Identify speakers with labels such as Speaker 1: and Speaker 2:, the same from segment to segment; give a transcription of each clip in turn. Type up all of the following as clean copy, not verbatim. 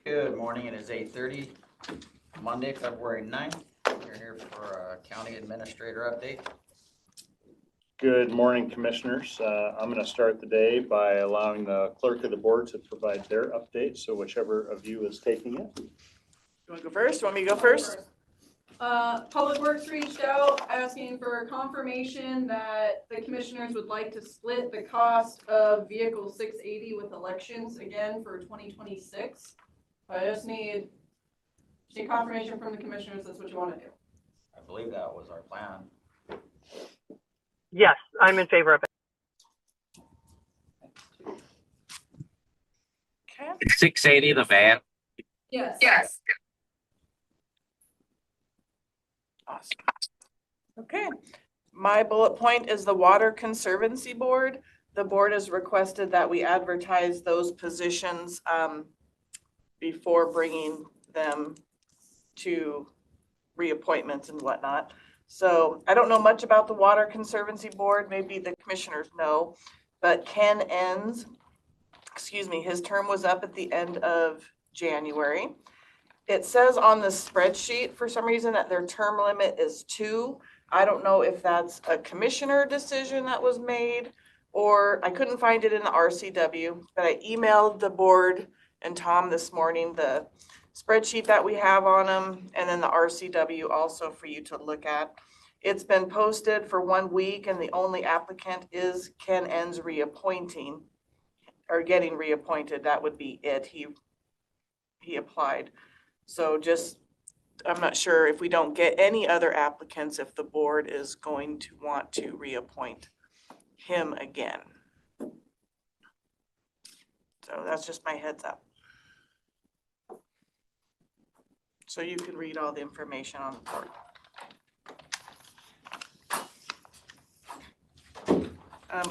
Speaker 1: Good morning. It is 8:30, Monday, February 9th. We're here for a county administrator update.
Speaker 2: Good morning, commissioners. I'm going to start the day by allowing the clerk of the board to provide their update. So whichever of you is taking it.
Speaker 3: You want to go first? You want me to go first?
Speaker 4: Public Works reached out asking for confirmation that the commissioners would like to split the cost of vehicle 680 with elections again for 2026. I just need confirmation from the commissioners that's what you want to do.
Speaker 1: I believe that was our plan.
Speaker 5: Yes, I'm in favor of it.
Speaker 3: Okay.
Speaker 6: 680 the van.
Speaker 4: Yes.
Speaker 3: Awesome. Okay. My bullet point is the Water Conservancy Board. The board has requested that we advertise those positions before bringing them to reappointments and whatnot. So I don't know much about the Water Conservancy Board. Maybe the commissioners know, but Ken Enns, his term was up at the end of January. It says on the spreadsheet for some reason that their term limit is 2. I don't know if that's a commissioner decision that was made, or I couldn't find it in the RCW, but I emailed the board and Tom this morning the spreadsheet that we have on them, and then the RCW also for you to look at. It's been posted for 1 week, and the only applicant is Ken Enns reappointing or getting reappointed. That would be it. He applied. So just, I'm not sure if we don't get any other applicants, if the board is going to want to reappoint him again. So that's just my heads up. So you can read all the information on the board.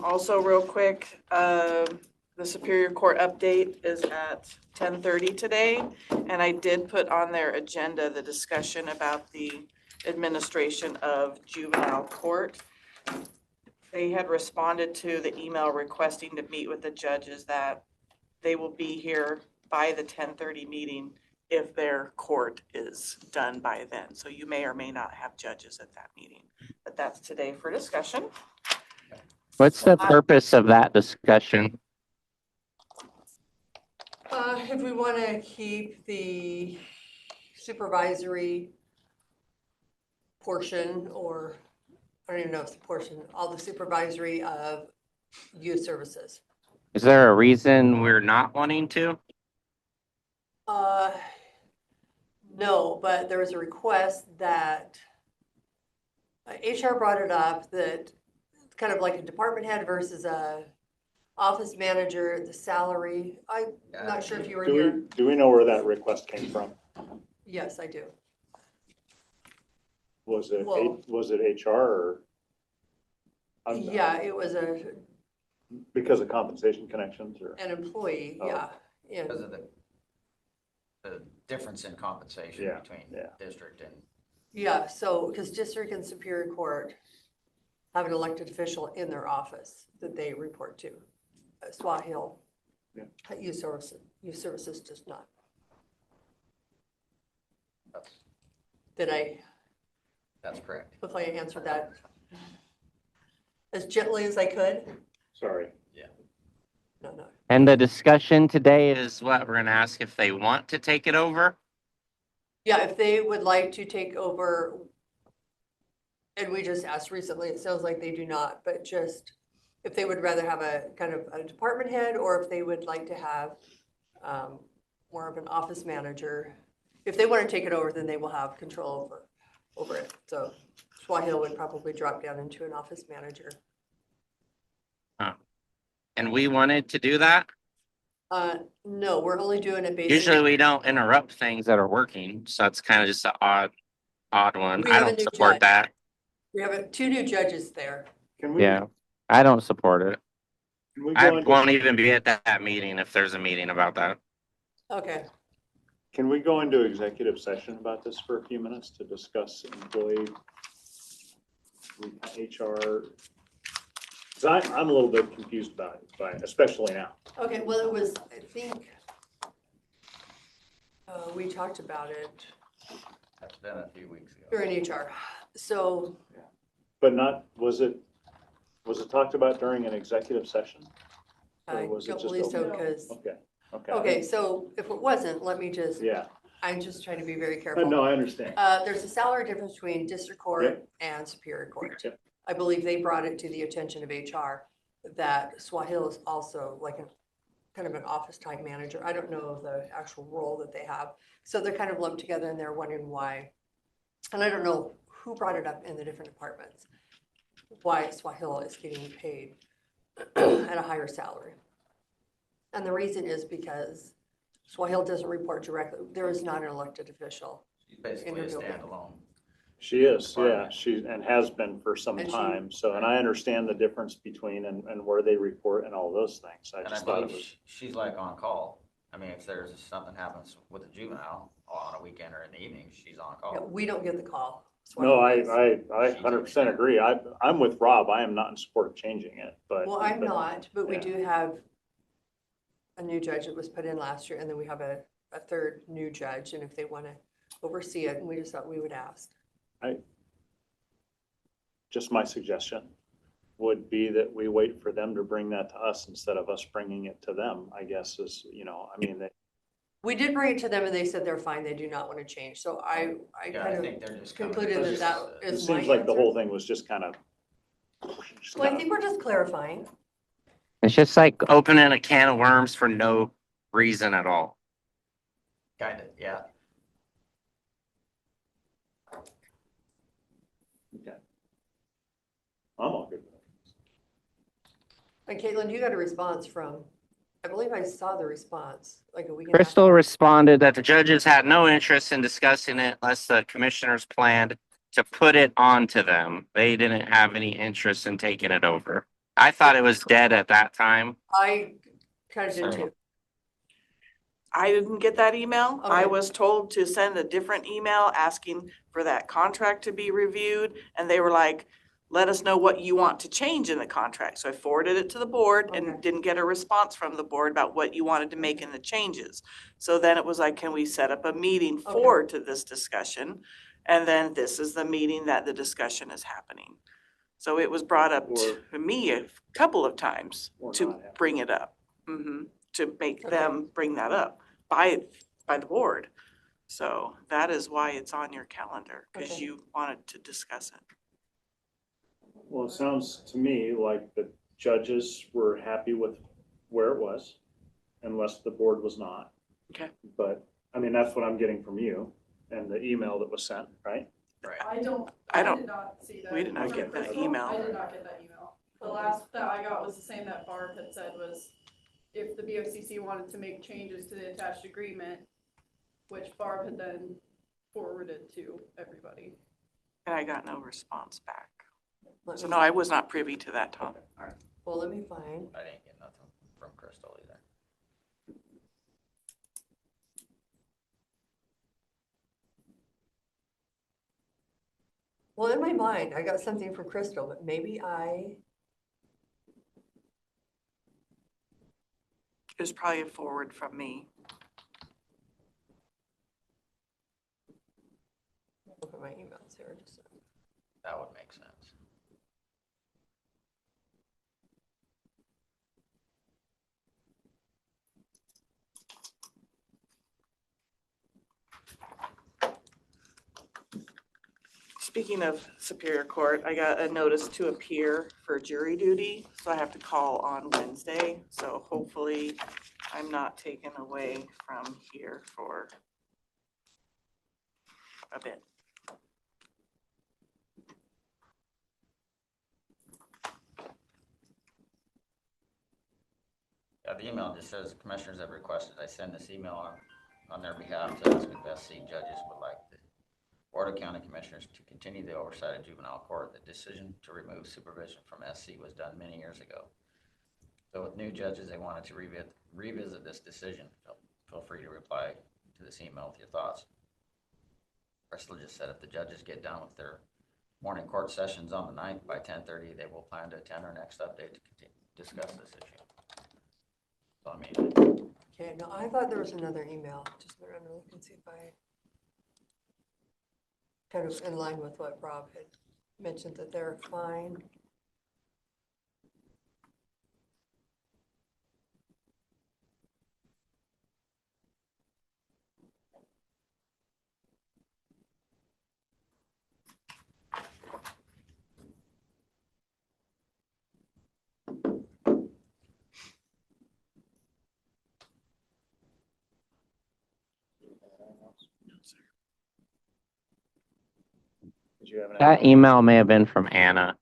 Speaker 3: Also real quick, the Superior Court update is at 10:30 today. And I did put on their agenda the discussion about the administration of juvenile court. They had responded to the email requesting to meet with the judges that they will be here by the 10:30 meeting if their court is done by then. So you may or may not have judges at that meeting, but that's today for discussion.
Speaker 6: What's the purpose of that discussion?
Speaker 7: If we want to keep the supervisory portion, or I don't even know if it's a portion, all the supervisory of youth services.
Speaker 6: Is there a reason we're not wanting to?
Speaker 7: No, but there was a request that HR brought it up, that it's kind of like a department head versus a office manager, the salary. I'm not sure if you were here.
Speaker 2: Do we know where that request came from?
Speaker 7: Yes, I do.
Speaker 2: Was it
Speaker 7: Well-
Speaker 2: HR or?
Speaker 7: Yeah, it was
Speaker 2: Because of compensation connections or?
Speaker 7: an employee,
Speaker 2: Oh.
Speaker 7: yeah.
Speaker 1: Because of the difference in compensation
Speaker 2: Yeah,
Speaker 1: between
Speaker 2: yeah.
Speaker 1: district and.
Speaker 7: Yeah, so, because district and superior court have an elected official in their office that they report to. SWAT Hill,
Speaker 2: Yeah.
Speaker 7: Youth Services does not.
Speaker 1: That's correct.
Speaker 7: Hopefully I answered that as gently as I could.
Speaker 2: Sorry.
Speaker 7: No.
Speaker 6: And the discussion today is what? We're going to ask if they want to take it over?
Speaker 7: Yeah, if they would like to take over, and we just asked recently, it sounds like they do not, but just if they would rather have a kind of a department head, or if they would like to have more of an office manager. If they want to take it over, then they will have control over it. So SWAT Hill would probably drop down into an office manager.
Speaker 6: And we wanted to do that?
Speaker 7: No, we're only doing it basically.
Speaker 6: Usually we don't interrupt things that are working, so it's kind of just an odd one.
Speaker 7: We
Speaker 6: I
Speaker 7: have a
Speaker 6: don't
Speaker 7: new
Speaker 6: support
Speaker 7: judge.
Speaker 6: that.
Speaker 7: We have 2 new judges there.
Speaker 2: Can we?
Speaker 6: Yeah, I don't support it.
Speaker 2: Can we
Speaker 6: I
Speaker 2: go into,
Speaker 6: won't even be at that meeting if there's a meeting about that.
Speaker 7: Okay.
Speaker 2: can we go into executive session about this for a few minutes to discuss employee HR? Because I'm a little bit confused about it, especially now.
Speaker 7: Okay, well, it was, I think, we talked about it
Speaker 1: That's been a few weeks ago.
Speaker 7: during HR. So
Speaker 2: But not, was it talked about during an executive session? Or
Speaker 7: I
Speaker 2: was it
Speaker 7: don't
Speaker 2: just
Speaker 7: believe so,
Speaker 2: open?
Speaker 7: because,
Speaker 2: Okay, okay.
Speaker 7: okay, so if it wasn't, let me just,
Speaker 2: Yeah,
Speaker 7: I'm just trying to be very careful.
Speaker 2: no, I understand.
Speaker 7: There's a salary difference between district court
Speaker 2: Yep.
Speaker 7: and superior court.
Speaker 2: Yep.
Speaker 7: I believe they brought it to the attention of HR that Swahil is also like a kind of an office type manager. I don't know the actual role that they have. So they're kind of lumped together and they're wondering why. And I don't know who brought it up in the different departments, why Swahil is getting paid at a higher salary. And the reason is because Swahil doesn't report directly. There is not an elected official.
Speaker 1: She's basically a
Speaker 7: Interbuilding.
Speaker 1: standalone.
Speaker 2: She is, yeah,
Speaker 1: Department.
Speaker 2: she, and has been for some
Speaker 7: And she-
Speaker 2: time, so, and I understand the difference between and where they report and all those things. I
Speaker 1: And I
Speaker 2: just thought it
Speaker 1: believe
Speaker 2: was,
Speaker 1: she's like on call. I mean, if there's something happens with a juvenile on a weekend or in the evening, she's on
Speaker 7: Yeah,
Speaker 1: call.
Speaker 7: we don't get the call.
Speaker 2: no,
Speaker 7: Swahil does.
Speaker 2: I 100% agree. I'm with Rob. I am not in support of changing it, but.
Speaker 7: Well, I'm
Speaker 2: but-
Speaker 7: not, but we
Speaker 2: yeah.
Speaker 7: do have a new judge that was put in last year, and then we have a third new judge, and if they want to oversee it, and we just thought we would ask.
Speaker 2: Just my suggestion would be that we wait for them to bring that to us instead of us bringing it to them, I guess is, I mean,
Speaker 7: We did bring it to them, and they said they're fine, they do not want to change, so I
Speaker 1: Yeah, I
Speaker 7: kind
Speaker 1: think they're just coming.
Speaker 7: concluded
Speaker 2: that
Speaker 7: that
Speaker 2: it
Speaker 7: is my
Speaker 2: seems like the
Speaker 7: answer.
Speaker 2: whole thing was just kind of.
Speaker 7: Well, I think we're just clarifying.
Speaker 6: It's just like opening a can of worms for no reason at all.
Speaker 1: Kind of, yeah.
Speaker 2: Okay. I'm all good with it.
Speaker 7: And Caitlin, you got a response from, I believe I saw the response, like a week.
Speaker 6: Crystal responded that the judges had no interest in discussing it unless the commissioners planned to put it on to them. They didn't have any interest in taking it over. I thought it was dead at that time.
Speaker 7: I kind of did too.
Speaker 3: I didn't get that email. I
Speaker 7: Okay.
Speaker 3: was told to send a different email asking for that contract to be reviewed. And they were like, let us know what you want to change in the contract. So I forwarded it to the board
Speaker 7: Okay.
Speaker 3: and didn't get a response from the board about what you wanted to make in the changes. So then it was like, can we set up a meeting forward to this discussion? And then this is the meeting that the discussion is happening. So it was brought up to me a couple of times
Speaker 2: Or
Speaker 3: to
Speaker 2: not happening.
Speaker 3: bring it up. To make
Speaker 7: Okay.
Speaker 3: them bring that up by the board. So that is why it's on your calendar, because
Speaker 7: Okay.
Speaker 3: you wanted to discuss it.
Speaker 2: Well, it sounds to me like the judges were happy with where it was, unless the board was not.
Speaker 3: Okay.
Speaker 2: But, I mean, that's what I'm getting from you and the email that was sent, right?
Speaker 1: Right.
Speaker 4: I don't.
Speaker 3: I don't-
Speaker 4: did not see that.
Speaker 3: we did not
Speaker 4: from
Speaker 3: get that
Speaker 4: Crystal.
Speaker 3: email.
Speaker 4: I did not get that email. The last that I got was the same that Barb had said was if the BOCC wanted to make changes to the attached agreement, which Barb had then forwarded to everybody.
Speaker 3: And I got no response back.
Speaker 7: Let
Speaker 3: So
Speaker 7: me-
Speaker 3: no, I was not privy to that, Tom.
Speaker 7: Well, let me find.
Speaker 1: I didn't get nothing from Crystal either.
Speaker 7: Well, in my mind, I got something from Crystal, but maybe
Speaker 3: It was probably a forward from me.
Speaker 7: look at my emails here. Just a second.
Speaker 1: That would make sense.
Speaker 3: Speaking of Superior Court, I got a notice to appear for jury duty, so I have to call on Wednesday. So hopefully I'm not taken away from here for a bit.
Speaker 1: Yeah, the email just says commissioners have requested I send this email on their behalf to ask if SC judges would like the Board of County Commissioners to continue the oversight of juvenile court. The decision to remove supervision from SC was done many years ago. So with new judges, they wanted to revisit this decision. Feel free to reply to this email with your thoughts. Crystal just said if the judges get done with their morning court sessions on the 9th by 10:30, they will plan to attend our next update to discuss this issue. So I mean,
Speaker 7: Okay, no, I thought there was another email, just went around and look and see if I kind of in line with what Rob had mentioned that they're fine.
Speaker 2: Did you have any?
Speaker 6: That email may have been from Anna.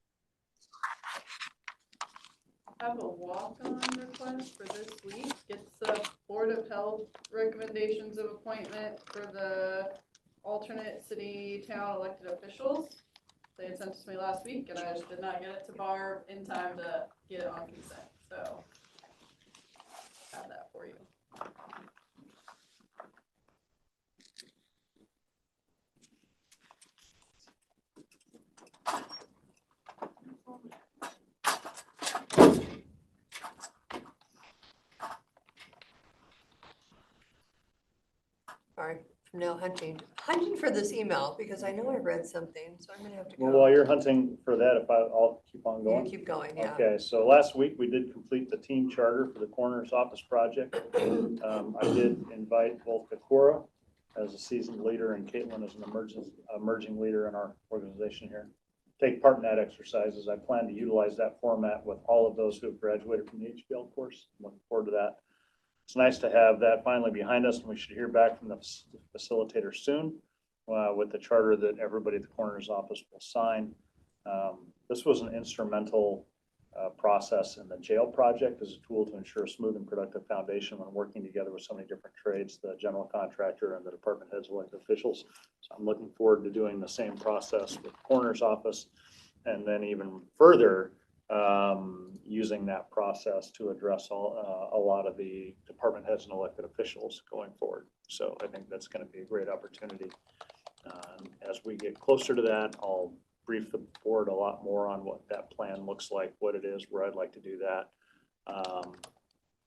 Speaker 4: Have a walk-on request for this week. It's the Board of Health recommendations of appointment for the alternate city town elected officials. They had sent it to me last week and I just did not get it to Barb in time to get it on consent, so have that for you.
Speaker 7: Sorry, I'm now hunting for this email because I know I read something, so I'm gonna have to
Speaker 2: Well, while
Speaker 7: go.
Speaker 2: you're hunting for that, I'll keep on
Speaker 7: You
Speaker 2: going.
Speaker 7: keep going, yeah.
Speaker 2: Okay, so last week we did complete the team charter for the coroner's office project. I did invite both Kakura as a seasoned leader and Caitlin as an emerging leader in our organization here. Take part in that exercise as I plan to utilize that format with all of those who have graduated from the HBL course. I'm looking forward to that. It's nice to have that finally behind us, and we should hear back from the facilitator soon with the charter that everybody at the coroner's office will sign. This was an instrumental process in the jail project as a tool to ensure a smooth and productive foundation when working together with so many different trades, the general contractor and the department heads, elected officials. So I'm looking forward to doing the same process with the coroner's office, and then even further using that process to address a lot of the department heads and elected officials going forward. So I think that's going to be a great opportunity. As we get closer to that, I'll brief the board a lot more on what that plan looks like, what it is, where I'd like to do that,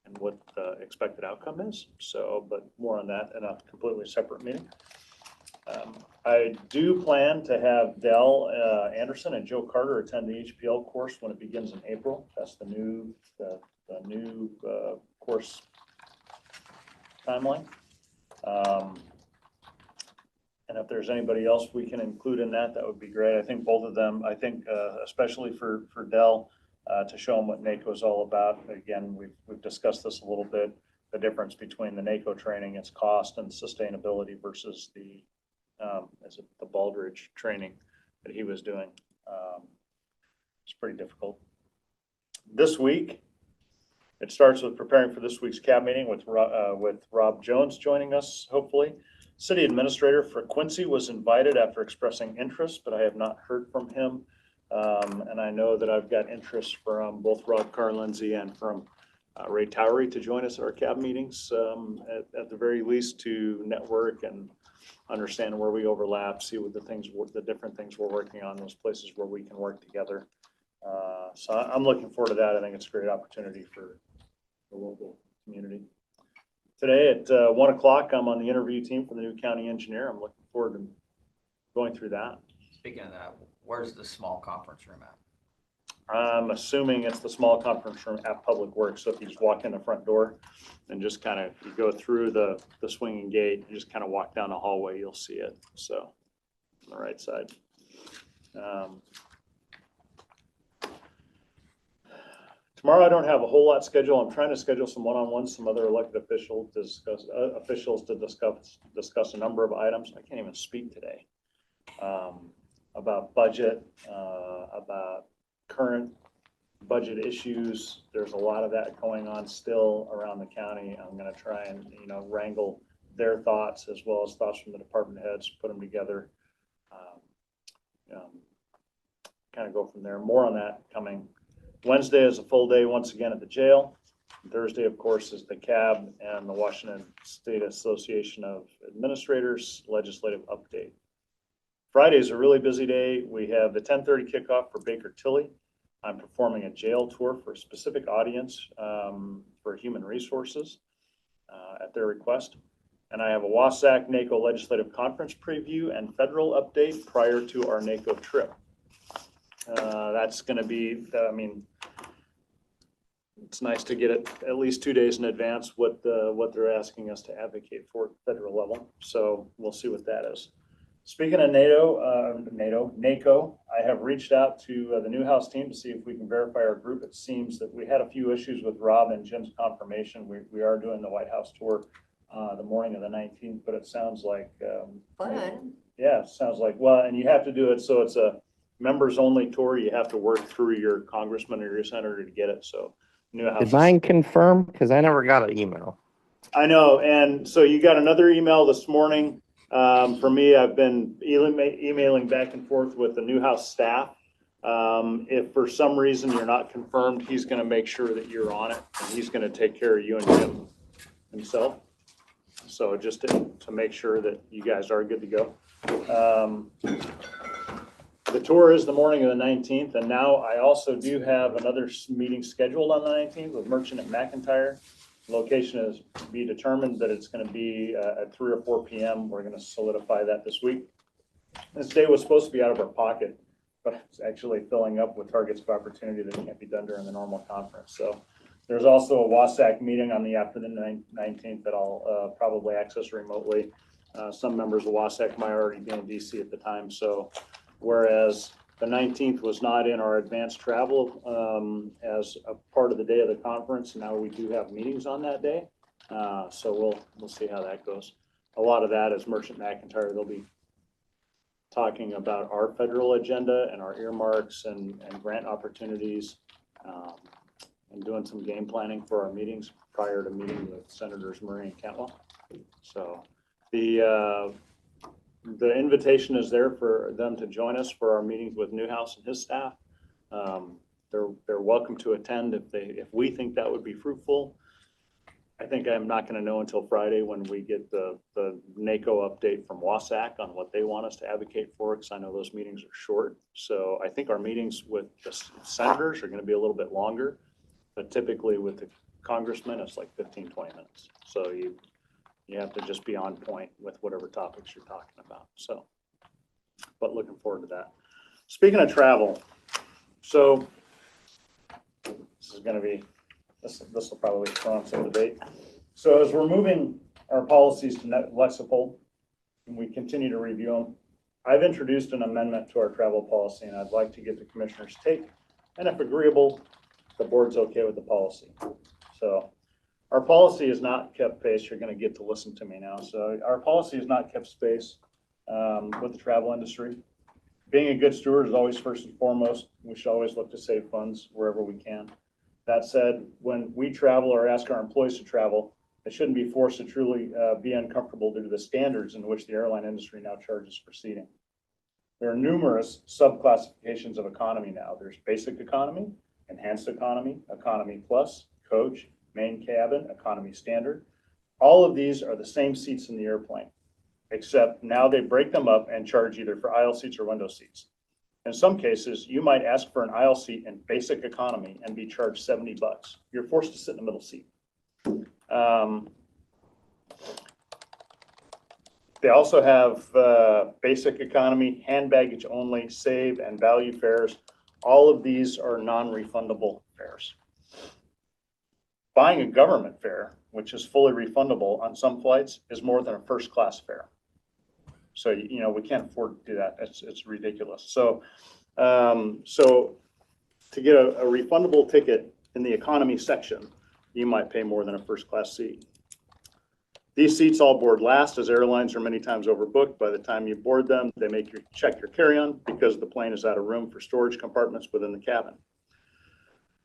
Speaker 2: and what the expected outcome is. So, but more on that in a completely separate meeting. I do plan to have Dell Anderson and Joe Carter attend the HPL course when it begins in April. That's the new course timeline. And if there's anybody else we can include in that, that would be great. I think both of them, especially for Dell, to show them what NACO is all about. Again, we've discussed this a little bit, the difference between the NACO training, its cost and sustainability versus the Baldridge training that he was doing. It's pretty difficult. This week, it starts with preparing for this week's CAB meeting with Rob Jones joining us, hopefully. City Administrator for Quincy was invited after expressing interest, but I have not heard from him. And I know that I've got interest from both Rob Carlindsey and from Ray Towery to join us at our CAB meetings, at the very least to network and understand where we overlap, see what the different things we're working on, those places where we can work together. So I'm looking forward to that. I think it's a great opportunity for the local community. Today at 1 o'clock, I'm on the interview team for the new county engineer. I'm looking forward to going through that.
Speaker 1: Speaking of that, where's the small conference room at?
Speaker 2: I'm assuming it's the small conference room at Public Works. So if you just walk in the front door and just kind of, you go through the swinging gate, you just kind of walk down the hallway, you'll see it. So on the right side. Tomorrow I don't have a whole lot scheduled. I'm trying to schedule some one-on-ones, some other elected officials to discuss a number of items. I can't even speak today. About budget, about current budget issues. There's a lot of that going on still around the county. I'm going to try and wrangle their thoughts as well as thoughts from the department heads, put them together, kind of go from there. More on that coming. Wednesday is a full day once again at the jail. Thursday, of course, is the CAB and the Washington State Association of Administrators legislative update. Friday is a really busy day. We have the 10:30 kickoff for Baker Tilly. I'm performing a jail tour for a specific audience for human resources. at their request. And I have a Wasatch NACO Legislative Conference preview and federal update prior to our NACO trip. That's going to be, I mean, it's nice to get it at least 2 days in advance what they're asking us to advocate for at the federal level. So we'll see what that is. Speaking of NACO, I have reached out to the Newhouse team to see if we can verify our group. It seems that we had a few issues with Rob and Jim's confirmation. We are doing the White House tour the morning of the 19th, but it sounds like
Speaker 7: Fun.
Speaker 2: yeah, sounds like, well, and you have to do it so it's a members only tour. You have to work through your congressman or your senator to get it. So Newhouse.
Speaker 6: Did mine confirm? Because I never got an email.
Speaker 2: I know, and so you got another email this morning. For me, I've been emailing back and forth with the Newhouse staff. If for some reason you're not confirmed, he's going to make sure that you're on it, and he's going to take care of you and Jim himself. So just to make sure that you guys are good to go. The tour is the morning of the 19th, and now I also do have another meeting scheduled on the 19th with Merchant at McIntyre. Location is to be determined, but it's going to be at 3 or 4 p.m. We're going to solidify that this week. This day was supposed to be out of our pocket, but it's actually filling up with targets of opportunity that can't be done during the normal conference. So there's also a Wasatch meeting on the afternoon 19th that I'll probably access remotely. Some members of Wasatch might already be in DC at the time. So whereas the 19th was not in our advanced travel as a part of the day of the conference, now we do have meetings on that day. So we'll see how that goes. A lot of that is Merchant McIntyre. They'll be talking about our federal agenda and our earmarks and grant opportunities, and doing some game planning for our meetings prior to meeting with Senators Murray and Cantwell. So the invitation is there for them to join us for our meetings with Newhouse and his staff. They're welcome to attend if we think that would be fruitful. I think I'm not going to know until Friday when we get the NACO update from Wasatch on what they want us to advocate for, because I know those meetings are short. So I think our meetings with the senators are going to be a little bit longer, but typically with the congressmen, it's like 15, 20 minutes. So you have to just be on point with whatever topics you're talking about. So, but looking forward to that. Speaking of travel, so this is going to be, this will probably prompt some debate. So as we're moving our policies to Lexipol, and we continue to review them, I've introduced an amendment to our travel policy, and I'd like to get the commissioner's take, and if agreeable, the board's okay with the policy. So our policy is not kept pace. You're going to get to listen to me now. So our policy is not kept pace with the travel industry. Being a good steward is always first and foremost. We should always look to save funds wherever we can. That said, when we travel or ask our employees to travel, they shouldn't be forced to truly be uncomfortable due to the standards in which the airline industry now charges for seating. There are numerous subclassifications of economy now. There's basic economy, enhanced economy, economy plus, coach, main cabin, economy standard. All of these are the same seats in the airplane, except now they break them up and charge either for aisle seats or window seats. In some cases, you might ask for an aisle seat in basic economy and be charged $70. You're forced to sit in the middle seat. They also have basic economy, hand baggage only, save and value fares. All of these are non-refundable fares. Buying a government fare, which is fully refundable on some flights, is more than a first class fare. So, you know, we can't afford to do that. It's ridiculous. So, so to get a refundable ticket in the economy section, you might pay more than a first class seat. These seats all board last, as airlines are many times overbooked. By the time you board them, they make you check your carry-on because the plane is out of room for storage compartments within the cabin.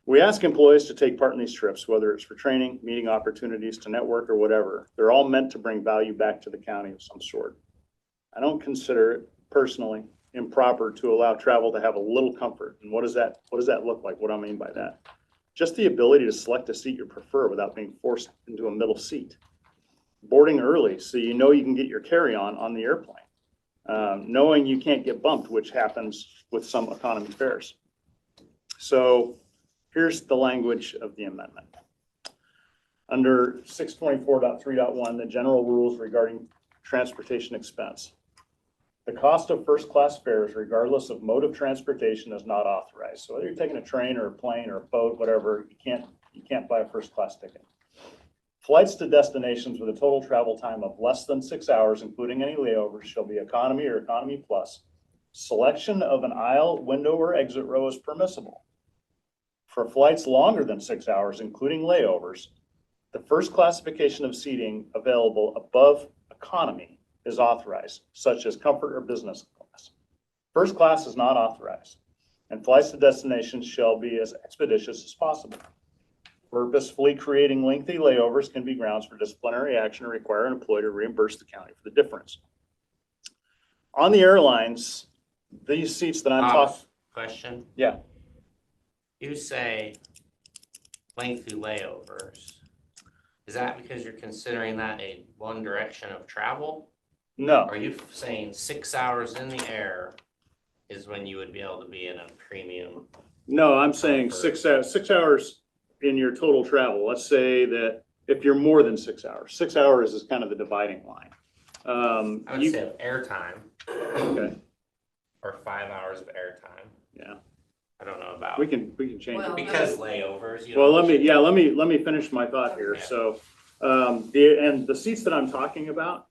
Speaker 2: We ask employees to take part in these trips, whether it's for training, meeting opportunities, to network, or whatever. They're all meant to bring value back to the county of some sort. I don't consider it personally improper to allow travel to have a little comfort. And what does that look like? What do I mean by that? Just the ability to select a seat you prefer without being forced into a middle seat. Boarding early so you know you can get your carry-on the airplane. Knowing you can't get bumped, which happens with some economy fares. So here's the language of the amendment. Under 624.3.1, the general rules regarding transportation expense. The cost of first-class fares, regardless of mode of transportation, is not authorized. So whether you're taking a train or a plane or a boat, whatever, you can't buy a first-class ticket. Flights to destinations with a total travel time of less than 6 hours, including any layovers, shall be economy or economy plus. Selection of an aisle, window, or exit row is permissible. For flights longer than 6 hours, including layovers, the first classification of seating available above economy is authorized, such as comfort or business class. First class is not authorized, and flights to destinations shall be as expeditious as possible. Purposefully creating lengthy layovers can be grounds for disciplinary action and require an employee to reimburse the county for the difference. On the airlines, these seats that I'm talking.
Speaker 6: Question.
Speaker 2: Yeah.
Speaker 6: You say lengthy layovers. Is that because you're considering that a one direction of travel?
Speaker 2: No,
Speaker 6: Are you saying 6 hours in the air is when you would be able to be in a premium?
Speaker 2: no, I'm saying 6 hours in your total travel. Let's say that if you're more than 6 hours, 6 hours is kind of the dividing line.
Speaker 6: I would say airtime.
Speaker 2: Okay.
Speaker 6: Or 5 hours of airtime.
Speaker 2: Yeah.
Speaker 6: I don't know about.
Speaker 2: We can change
Speaker 7: Well,
Speaker 2: it.
Speaker 6: Because layovers. You
Speaker 2: Well,
Speaker 6: know,
Speaker 2: let me finish my thought here.
Speaker 6: Yeah.
Speaker 2: So, the seats that I'm talking about,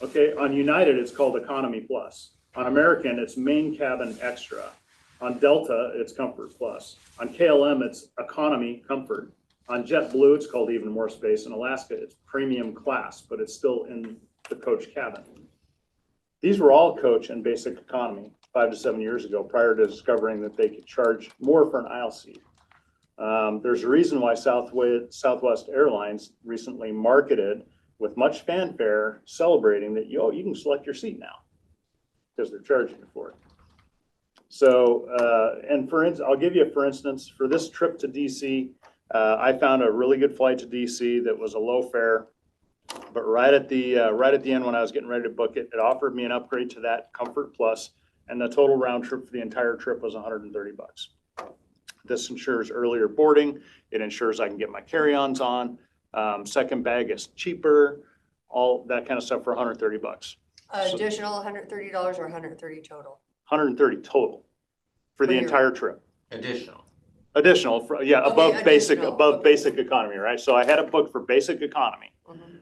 Speaker 2: okay, on United, it's called Economy Plus. On American, it's Main Cabin Extra. On Delta, it's Comfort Plus. On KLM, it's Economy Comfort. On JetBlue, it's called Even More Space. In Alaska, it's Premium Class, but it's still in the coach cabin. These were all coach and basic economy 5 to 7 years ago, prior to discovering that they could charge more for an aisle seat. There's a reason why Southwest Airlines recently marketed with much fanfare, celebrating that you can select your seat now because they're charging you for it. So, and I'll give you for instance, for this trip to DC, I found a really good flight to DC that was a low fare, but right at the end when I was getting ready to book it, it offered me an upgrade to that Comfort Plus, and the total round trip for the entire trip was $130. This ensures earlier boarding. It ensures I can get my carry-ons on. Second bag is cheaper, all that kind of stuff for $130.
Speaker 7: Additional $130 or 130 total?
Speaker 2: 130 total for the
Speaker 7: For your-
Speaker 2: entire trip.
Speaker 6: additional.
Speaker 2: Above basic,
Speaker 7: additional,
Speaker 2: above
Speaker 7: okay.
Speaker 2: basic economy, right? So I had it booked for basic economy.
Speaker 7: Mhm.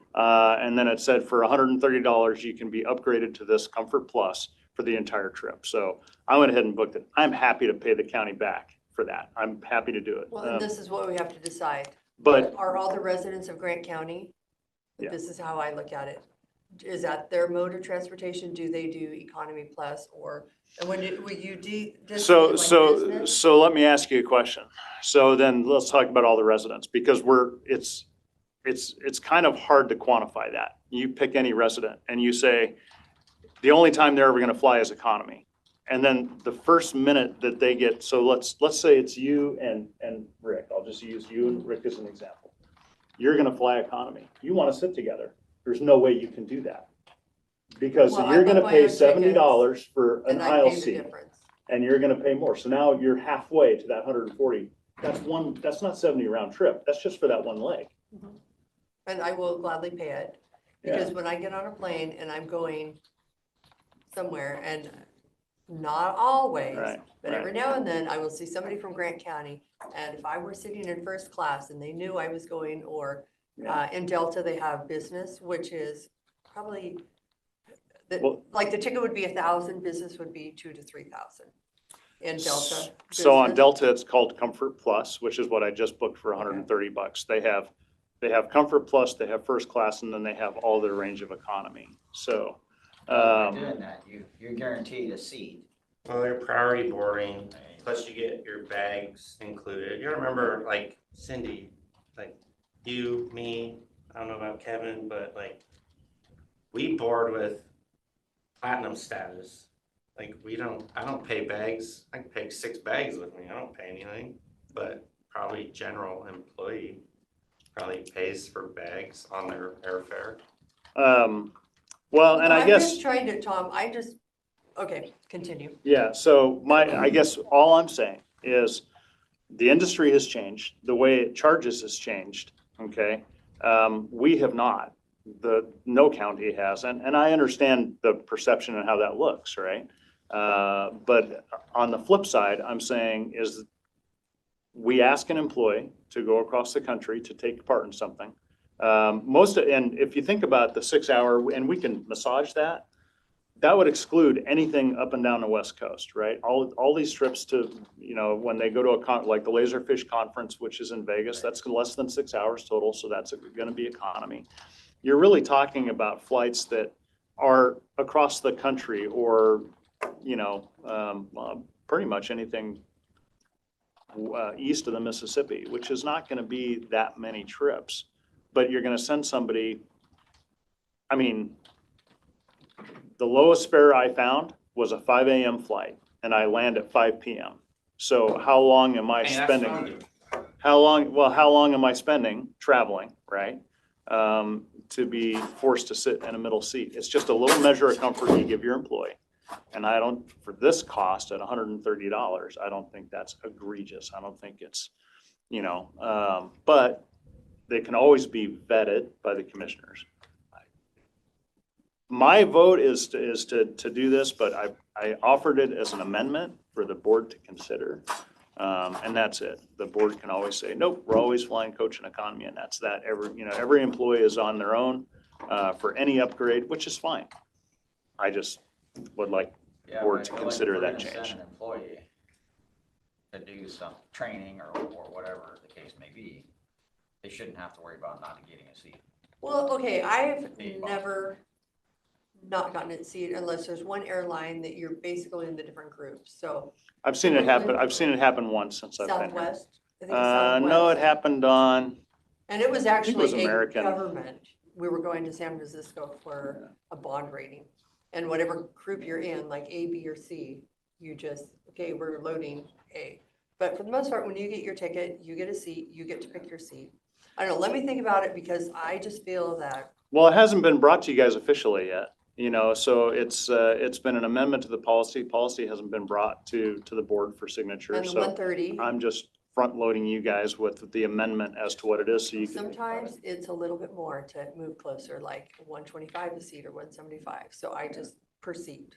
Speaker 2: And then it said for $130, you can be upgraded to this Comfort Plus for the entire trip. So I went ahead and booked it. I'm happy to pay the county back for that. I'm happy to do it.
Speaker 7: Well, and this is what we have to decide.
Speaker 2: But
Speaker 7: Are all the residents of Grant County,
Speaker 2: Yeah.
Speaker 7: this is how I look at it, is that their mode of transportation? Do they do economy plus or, and when you
Speaker 2: so,
Speaker 7: business?
Speaker 2: so let me ask you a question. So then let's talk about all the residents, because it's kind of hard to quantify that. You pick any resident and you say, the only time they're ever going to fly is economy. And then the first minute that they get, so let's say it's you and Rick. I'll just use you and Rick as an example. You're going to fly economy. You want to sit together. There's no way you can do that. Because
Speaker 7: Well,
Speaker 2: you're
Speaker 7: I
Speaker 2: going to
Speaker 7: book my
Speaker 2: pay
Speaker 7: own
Speaker 2: $70 for an
Speaker 7: And I
Speaker 2: aisle
Speaker 7: pay the
Speaker 2: seat,
Speaker 7: difference.
Speaker 2: and you're going to pay more. So now you're halfway to that 140. That's not 70 round trip. That's just for that one leg.
Speaker 7: And I will gladly pay it,
Speaker 2: Yeah.
Speaker 7: because when I get on a plane and I'm going somewhere, and not always,
Speaker 2: Right,
Speaker 7: but every now and then I will see somebody from Grant County, and if I were sitting in first class and they knew I was going, or in Delta, they have business, which is probably,
Speaker 2: Well-
Speaker 7: like the ticket would be 1,000, business would be 2,000 to 3,000 in Delta.
Speaker 2: So on
Speaker 7: business.
Speaker 2: Delta, it's called Comfort Plus, which is what I just booked for $130. They have Comfort Plus, they have first class, and then they have all their range of economy. So,
Speaker 1: By doing that, you're guaranteed a seat.
Speaker 6: Well, they're priority boarding, plus you get your bags included. You remember, like Cindy, like you, me, I don't know about Kevin, but like we board with platinum status. Like I don't pay bags. I can take 6 bags with me. I don't pay anything, but probably general employee probably pays for bags on their airfare.
Speaker 2: well, and I
Speaker 7: I'm
Speaker 2: guess.
Speaker 7: just trying to, Tom, okay, continue.
Speaker 2: Yeah, so I guess all I'm saying is the industry has changed, the way it charges has changed. okay? We have not. No county has, and I understand the perception and how that looks, right? But on the flip side, I'm saying is we ask an employee to go across the country to take part in something. And if you think about the 6 hour, and we can massage that, that would exclude anything up and down the West Coast, right? All these trips to, when they go to like the Laserfish Conference, which is in Vegas, that's less than 6 hours total, so that's going to be economy. You're really talking about flights that are across the country or, pretty much anything east of the Mississippi, which is not going to be that many trips. But you're going to send somebody, I mean, the lowest fare I found was a 5 a.m. flight, and I land at 5 p.m. So how long am I spending? How long am I spending traveling, right? To be forced to sit in a middle seat. It's just a little measure of comfort you give your employee. And for this cost at $130, I don't think that's egregious. I don't think it's, but they can always be vetted by the commissioners. My vote is to do this, but I offered it as an amendment for the board to consider. And that's it. The board can always say, nope, we're always flying coach and economy, and that's that. Every employee is on their own for any upgrade, which is fine. I just would like the board to consider that change.
Speaker 1: Send an employee to do some training or whatever the case may be, they shouldn't have to worry about not getting a seat.
Speaker 7: Well, okay, I've never not gotten a seat unless there's one airline that you're basically in the different groups, so.
Speaker 2: I've seen it happen. I've seen it happen once since I've been here.
Speaker 7: Southwest? I think it's Southwest.
Speaker 2: No, it happened on,
Speaker 7: And it was actually
Speaker 2: was
Speaker 7: a
Speaker 2: American.
Speaker 7: government. We were going to San Francisco for a bond rating. And whatever group you're in, like A, B, or C, you just, okay, we're loading A. But for the most part, when you get your ticket, you get a seat, you get to pick your seat. I don't know, let me think about it because I just feel that.
Speaker 2: well, it hasn't been brought to you guys officially yet, so it's been an amendment to the policy. Policy hasn't been brought to the board for signature.
Speaker 7: And the
Speaker 2: So
Speaker 7: 130,
Speaker 2: I'm just front loading you guys with the amendment as to what it is, so you can.
Speaker 7: sometimes it's a little bit more to move closer, like 125 a seat or 175. So I just proceed.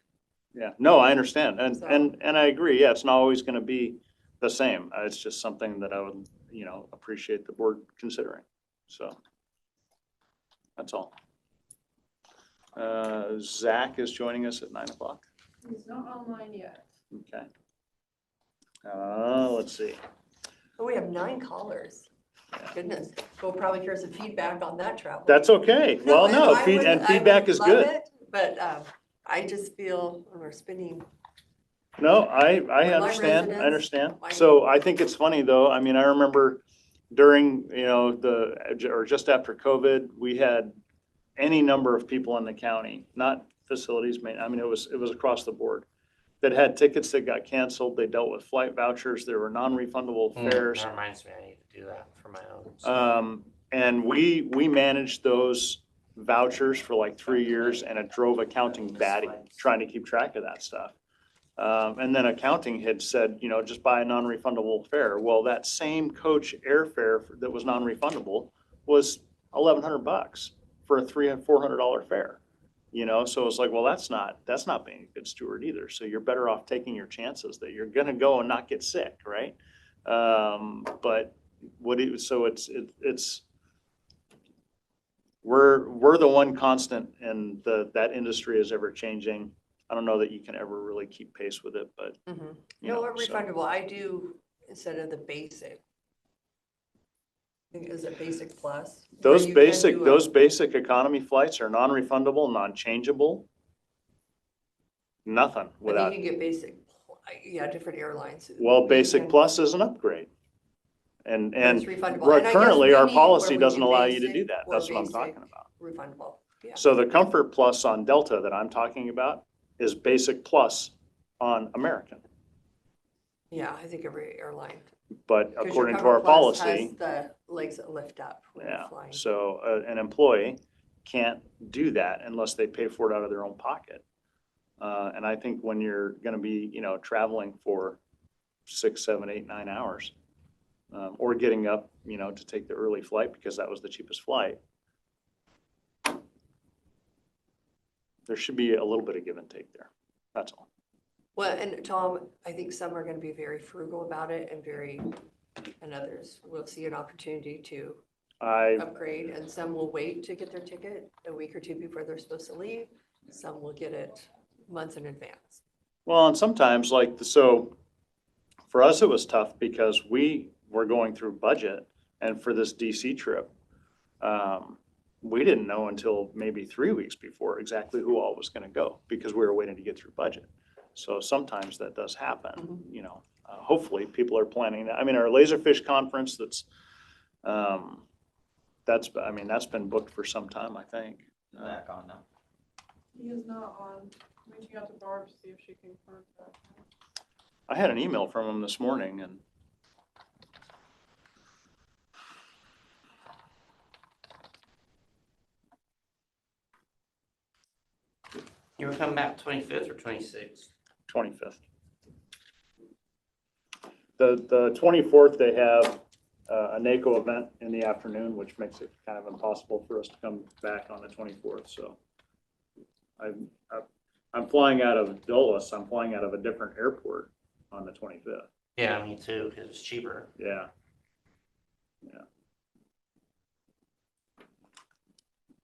Speaker 2: Yeah, no, I understand. And,
Speaker 7: So-
Speaker 2: and I agree. Yeah, it's not always going to be the same. It's just something that I would, appreciate the board considering. So that's all. Zach is joining us at 9:00.
Speaker 4: He's not online yet.
Speaker 2: Okay. Let's see.
Speaker 7: Oh, we have 9 callers. Goodness, we'll probably hear some feedback on that travel.
Speaker 2: That's okay. Well,
Speaker 7: and
Speaker 2: no,
Speaker 7: I would-
Speaker 2: and
Speaker 7: I
Speaker 2: feedback
Speaker 7: would
Speaker 2: is
Speaker 7: love
Speaker 2: good.
Speaker 7: it, But I just feel when we're spending,
Speaker 2: No, I
Speaker 7: my
Speaker 2: understand. I
Speaker 7: residents,
Speaker 2: understand.
Speaker 7: why-
Speaker 2: So I think it's funny though. I mean, I remember during, or just after COVID, we had any number of people in the county, not facilities, it was across the board, that had tickets that got canceled. They dealt with flight vouchers. There were non-refundable fares.
Speaker 6: That reminds me, I need to do that for my own.
Speaker 2: And we managed those vouchers for like 3 years, and it drove accounting batty trying to keep track of that stuff. And then accounting had said, just buy a non-refundable fare. Well, that same coach airfare that was non-refundable was $1,100 for a $300 or $400 fare. So it's like, well, that's not being a good steward either. So you're better off taking your chances that you're going to go and not get sick, right? But we're the one constant, and that industry is ever changing. I don't know that you can ever really keep pace with it, but
Speaker 7: no, refundable. I do instead of the basic. I think is it basic plus? where
Speaker 2: those
Speaker 7: you can do a-
Speaker 2: basic economy flights are non-refundable, non-changeable. Nothing
Speaker 7: I
Speaker 2: without.
Speaker 7: think you get basic, different airlines.
Speaker 2: Well,
Speaker 7: You
Speaker 2: basic
Speaker 7: can-
Speaker 2: plus is an upgrade. And
Speaker 7: It's refundable.
Speaker 2: right,
Speaker 7: And I guess
Speaker 2: currently
Speaker 7: we
Speaker 2: our
Speaker 7: need
Speaker 2: policy
Speaker 7: where we
Speaker 2: doesn't
Speaker 7: do
Speaker 2: allow you to
Speaker 7: basic
Speaker 2: do that.
Speaker 7: or
Speaker 2: That's what I'm
Speaker 7: basic
Speaker 2: talking about.
Speaker 7: Refundable, yeah.
Speaker 2: So the Comfort Plus on Delta that I'm talking about is basic plus on American.
Speaker 7: Yeah, I think every airline.
Speaker 2: But
Speaker 7: 'Cause your
Speaker 2: according to
Speaker 7: Comfort
Speaker 2: our
Speaker 7: Plus
Speaker 2: policy,
Speaker 7: has the legs that lift up when you're
Speaker 2: yeah,
Speaker 7: flying.
Speaker 2: so an employee can't do that unless they pay for it out of their own pocket. And I think when you're going to be, traveling for 6, 7, 8, 9 hours, or getting up, to take the early flight because that was the cheapest flight. There should be a little bit of give and take there. That's all.
Speaker 7: Well, and Tom, I think some are gonna be very frugal about it and others will see an opportunity to
Speaker 2: I,
Speaker 7: upgrade, and some will wait to get their ticket a week or two before they're supposed to leave. Some will get it months in advance.
Speaker 2: well, and sometimes so for us, it was tough because we were going through budget, and for this DC trip, we didn't know until maybe 3 weeks before exactly who all was gonna go because we were waiting to get through budget. So sometimes that does happen, hopefully people are planning that. I mean, our Laserfish conference that's been booked for some time, I think.
Speaker 1: Back on now.
Speaker 4: He is not on. Reaching out to Barb to see if she can contact him.
Speaker 2: I had an email from him this morning and
Speaker 6: You were coming back 25th or 26th?
Speaker 2: 25th. The 24th, they have a NACO event in the afternoon, which makes it kind of impossible for us to come back on the 24th. So I'm flying out of Dulles. I'm flying out of a different airport on the 25th.
Speaker 6: Yeah, me too, because it's cheaper.
Speaker 2: Yeah.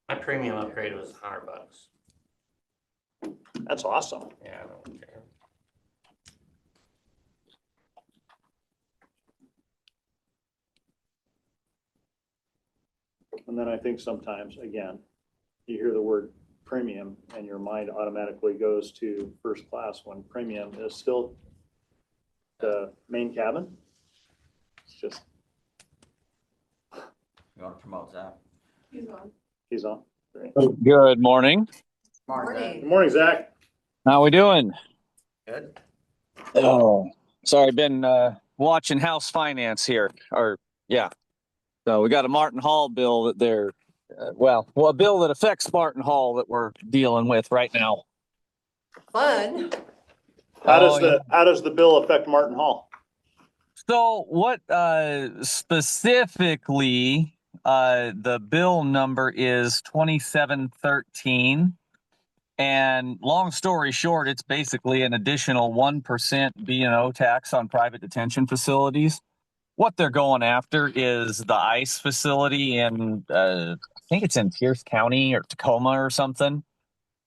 Speaker 6: My premium upgrade was $100.
Speaker 2: That's awesome.
Speaker 6: Yeah, I don't care.
Speaker 2: And then I think sometimes, again, you hear the word premium and your mind automatically goes to first class when premium is still the main cabin. It's just,
Speaker 1: You want to promote Zach?
Speaker 4: He's on.
Speaker 2: he's on. Great.
Speaker 5: Good morning.
Speaker 2: Good morning, Zach.
Speaker 5: How we doing?
Speaker 1: Good.
Speaker 5: Oh, sorry, been watching House Finance here. So we got a Martin Hall bill that they're a bill that affects Martin Hall that we're dealing with right now.
Speaker 7: Fun.
Speaker 2: How
Speaker 5: Oh,
Speaker 2: does the bill affect Martin Hall?
Speaker 5: So what specifically the bill number is 2713. And long story short, it's basically an additional 1% B&O tax on private detention facilities. What they're going after is the ICE facility in, I think it's in Pierce County or Tacoma or something.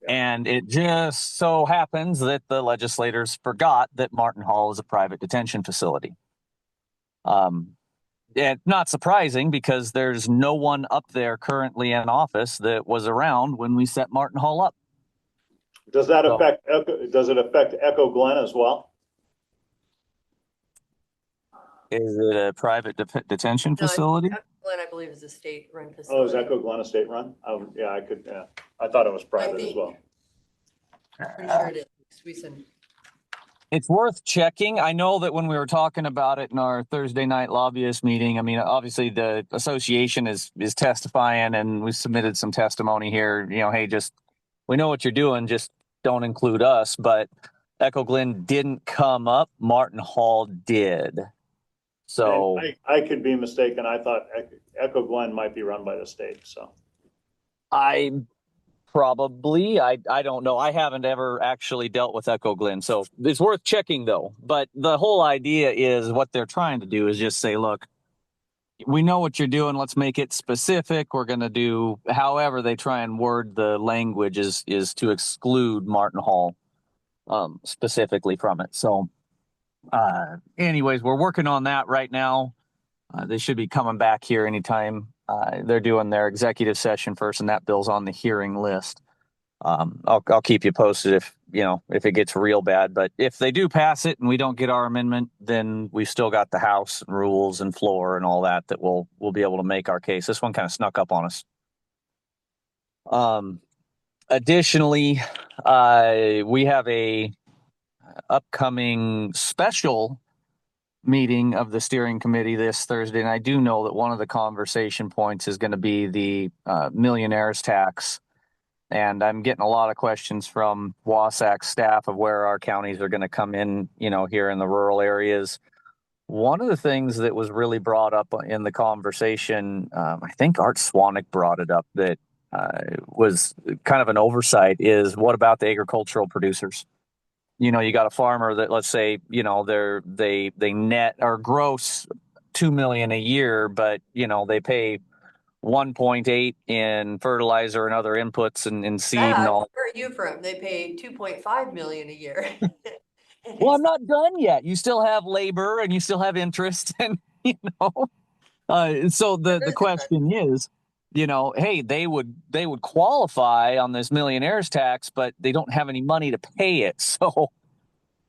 Speaker 5: And it just so happens that the legislators forgot that Martin Hall is a private detention facility. And not surprising because there's no one up there currently in office that was around when we set Martin Hall up.
Speaker 2: Does it affect Echo Glen as well?
Speaker 5: Is it a private detention
Speaker 7: No,
Speaker 5: facility?
Speaker 7: Glenn, I believe, is a state-run
Speaker 2: Oh,
Speaker 7: facility.
Speaker 2: is Echo Glen a state run? Oh, yeah, I thought it was private as well.
Speaker 7: Pretty sure it is. Recent.
Speaker 5: It's worth checking. I know that when we were talking about it in our Thursday night lobbyist meeting, I mean, obviously the association is testifying and we submitted some testimony here, hey, just, we know what you're doing, just don't include us. But Echo Glen didn't come up. Martin Hall did. So
Speaker 2: And I could be mistaken. I thought Echo Glen might be run by the state, so.
Speaker 5: I don't know. I haven't ever actually dealt with Echo Glen, so it's worth checking though. But the whole idea is what they're trying to do is just say, look, we know what you're doing. Let's make it specific. We're going to do however they try and word the language is to exclude Martin Hall specifically from it. So anyways, we're working on that right now. They should be coming back here anytime. They're doing their executive session first, and that bill's on the hearing list. I'll keep you posted if it gets real bad. But if they do pass it and we don't get our amendment, then we've still got the House rules and floor and all that we'll be able to make our case. This one kind of snuck up on us. Additionally, we have a upcoming special meeting of the steering committee this Thursday, and I do know that one of the conversation points is going to be the millionaires tax. And I'm getting a lot of questions from Wasac staff of where our counties are going to come in, here in the rural areas. One of the things that was really brought up in the conversation, I think Art Swanick brought it up, that was kind of an oversight, is what about the agricultural producers? You got a farmer that, let's say, they net or gross 2 million a year, but they pay 1.8 in fertilizer and other inputs and seed and
Speaker 7: Zach,
Speaker 5: all.
Speaker 7: where are you from? They pay 2.5 million a year. And
Speaker 5: Well,
Speaker 7: he's-
Speaker 5: I'm not done yet. You still have labor and you still have interest, and so the
Speaker 7: There is a
Speaker 5: question is, hey, they would qualify on this millionaires tax, but they don't have any money to pay it. So,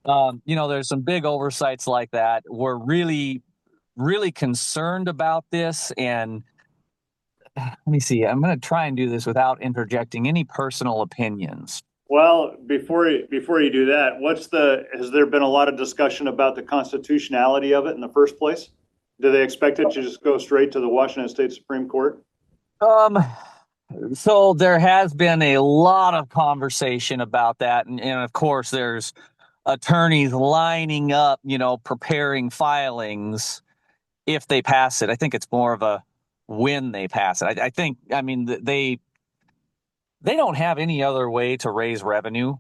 Speaker 5: there's some big oversights like that. We're really, really concerned about this. And let me see, I'm going to try and do this without interjecting any personal opinions.
Speaker 2: Well, before you do that, has there been a lot of discussion about the constitutionality of it in the first place? Do they expect it to just go straight to the Washington State Supreme Court?
Speaker 5: Um, so there has been a lot of conversation about that. And of course, there's attorneys lining up, preparing filings if they pass it. I think it's more of a when they pass it. I think, I mean, they don't have any other way to raise revenue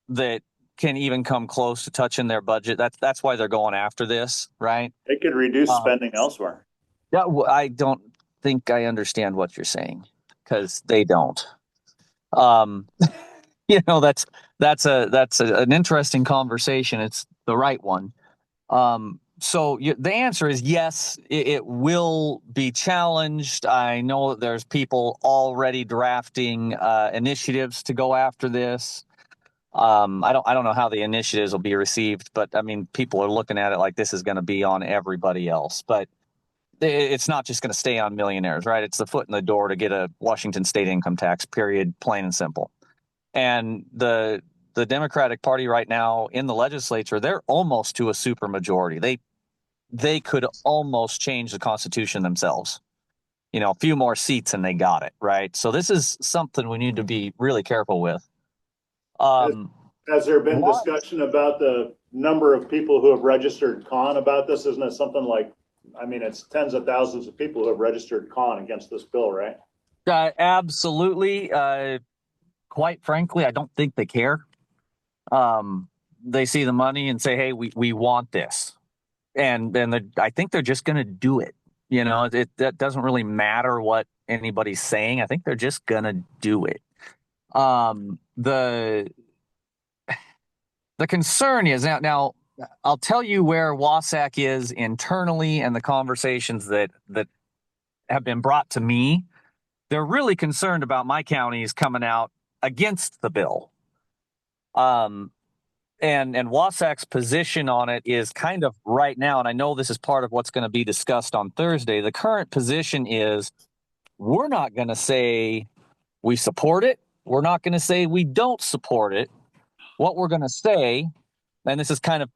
Speaker 5: that can even come close to touching their budget. That's why they're going after this, right?
Speaker 2: They could reduce
Speaker 5: Um,
Speaker 2: spending elsewhere.
Speaker 5: Yeah, I don't think I understand what you're saying, because they don't. Um, that's an interesting conversation. It's the right one. So the answer is yes, it will be challenged. I know that there's people already drafting initiatives to go after this. I don't know how the initiatives will be received, but I mean, people are looking at it like this is going to be on everybody else. But it's not just going to stay on millionaires, right? It's the foot in the door to get a Washington state income tax, period, plain and simple. And the Democratic Party right now in the legislature, they're almost to a super majority. They could almost change the Constitution themselves. A few more seats and they got it, right? So this is something we need to be really careful with.
Speaker 2: Has there been
Speaker 5: What?
Speaker 2: discussion about the number of people who have registered con about this? Isn't it something like, I mean, it's tens of thousands of people who have registered con against this bill, right?
Speaker 5: Absolutely. Quite frankly, I don't think they care. They see the money and say, "Hey, we want this," and then I think they're just going to do it. That doesn't really matter what anybody's saying. I think they're just going to do it. The concern is now. I'll tell you where WASAC is internally and the conversations that have been brought to me. They're really concerned about my counties coming out against the bill. And WASAC's position on it is kind of right now, and I know this is part of what's going to be discussed on Thursday. The current position is we're not going to say we support it. We're not going to say we don't support it. What we're going to say, and this is kind of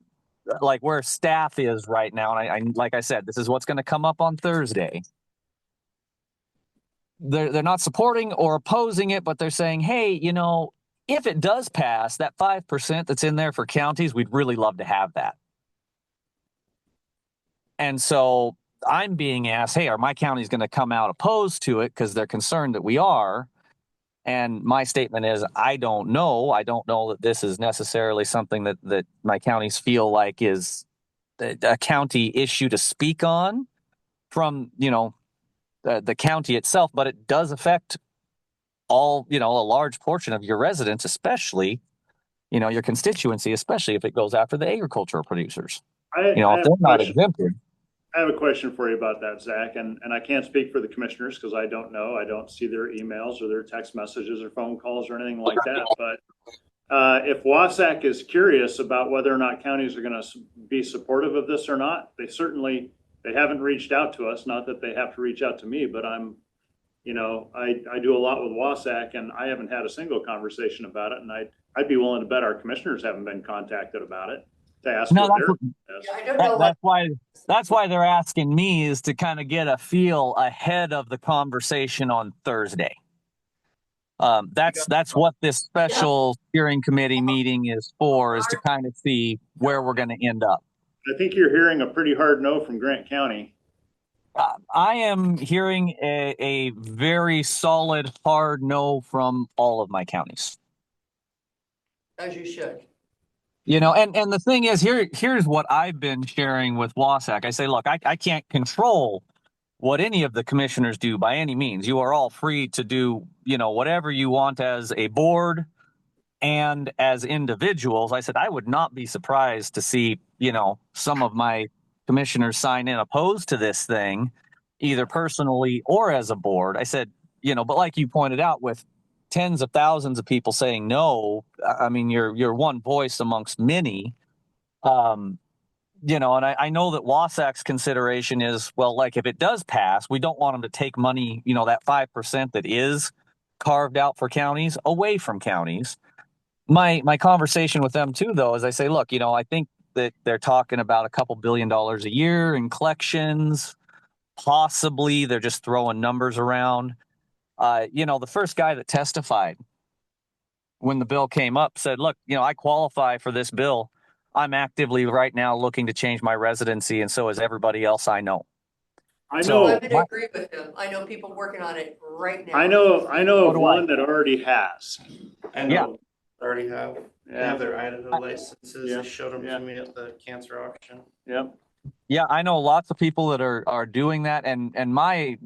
Speaker 5: like where staff is right now, and I like I said, this is what's going to come up on Thursday. They're not supporting or opposing it, but they're saying, hey, if it does pass, that 5% that's in there for counties, we'd really love to have that. And so I'm being asked, hey, are my counties going to come out opposed to it because they're concerned that we are? And my statement is, I don't know. I don't know that this is necessarily something that my counties feel like is a county issue to speak on from, the county itself, but it does affect all, a large portion of your residents, especially, your constituency, especially if it goes after the agricultural producers.
Speaker 2: I
Speaker 5: If
Speaker 2: have
Speaker 5: they're
Speaker 2: a
Speaker 5: not
Speaker 2: question.
Speaker 5: exempted.
Speaker 2: I have a question for you about that, Zach, and I can't speak for the commissioners because I don't know. I don't see their emails or their text messages or phone calls or anything like that. But if WASAC is curious about whether or not counties are going to be supportive of this or not, they haven't reached out to us. Not that they have to reach out to me, but I do a lot with WASAC and I haven't had a single conversation about it. And I'd be willing to bet our commissioners haven't been contacted about it to ask
Speaker 5: No,
Speaker 2: what their.
Speaker 7: Yeah, I don't know.
Speaker 5: that's why they're asking me, is to kind of get a feel ahead of the conversation on Thursday. That's what this special steering committee meeting is for, is to kind of see where we're going to end up.
Speaker 2: I think you're hearing a pretty hard no from Grant County.
Speaker 5: I am hearing a very solid, hard no from all of my counties.
Speaker 7: As you should.
Speaker 5: And the thing is, here's what I've been sharing with WASAC. I say, look, I can't control what any of the commissioners do by any means. You are all free to do, whatever you want as a board and as individuals. I said, I would not be surprised to see, some of my commissioners sign in opposed to this thing, either personally or as a board. I said, but like you pointed out, with tens of thousands of people saying no, I mean, you're one voice amongst many. And I know that Wasac's consideration is, well, like if it does pass, we don't want them to take money, that 5% that is carved out for counties away from counties. My conversation with them too, though, is I say, look, I think that they're talking about a couple $2 billion a year in collections. Possibly they're just throwing numbers around. The first guy that testified when the bill came up said, look, I qualify for this bill. I'm actively right now looking to change my residency, and so is everybody else I know.
Speaker 2: I
Speaker 5: So-
Speaker 7: I
Speaker 2: know,
Speaker 7: would agree with him. I know people working on it right now.
Speaker 2: I know
Speaker 5: So
Speaker 2: of
Speaker 5: do I.
Speaker 2: one that already has.
Speaker 6: I
Speaker 5: Yeah.
Speaker 6: know, already have. They
Speaker 2: Yeah,
Speaker 6: have their Idaho licenses.
Speaker 2: Yeah.
Speaker 6: They showed them
Speaker 2: Yeah.
Speaker 6: to me at the cancer auction.
Speaker 2: yep.
Speaker 5: Yeah, I know lots of people that are doing that, and my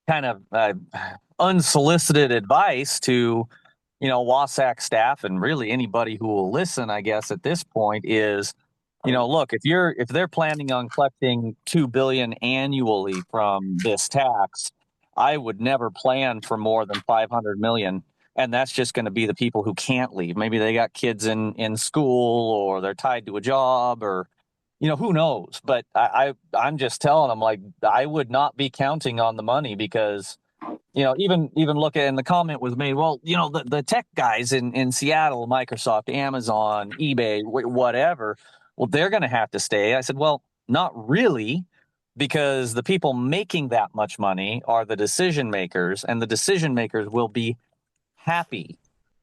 Speaker 5: kind of unsolicited advice to Wasac staff and really anybody who will listen, I guess at this point, is look, if they're planning on collecting $2 billion annually from this tax, I would never plan for more than 500 million. And that's just going to be the people who can't leave. Maybe they got kids in school, or they're tied to a job, or who knows. But I'm just telling them, like, I would not be counting on the money, because even look at, and the comment was made, well, the tech guys in Seattle, Microsoft, Amazon, eBay, whatever, well, they're going to have to stay. I said, well, not really, because the people making that much money are the decision makers, and the decision makers will be happy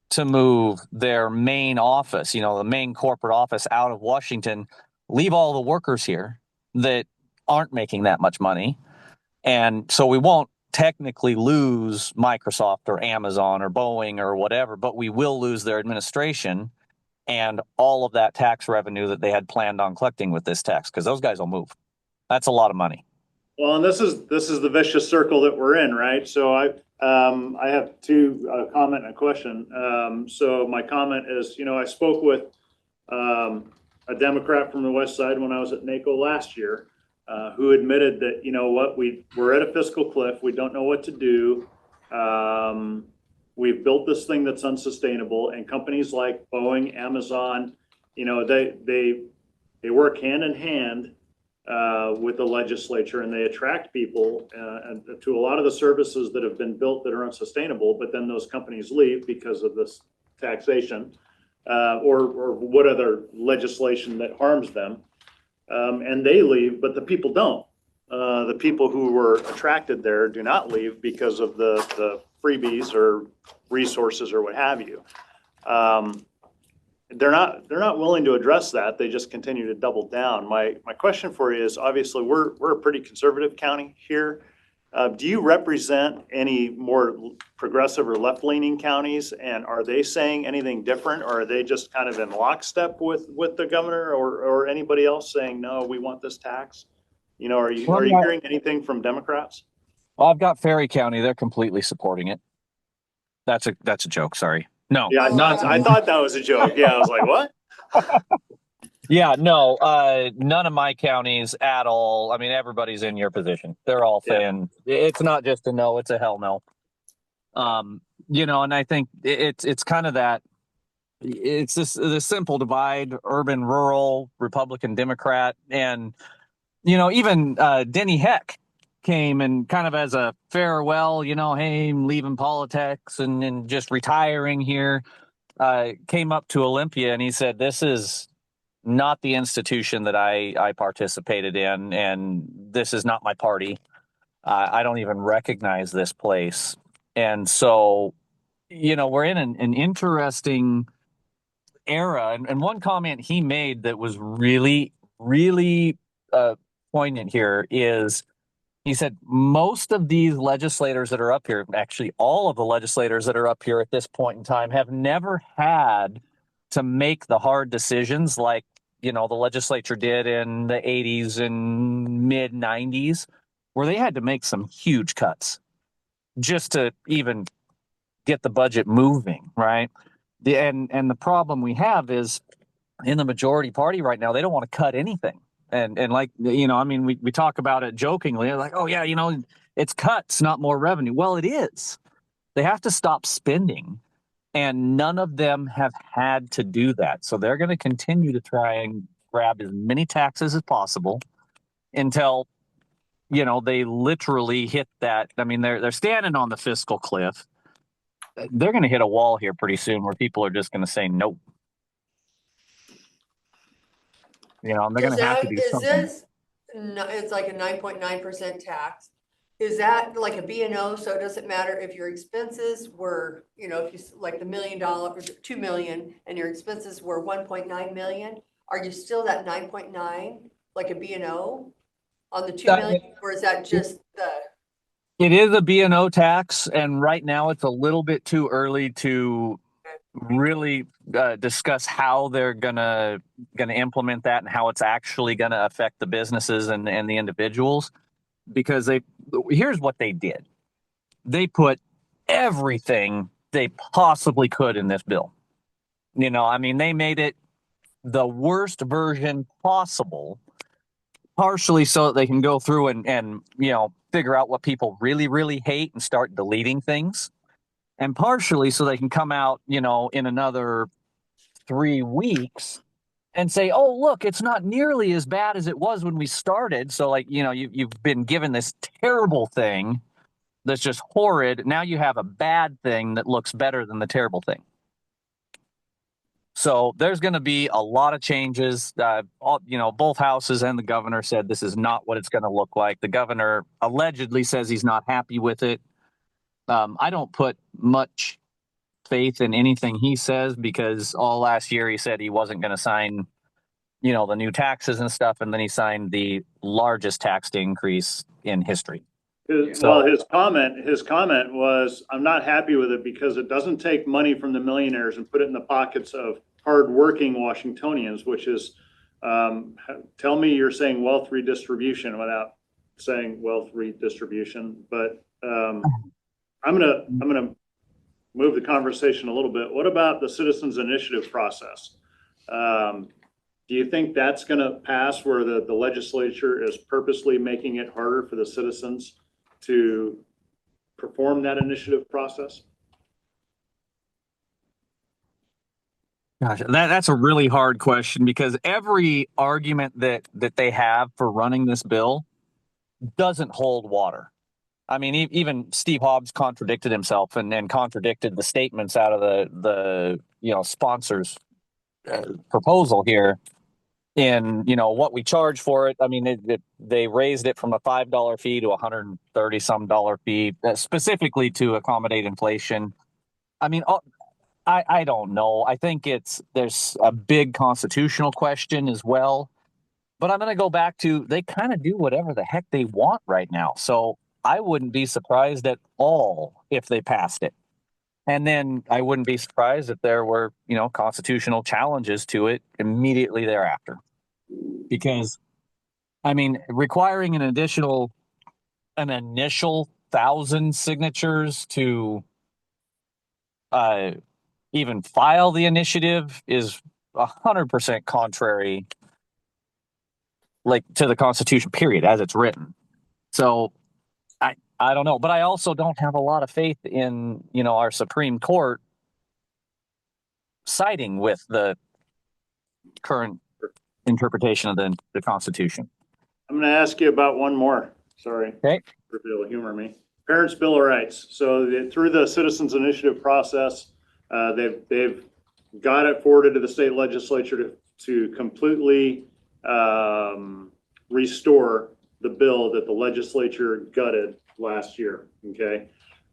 Speaker 5: to move their main office, the main corporate office, out of Washington, leave all the workers here that aren't making that much money. And so we won't technically lose Microsoft or Amazon or Boeing or whatever, but we will lose their administration and all of that tax revenue that they had planned on collecting with this tax, because those guys will move. That's a lot of money.
Speaker 2: Well, and this is the vicious circle that we're in, right? So I have two comment and a question. So my comment is, I spoke with a Democrat from the West Side when I was at NACO last year, who admitted that, we're at a fiscal cliff. We don't know what to do. We've built this thing that's unsustainable, and companies like Boeing, Amazon, they work hand in hand with the legislature, and they attract people and to a lot of the services that have been built that are unsustainable. But then those companies leave because of this taxation or what other legislation that harms them, and they leave, but the people don't. The people who were attracted there do not leave because of the freebies or resources or what have you. They're not willing to address that. They just continue to double down. My question for you is, obviously we're a pretty conservative county here. Do you represent any more progressive or left-leaning counties, and are they saying anything different, or are they just kind of in lockstep with the governor or anybody else saying, no, we want this tax? Are you hearing anything from Democrats?
Speaker 5: Well, I've got Ferry County. They're completely supporting it. That's a joke. Sorry. No.
Speaker 2: Yeah, I thought that was a joke. Yeah, I was like, what?
Speaker 5: Yeah, no, none of my counties at all. I mean, everybody's in your position. They're all saying it's not just a no, it's a hell no. And I think it's kind of that. It's this simple divide: urban, rural, Republican, Democrat, and even Denny Heck came and kind of as a farewell. Hey, I'm leaving politics and just retiring here. Came up to Olympia and he said, "This is not the institution that I participated in, and this is not my party. I don't even recognize this place." And so, we're in an interesting era. And one comment he made that was really, really poignant here is he said most of these legislators that are up here, actually all of the legislators that are up here at this point in time, have never had to make the hard decisions like, the legislature did in the 80s and mid 90s, where they had to make some huge cuts just to even get the budget moving, right? And the problem we have is in the majority party right now, they don't want to cut anything. And like, I mean, we talk about it jokingly, like, oh yeah, it's cuts, not more revenue. Well, it is. They have to stop spending, and none of them have had to do that. So they're going to continue to try and grab as many taxes as possible until, they literally hit that. I mean, they're standing on the fiscal cliff. They're going to hit a wall here pretty soon where people are just going to say nope. And they're going to have to do
Speaker 7: Is
Speaker 5: something.
Speaker 7: this, no, it's like a 9.9% tax. Is that like a B and O? So it doesn't matter if your expenses were, if you, like the $1 million or 2 million and your expenses were 1.9 million, are you still that 9.9, like a B and O on the 2 million? Or is that just the?
Speaker 5: It is a B&O tax, and right now it's a little bit too early to really discuss how they're gonna implement that and how it's actually gonna affect the businesses and the individuals. Because here's what they did: they put everything they possibly could in this bill. I mean, they made it the worst version possible, partially so that they can go through and figure out what people really, really hate and start deleting things. And partially so they can come out, in another 3 weeks and say, oh, look, it's not nearly as bad as it was when we started. So like, you've been given this terrible thing that's just horrid. Now you have a bad thing that looks better than the terrible thing. So there's going to be a lot of changes. Both houses and the governor said this is not what it's going to look like. The governor allegedly says he's not happy with it. I don't put much faith in anything he says because all last year he said he wasn't going to sign, the new taxes and stuff, and then he signed the largest tax increase in history.
Speaker 2: Well, his comment was, I'm not happy with it because it doesn't take money from the millionaires and put it in the pockets of hardworking Washingtonians, which is, tell me you're saying wealth redistribution without saying wealth redistribution. But I'm gonna move the conversation a little bit. What about the citizens initiative process? Do you think that's going to pass where the legislature is purposely making it harder for the citizens to perform that initiative process?
Speaker 5: Gosh, that's a really hard question because every argument that they have for running this bill doesn't hold water. I mean, even Steve Hobbs contradicted himself and contradicted the statements out of the sponsors' proposal here in what we charge for it. I mean, they raised it from a $5 fee to $130 some fee specifically to accommodate inflation. I mean, I don't know. I think there's a big constitutional question as well. But I'm going to go back to they kind of do whatever the heck they want right now. So I wouldn't be surprised at all if they passed it. And then I wouldn't be surprised if there were, constitutional challenges to it immediately thereafter. Because, I mean, requiring an initial 1,000 signatures to even file the initiative is 100% contrary, like, to the Constitution, period, as it's written. So I don't know, but I also don't have a lot of faith in, our Supreme Court siding with the current interpretation of the Constitution.
Speaker 2: I'm going to ask you about one more. Sorry.
Speaker 5: Okay.
Speaker 2: For Bill, humor me. Parents' Bill of Rights. So through the Citizens Initiative process, they've got it forwarded to the state legislature to completely restore the bill that the legislature gutted last year. Okay.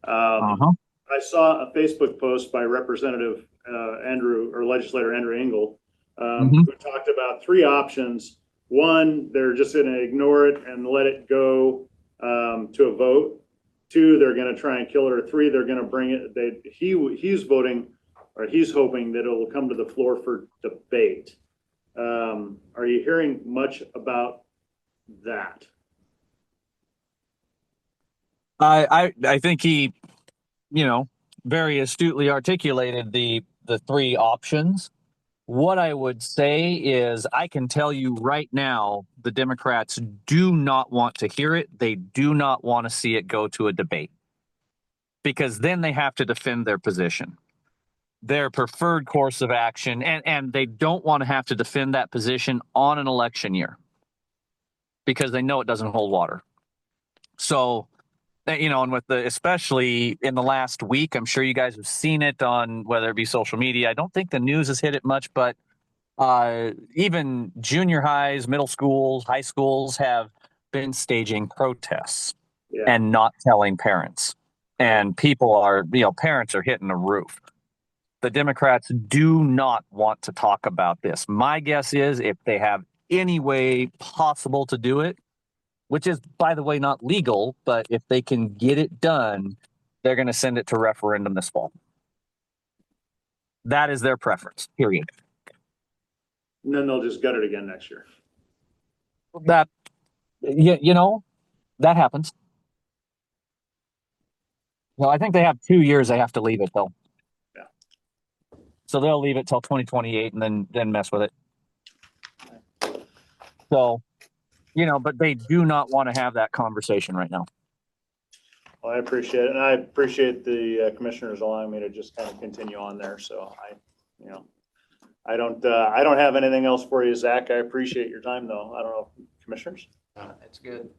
Speaker 2: I saw a Facebook post by Representative legislator Andrew Engel, who talked about 3 options one, they're just going to ignore it and let it go to a vote. Two, they're going to try and kill it. Or three, they're going to bring it. He's voting, or he's hoping that it will come to the floor for debate. Are you hearing much about that?
Speaker 5: I think he, very astutely articulated the three options. What I would say is I can tell you right now, the Democrats do not want to hear it. They do not want to see it go to a debate because then they have to defend their position, their preferred course of action, and they don't want to have to defend that position on an election year because they know it doesn't hold water. So, and with especially in the last week, I'm sure you guys have seen it on whether it be social media. I don't think the news has hit it much, but even junior highs, middle schools, high schools have been staging protests and not telling parents. And people are, parents are hitting the roof. The Democrats do not want to talk about this. My guess is if they have any way possible to do it, which is, by the way, not legal, but if they can get it done, they're going to send it to referendum this fall. That is their preference, period.
Speaker 2: And then they'll just gut it again next year.
Speaker 5: That, that happens. Well, I think they have 2 years they have to leave it, though.
Speaker 2: Yeah.
Speaker 5: So they'll leave it till 2028 and then mess with it. So, but they do not want to have that conversation right now.
Speaker 2: Well, I appreciate it. And I appreciate the commissioners allowing me to just kind of continue on there. So I don't have anything else for you, Zach. I appreciate your time though. I don't know, commissioners?
Speaker 1: It's good.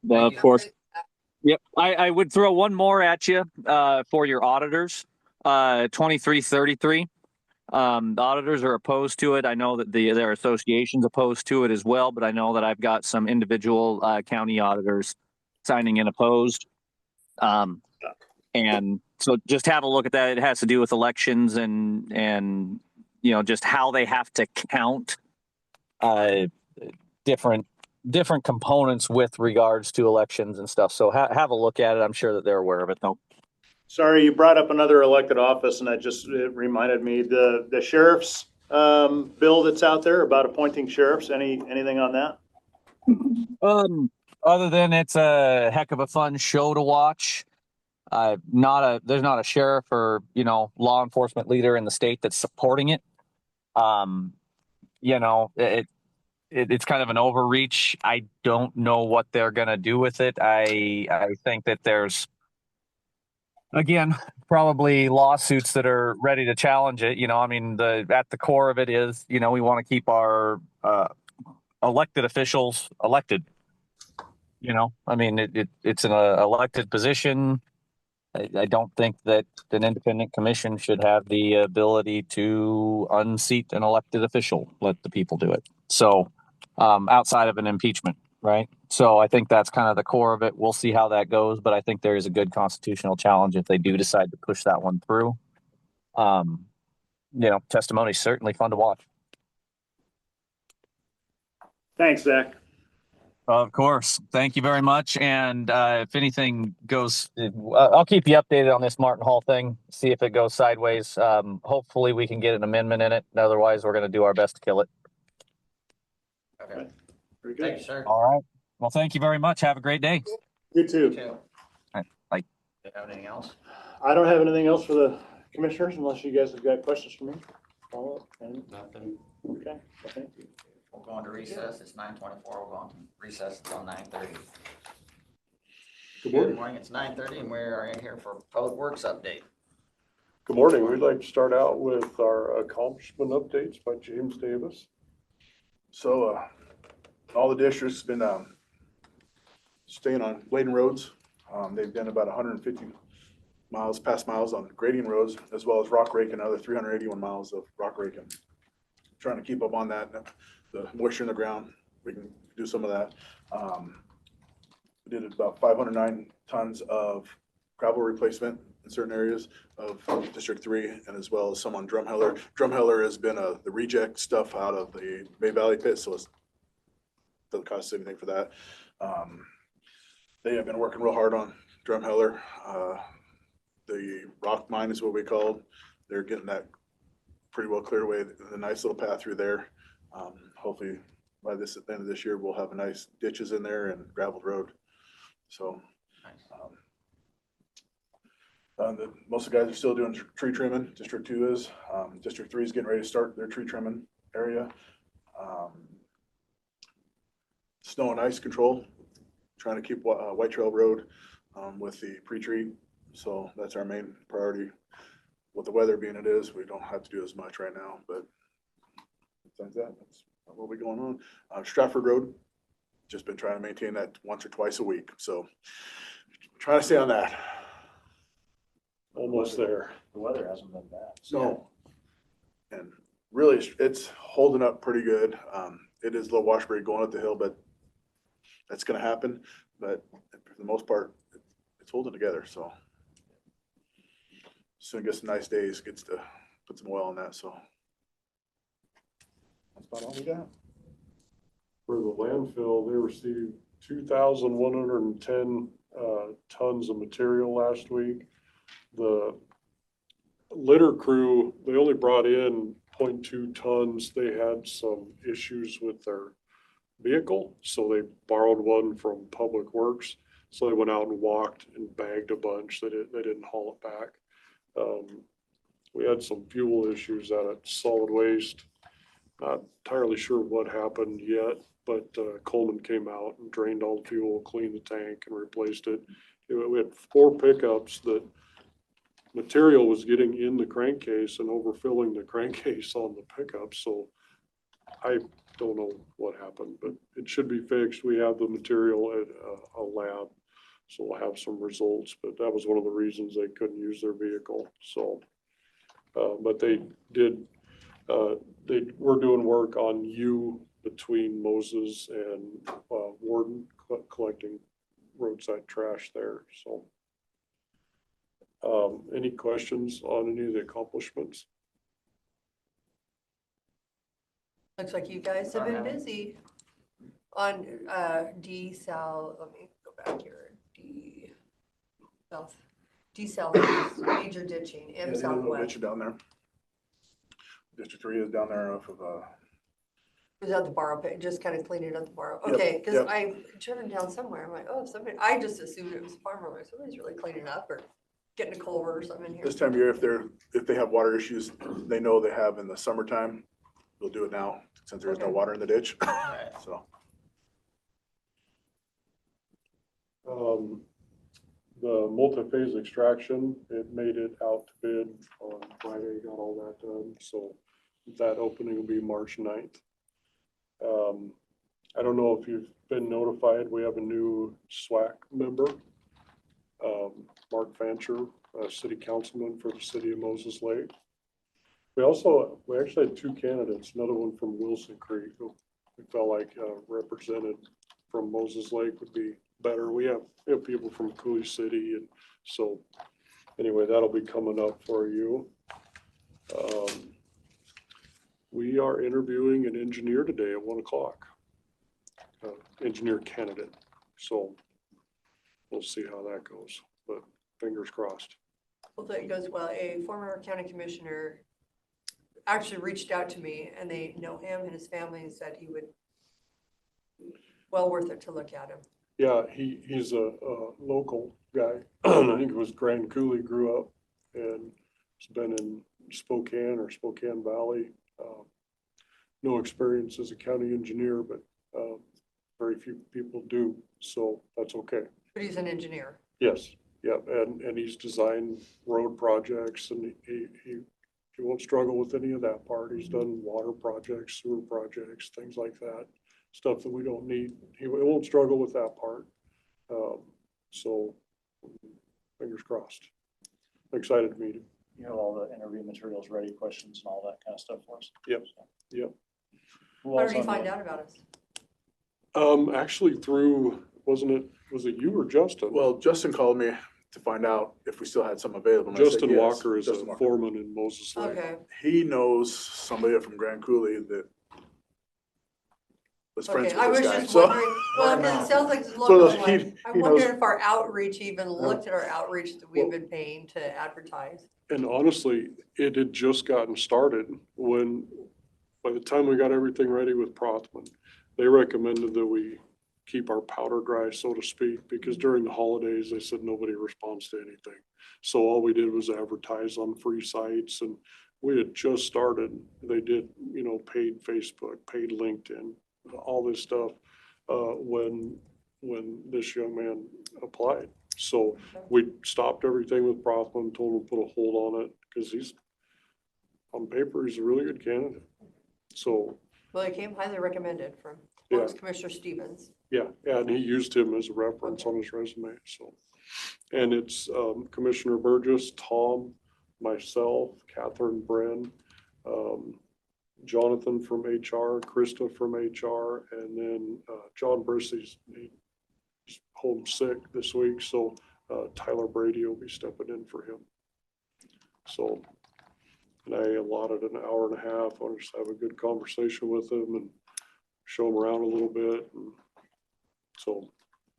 Speaker 5: Of course. Yep. I would throw one more at you for your auditors. 2333. The auditors are opposed to it. I know that their association's opposed to it as well, but I know that I've got some individual county auditors signing in opposed. And so just have a look at that. It has to do with elections and just how they have to count different components with regards to elections and stuff. So have a look at it. I'm sure that they're aware of it though.
Speaker 2: Sorry, you brought up another elected office and it reminded me the sheriff's bill that's out there about appointing sheriffs. Anything on that?
Speaker 5: Other than it's a heck of a fun show to watch. There's not a sheriff or law enforcement leader in the state that's supporting it. It's kind of an overreach. I don't know what they're gonna do with it. I think that there's again probably lawsuits that are ready to challenge it. At the core of it is we want to keep our elected officials elected. It's an elected position. I don't think that an independent commission should have the ability to unseat an elected official. Let the people do it. So, outside of an impeachment, right? So I think that's kind of the core of it. We'll see how that goes, but I think there is a good constitutional challenge if they do decide to push that one through. Testimony is certainly fun to watch.
Speaker 2: Thanks, Zach.
Speaker 5: Of course. Thank you very much. And if anything goes, I'll keep you updated on this Martin Hall thing, see if it goes sideways. Hopefully we can get an amendment in it. Otherwise, we're going to do our best to kill it.
Speaker 1: Okay.
Speaker 2: Very good.
Speaker 1: Thank you, sir.
Speaker 5: All right. Well, thank you very much. Have a great day.
Speaker 2: You too.
Speaker 1: You too.
Speaker 5: All right. Bye.
Speaker 1: Do you have anything else?
Speaker 2: I don't have anything else for the commissioners unless you guys have got questions for me. Follow up?
Speaker 1: Nothing.
Speaker 2: Okay. Well, thank you.
Speaker 1: We'll go into recess. It's 9:24. We'll go into recess until 9:30. Good morning. It's 9:30 and we are in here for Public Works update.
Speaker 8: Good morning. We'd like to start out with our accomplishment updates by James Davis. So all the districts have been staying on Bladen roads. They've done about 150 past miles on grading roads, as well as rock raking, another 381 miles of rock raking. Trying to keep up on that. The moisture in the ground, we can do some of that. We did about 509 tons of gravel replacement in certain areas of District 3, and as well as some on Drumheller. Drumheller has been the reject stuff out of the Bay Valley pit, so it's doesn't cost us anything for that. They have been working real hard on Drumheller. The rock mine is what we called. They're getting that pretty well cleared away. A nice little path through there. Hopefully by the end of this year, we'll have a nice ditches in there and graveled road. So most of the guys are still doing tree trimming. District 2 is. District 3 is getting ready to start their tree trimming area. Snow and ice control, trying to keep White Trail Road with the pre-treat. So that's our main priority. With the weather being it is, we don't have to do as much right now, but besides that, that's what we're going on. Stratford Road, just been trying to maintain that once or twice a week. So trying to stay on that.
Speaker 2: Almost there. The weather hasn't been bad.
Speaker 8: No. And really, it's holding up pretty good. It is low Washbury going up the hill, but that's going to happen. But for the most part, it's holding together. So soon get some nice days, gets to put some oil on that. So that's about all we got.
Speaker 9: For the landfill, they received 2,110 tons of material last week. The litter crew, they only brought in 0.2 tons. They had some issues with their vehicle, so they borrowed one from Public Works. So they went out and walked and bagged a bunch. They didn't haul it back. We had some fuel issues out at solid waste. Not entirely sure what happened yet, but Coleman came out and drained all the fuel, cleaned the tank and replaced it. We had 4 pickups that material was getting in the crankcase and overfilling the crankcase on the pickup. So I don't know what happened, but it should be fixed. We have the material at a lab, so we'll have some results, but that was one of the reasons they couldn't use their vehicle. So, but they were doing work on U between Moses and Warden, collecting roadside trash there. So any questions on any of the accomplishments?
Speaker 7: Looks like you guys have been busy on D-South, let me go back here, D-South is major ditching and Southwest.
Speaker 8: Down there. District 3 is down there off of
Speaker 7: Was that the borrow pit, just kind of cleaning up the borrow?
Speaker 8: Yep,
Speaker 7: Okay, because
Speaker 8: yep.
Speaker 7: I driven down somewhere, I'm like, oh, somebody, I just assumed it was a farmer, like somebody's really cleaning up or getting a culvert or something in here.
Speaker 8: this time of year, if they have water issues, they know they have in the summertime, they'll do it now since there's no
Speaker 7: Okay.
Speaker 8: water in the ditch.
Speaker 1: Right.
Speaker 8: So
Speaker 9: The multi-phase extraction, it made it out to bid on Friday, got all that done. So that opening will be March 9th. I don't know if you've been notified, we have a new SWAC member. Mark Fancher, a city councilman for the city of Moses Lake. We actually had 2 candidates, another one from Wilson Creek, who we felt like represented from Moses Lake would be better. We have people from Cooley City, and so anyway, that'll be coming up for you. We are interviewing an engineer today at 1 o'clock, engineer candidate. So we'll see how that goes, but fingers crossed.
Speaker 7: Hopefully it goes well. A former county commissioner actually reached out to me and they know him and his family and said he would, well worth it to look at him.
Speaker 9: Yeah, he's a local guy. I think it was Grand Coulee grew up and has been in Spokane or Spokane Valley. No experience as a county engineer, but very few people do, so that's okay.
Speaker 7: But he's an engineer.
Speaker 9: Yes, yeah, and he's designed road projects and he won't struggle with any of that part. He's done water projects, sewer projects, things like that. Stuff that we don't need. He won't struggle with that part. So fingers crossed. I'm excited to meet him.
Speaker 2: You have all the interview materials ready, questions and all that kind of stuff for us?
Speaker 9: Yep, yep.
Speaker 2: Who
Speaker 7: How
Speaker 2: else
Speaker 7: did you
Speaker 2: on
Speaker 7: find
Speaker 2: the-
Speaker 7: out about us?
Speaker 9: Actually through, was it you or Justin?
Speaker 8: well, Justin called me to find out if we still had some available. and I said
Speaker 9: Justin
Speaker 8: yes.
Speaker 9: Walker is
Speaker 8: Justin
Speaker 9: a
Speaker 8: Walker.
Speaker 9: foreman in Moses Lake.
Speaker 7: Okay,
Speaker 8: He knows somebody from Grand Coulee that was friends
Speaker 7: Okay,
Speaker 8: with
Speaker 7: I was
Speaker 8: this guy,
Speaker 7: just
Speaker 8: so.
Speaker 7: wondering, well, because it sounds like it's
Speaker 8: So
Speaker 7: local,
Speaker 8: he-
Speaker 7: like,
Speaker 8: he
Speaker 7: I'm
Speaker 8: knows-
Speaker 7: wondering if our outreach even looked at our outreach that we've
Speaker 9: Well-
Speaker 7: been paying to advertise.
Speaker 9: And honestly, it had just gotten started when, by the time we got everything ready with Prothman, they recommended that we keep our powder dry, so to speak, because during the holidays, they said nobody responds to anything. So all we did was advertise on free sites, and we had just started. They did, paid Facebook, paid LinkedIn, all this stuff, when this young man applied. So we stopped everything with Prothman, told him to put a hold on it, because he's, on paper, he's a really good candidate. So,
Speaker 7: Well, it came highly recommended from
Speaker 9: Yeah.
Speaker 7: Works Commissioner Stevens.
Speaker 9: yeah, and he used him as a reference on his resume, so. And it's Commissioner Burgess, Tom, myself, Catherine Bren, Jonathan from HR, Krista from HR, and then John Brissy's he's home sick this week, so Tyler Brady will be stepping in for him. So, and I allotted an hour and a half. I'll just have a good conversation with him and show him around a little bit. And so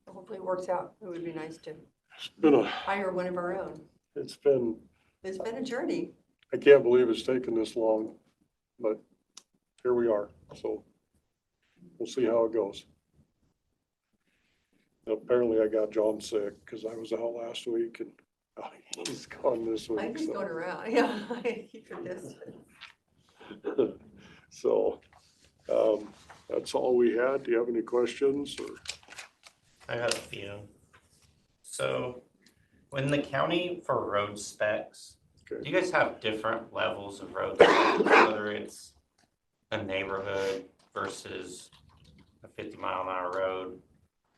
Speaker 7: Hopefully it works out. It would be nice to
Speaker 9: it's been
Speaker 7: hire one of our own.
Speaker 9: it's been,
Speaker 7: It's been a journey.
Speaker 9: I can't believe it's taken this long, but here we are. So we'll see how it goes. Apparently I got John sick because I was out last week and he's gone this
Speaker 7: I'm
Speaker 9: week.
Speaker 7: just going around, yeah. Keep your distance.
Speaker 9: So, that's all we had. Do you have any questions or?
Speaker 10: I got a few. So, when the county for road specs, do
Speaker 9: Okay.
Speaker 10: you guys have different levels of road specs, whether it's a neighborhood versus a 50-mile-an-hour road,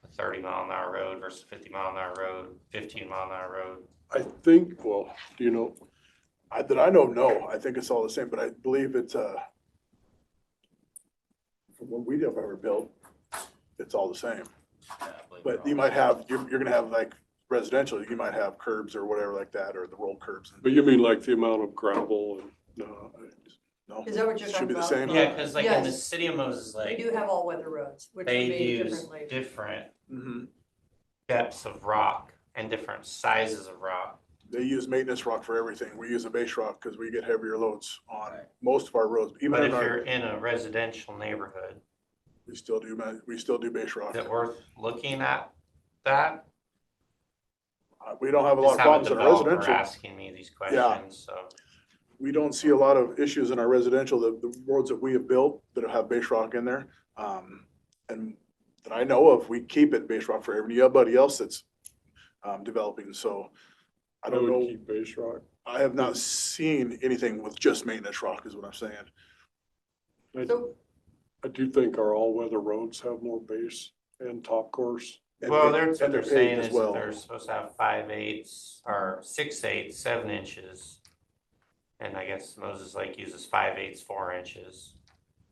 Speaker 10: a 30-mile-an-hour road versus a 50-mile-an-hour road, 15-mile-an-hour road?
Speaker 9: I think, well, do you know,
Speaker 8: That I know, no, I think it's all the same, but I believe it's, from what we have ever built, it's all the same.
Speaker 1: Yeah, I believe
Speaker 8: But
Speaker 1: we're
Speaker 8: you
Speaker 1: all-
Speaker 8: might have, you're gonna have like residential, you might have curbs or whatever like that, or the roll curbs.
Speaker 9: but you mean like the amount of gravel and,
Speaker 8: No,
Speaker 7: Is that what you're
Speaker 8: should
Speaker 7: talking
Speaker 8: be the
Speaker 7: about?
Speaker 8: same.
Speaker 10: Yeah, because like in the
Speaker 7: Yes.
Speaker 10: city of Moses
Speaker 7: We
Speaker 10: Lake,
Speaker 7: do have all-weather roads, which
Speaker 10: they
Speaker 7: would be
Speaker 10: use
Speaker 7: differently.
Speaker 10: different
Speaker 8: Mhm.
Speaker 10: depths of rock and different sizes of rock.
Speaker 8: They use maintenance rock for everything. We use a base rock because we get heavier loads on
Speaker 1: Right.
Speaker 8: most of our roads. Even
Speaker 10: But
Speaker 8: in
Speaker 10: if
Speaker 8: our,
Speaker 10: you're in a residential neighborhood,
Speaker 8: we still do base rock.
Speaker 10: is it worth looking at that?
Speaker 8: We don't have a lot
Speaker 10: Just
Speaker 8: of
Speaker 10: have a
Speaker 8: problems in our
Speaker 10: developer
Speaker 8: residential.
Speaker 10: asking me these questions, so.
Speaker 8: We don't see a lot of issues in our residential, the roads that we have built that have base rock in there. And that I know of, we keep it base rock for everybody else that's developing. So I don't
Speaker 9: would
Speaker 8: know.
Speaker 9: keep base rock.
Speaker 8: I have not seen anything with just maintenance rock is what I'm saying.
Speaker 7: So,
Speaker 9: I do think our all-weather roads have more base and top course.
Speaker 8: And
Speaker 10: Well,
Speaker 8: they-
Speaker 10: that's what
Speaker 8: and
Speaker 10: they're
Speaker 8: paved
Speaker 10: saying
Speaker 8: as
Speaker 10: is
Speaker 8: well.
Speaker 10: that they're supposed to have 5/8 or 6/8, 7 inches. And I guess Moses Lake uses 5/8, 4 inches.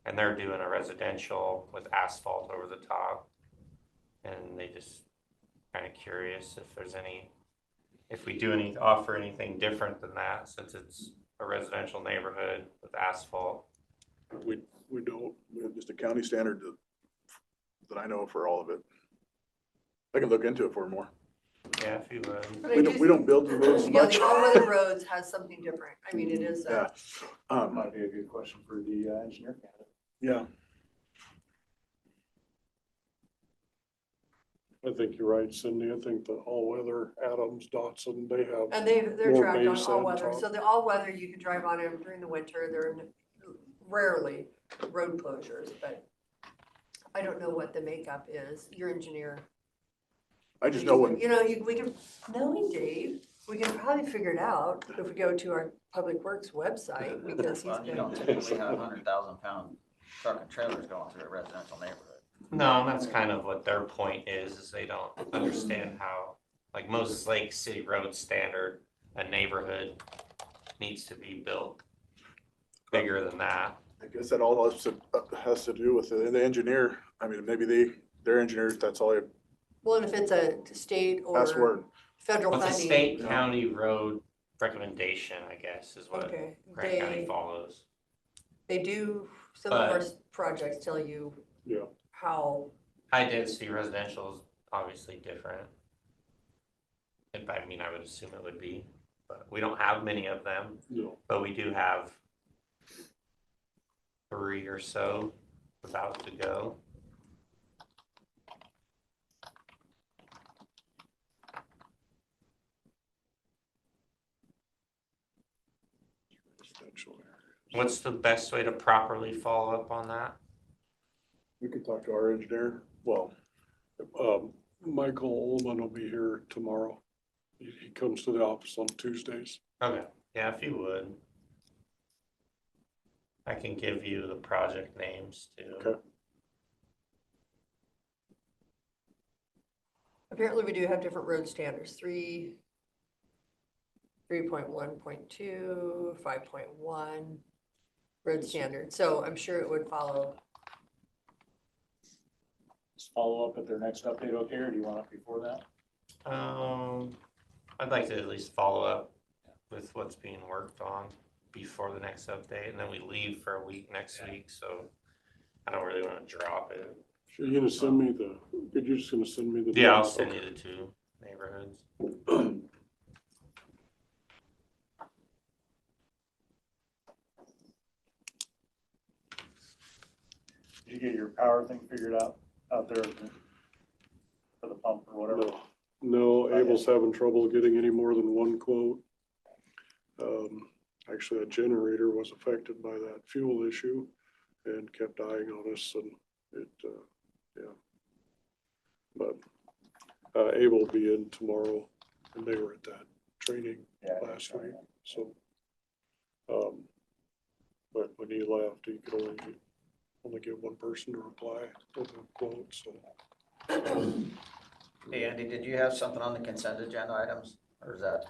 Speaker 10: And they're doing a residential with asphalt over the top. And they just kind of curious if there's if we offer anything different than that, since it's a residential neighborhood with asphalt.
Speaker 9: We don't.
Speaker 8: We have just a county standard that I know for all of it. I can look into it for more.
Speaker 10: Yeah, if you would.
Speaker 7: but I
Speaker 8: We
Speaker 7: do
Speaker 8: don't, we don't build the roads
Speaker 7: Yeah,
Speaker 8: much.
Speaker 7: the all-weather roads has something different. I mean, it is,
Speaker 8: Yeah.
Speaker 2: Might be a good question for the engineer candidate.
Speaker 8: Yeah.
Speaker 9: I think you're right, Cindy. I think the all-weather Adams, Dotson, they have.
Speaker 7: and they're
Speaker 9: More
Speaker 7: tracked on
Speaker 9: base and
Speaker 7: all-weather.
Speaker 9: top.
Speaker 7: So the all-weather, you can drive on them during the winter. They're rarely road closures, but I don't know what the makeup is. Your engineer.
Speaker 8: I just know when,
Speaker 7: You know, we can, knowing Dave, we can probably figure it out if we go to our Public Works website because he's
Speaker 1: Well, you
Speaker 7: been.
Speaker 1: don't typically have 100,000-pound truck and trailers going through a residential neighborhood.
Speaker 10: No, and that's kind of what their point is they don't understand how, like Moses Lake City Road standard, a neighborhood needs to be built bigger than that.
Speaker 8: I guess that all has to do with the engineer. I mean, maybe their engineers, that's all,
Speaker 7: Well, and if it's a state
Speaker 8: that's where,
Speaker 7: or federal
Speaker 10: What's a
Speaker 7: funding.
Speaker 10: state county road recommendation, I guess, is what
Speaker 7: Okay,
Speaker 10: Grant County follows.
Speaker 7: they do, some of our
Speaker 10: But-
Speaker 7: projects tell you
Speaker 9: Yeah.
Speaker 7: how,
Speaker 10: High density residential is obviously different. I mean, I would assume it would be, but we don't have many of them,
Speaker 9: No.
Speaker 10: but we do have 3 or so about to go.
Speaker 9: Residential area.
Speaker 10: What's the best way to properly follow up on that?
Speaker 9: We could talk to our engineer. Well, Michael Ullman will be here tomorrow. He comes to the office on Tuesdays.
Speaker 10: Okay, yeah, if you would. I can give you the project names too.
Speaker 9: Okay.
Speaker 7: apparently we do have different road standards, 3.1.2, 5.1 road standard. So I'm sure it would follow.
Speaker 2: Just follow up at their next update, okay, or do you want it before that?
Speaker 10: I'd like to at least follow up with what's being worked on before the next update, and then we leave for a week next week, so I don't really want to drop it.
Speaker 9: Are you gonna send me you're just gonna send me the?
Speaker 10: Yeah, I'll
Speaker 9: names?
Speaker 10: send
Speaker 9: Okay.
Speaker 10: you the 2 neighborhoods.
Speaker 2: Did you get your power thing figured out there for the pump or whatever?
Speaker 9: No, Abel's having trouble getting any more than one quote. Actually, a generator was affected by that fuel issue and kept dying on us, and it, yeah. But, Abel will be in tomorrow, and they were at that training
Speaker 2: Yeah.
Speaker 9: last week, so. But when he left, he could only get one person to reply with a quote, so.
Speaker 1: Hey, Andy, did you have something on the consent agenda items, or is that?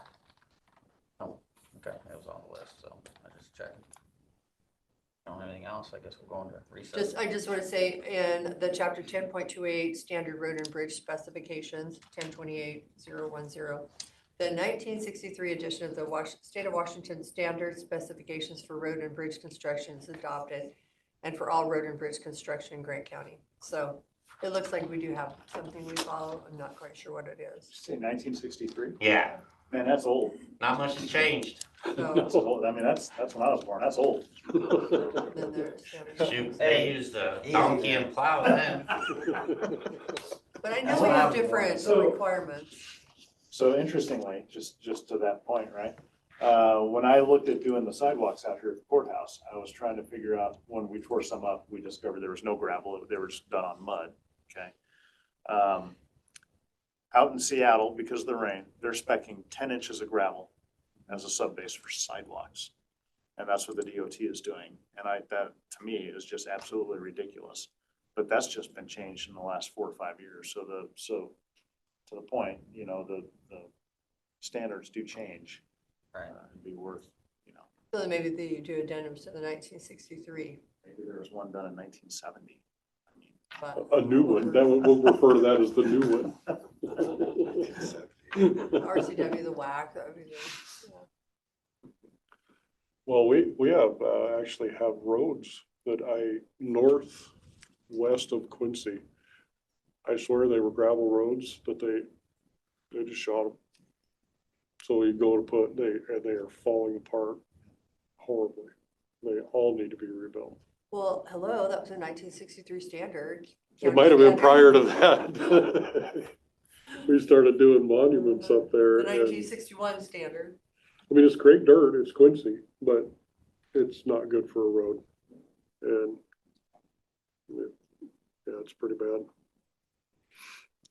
Speaker 1: Oh, okay, it was on the list, so I just checked. Don't have anything else, I guess we'll go into recess.
Speaker 7: I just want to say in the chapter 10.28 standard road and bridge specifications, 1028.010, the 1963 edition of the State of Washington Standard Specifications for Road and Bridge Construction is adopted, and for all road and bridge construction in Grant County. So it looks like we do have something we follow. I'm not quite sure what it is.
Speaker 2: Say 1963?
Speaker 10: Yeah,
Speaker 2: Man, that's old.
Speaker 10: not much has changed.
Speaker 7: So
Speaker 2: That's old. I mean, that's when I was born. That's old.
Speaker 7: then there's,
Speaker 10: Shoot, they used a donkey and plow then.
Speaker 7: but I know
Speaker 1: That's
Speaker 7: we
Speaker 1: what
Speaker 7: have
Speaker 1: I'm-
Speaker 7: different
Speaker 2: So-
Speaker 7: requirements.
Speaker 2: So interestingly, just to that point, right? When I looked at doing the sidewalks out here at the courthouse, I was trying to figure out, when we tore some up, we discovered there was no gravel, they were just done on mud, okay? Out in Seattle, because of the rain, they're specking 10 inches of gravel as a subbase for sidewalks. And that's what the DOT is doing. And that, to me, is just absolutely ridiculous. But that's just been changed in the last 4 or 5 years. So to the point, the standards do change.
Speaker 1: Right.
Speaker 2: It'd be worth,
Speaker 7: So then maybe they do addendums to the 1963,
Speaker 2: maybe there was one done in 1970. I mean,
Speaker 7: but
Speaker 9: A new one, we'll refer to that as the new one.
Speaker 7: RCW, the WAC, that would be the,
Speaker 9: Well, we have, actually have roads that northwest of Quincy. I swear they were gravel roads that they just shot them. So you go to they are falling apart horribly. They all need to be rebuilt.
Speaker 7: well, hello, that was a 1963 standard.
Speaker 9: It might have been prior to that. We started doing monuments up there.
Speaker 7: The
Speaker 9: and-
Speaker 7: 1961 standard.
Speaker 9: I mean, it's great dirt, it's Quincy, but it's not good for a road. And yeah, it's pretty bad.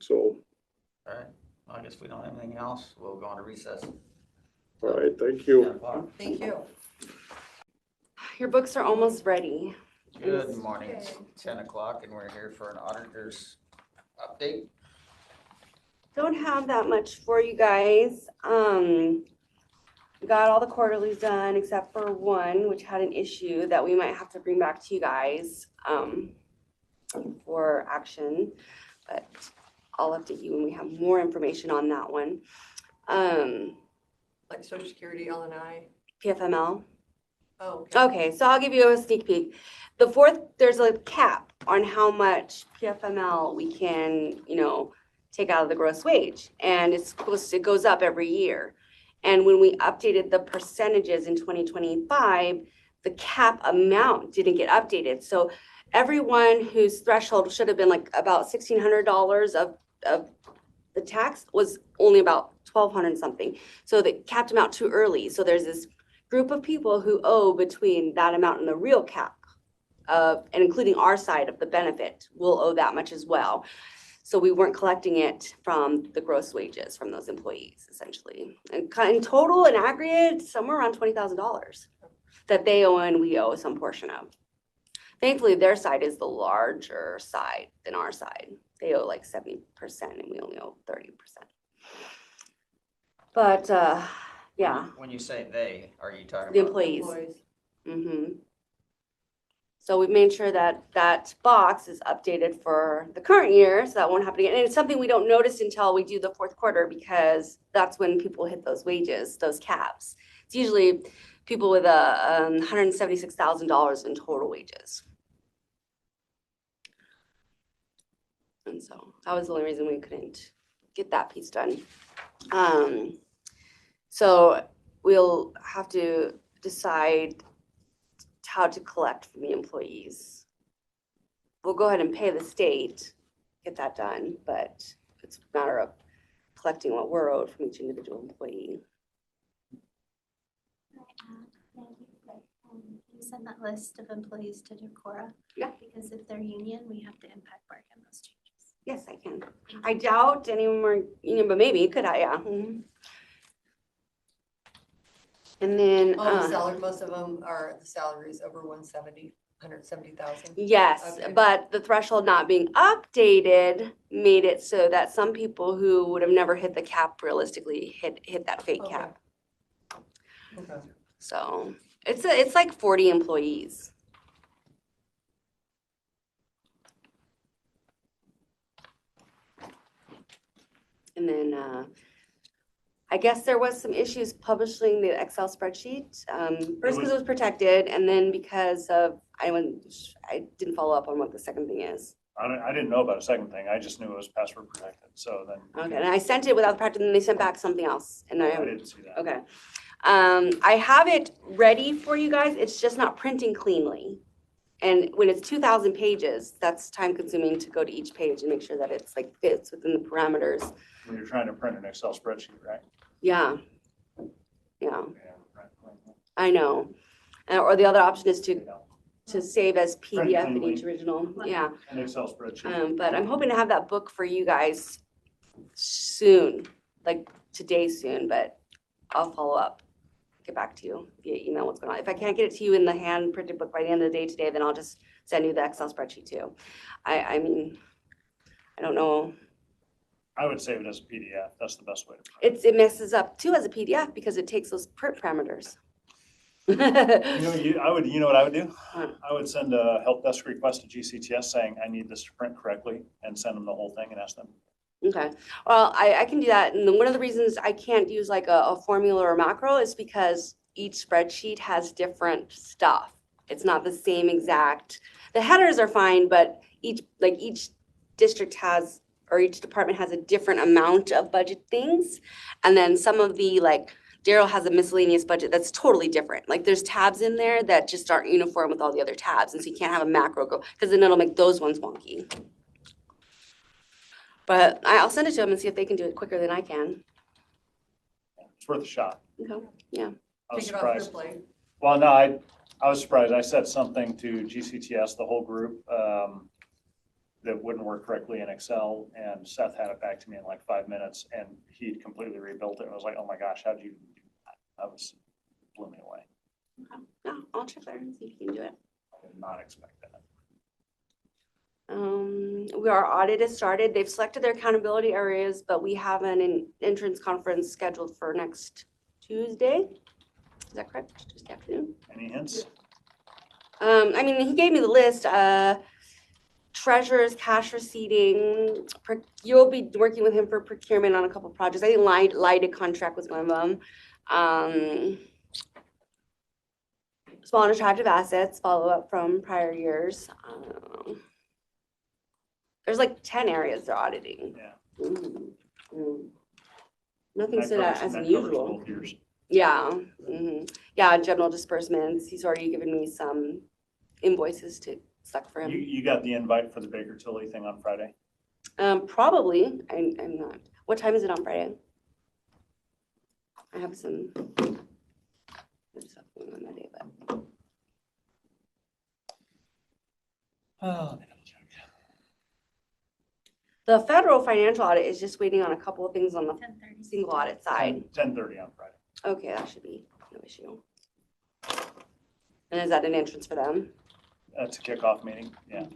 Speaker 9: So,
Speaker 1: All right, well, I guess we don't have anything else, we'll go on to recess.
Speaker 9: all right, thank
Speaker 1: 10
Speaker 9: you.
Speaker 1: o'clock.
Speaker 7: Thank you.
Speaker 11: Your books are almost ready.
Speaker 1: Good morning, it's 10 o'clock and we're here for an auditor's update.
Speaker 11: Don't have that much for you guys. Got all the quarterlies done except for one, which had an issue that we might have to bring back to you guys for action. But I'll update you when we have more information on that one.
Speaker 7: Like Social Security, L&I.
Speaker 11: PFML.
Speaker 7: Oh, okay.
Speaker 11: Okay, so I'll give you a sneak peek. The fourth, there's a cap on how much PFML we can, take out of the gross wage. And it goes up every year. And when we updated the percentages in 2025, the cap amount didn't get updated. So everyone whose threshold should have been like about $1,600 of the tax was only about 1,200 something. So they capped them out too early. So there's this group of people who owe between that amount and the real cap and including our side of the benefit will owe that much as well. So we weren't collecting it from the gross wages from those employees essentially. And in total, in aggregate, somewhere around $20,000 that they owe and we owe some portion of. Thankfully, their side is the larger side than our side. They owe like 70% and we only owe 30%. But yeah,
Speaker 1: When you say they, are you talking
Speaker 11: the
Speaker 1: about?
Speaker 11: employees. Mm-hmm. So we've made sure that that box is updated for the current year, so that won't happen again. And it's something we don't notice until we do the fourth quarter because that's when people hit those wages, those caps. It's usually people with $176,000 in total wages. And so that was the only reason we couldn't get that piece done. So we'll have to decide how to collect from the employees. We'll go ahead and pay the state, get that done, but it's a matter of collecting what we're owed from each individual employee.
Speaker 12: You send that list of employees to Decorah?
Speaker 11: Yeah.
Speaker 12: Because if they're union, we have to impact bargain those changes.
Speaker 11: Yes, I can. I doubt anyone more union, but maybe could I? Yeah. Mm-hmm. And then
Speaker 7: Salary, most of them are the salaries over 170,000.
Speaker 11: yes,
Speaker 7: Okay.
Speaker 11: but the threshold not being updated made it so that some people who would have never hit the cap realistically hit that fake
Speaker 7: Okay.
Speaker 11: cap.
Speaker 7: Okay.
Speaker 11: So it's like 40 employees. And then I guess there was some issues publishing the Excel spreadsheet. First because it was protected, and then because of I didn't follow up on what the second thing is.
Speaker 2: I didn't know about a second thing. I just knew it was password protected. So then.
Speaker 11: Okay, and I sent it without the protected, and they sent back something else. And
Speaker 2: I didn't see that.
Speaker 11: okay. I have it ready for you guys. It's just not printing cleanly. And when it's 2,000 pages, that's time consuming to go to each page and make sure that it's like fits within the parameters.
Speaker 2: When you're trying to print an Excel spreadsheet, right?
Speaker 11: Yeah. Yeah,
Speaker 2: Yeah, right.
Speaker 11: I know. Or the other option is to save as PDF in
Speaker 2: cleanly.
Speaker 11: each original. Yeah.
Speaker 2: An Excel spreadsheet.
Speaker 11: But I'm hoping to have that book for you guys soon, like today soon, but I'll follow up. Get back to you via email what's going on. If I can't get it to you in the hand printed book by the end of the day today, then I'll just send you the Excel spreadsheet too. I mean, I don't know.
Speaker 2: I would save it as a PDF. That's the best way to print
Speaker 11: It messes up too as a PDF because it takes those print parameters.
Speaker 2: You know what I would do?
Speaker 11: What?
Speaker 2: I would send a help desk request to GCTS saying, I need this to print correctly, and send them the whole thing and ask them.
Speaker 11: Okay, well, I can do that. And one of the reasons I can't use like a formula or macro is because each spreadsheet has different stuff. It's not the same exact, the headers are fine, but each district has, or each department has a different amount of budget things. And then some of the Daryl has a miscellaneous budget that's totally different. Like there's tabs in there that just aren't uniform with all the other tabs. And so you can't have a macro go, because then it'll make those ones wonky. But I'll send it to them and see if they can do it quicker than I can.
Speaker 2: It's worth a shot.
Speaker 11: Okay, yeah.
Speaker 2: I was
Speaker 7: Take it off your
Speaker 2: surprised.
Speaker 7: plate.
Speaker 2: Well, no, I was surprised. I said something to GCTS, the whole group, that wouldn't work correctly in Excel, and Seth had it back to me in like 5 minutes, and he'd completely rebuilt it. I was like, oh my gosh, how'd you do that? Blew me away.
Speaker 11: Okay. No, I'll check there and see if you can do it.
Speaker 2: I did not expect that.
Speaker 11: Our audit has started. They've selected their accountability areas, but we have an entrance conference scheduled for next Tuesday. Is that correct? Tuesday afternoon?
Speaker 2: Any hints?
Speaker 11: I mean, he gave me the list. Treasurers, cash receipting. You'll be working with him for procurement on a couple projects. I think lighted contract was one of them. Small and attractive assets, follow up from prior years. There's like 10 areas they're auditing.
Speaker 2: Yeah.
Speaker 11: Nothing
Speaker 2: That
Speaker 11: stood out
Speaker 2: covers-
Speaker 11: as
Speaker 2: that covers
Speaker 11: unusual.
Speaker 2: both years.
Speaker 11: Yeah, yeah, general disbursements. He's already given me some invoices to suck for him.
Speaker 2: You got the invite for the Baker Tilly thing on Friday?
Speaker 11: Probably. I'm not. What time is it on Friday? I have some good stuff going on that day, but
Speaker 2: Oh,
Speaker 11: the federal financial audit is just waiting on a couple of things on the
Speaker 12: 10:30.
Speaker 11: single audit side.
Speaker 2: 10:30 on Friday.
Speaker 11: Okay, that should be no issue. And is that an entrance for them?
Speaker 2: That's a kickoff meeting, yeah.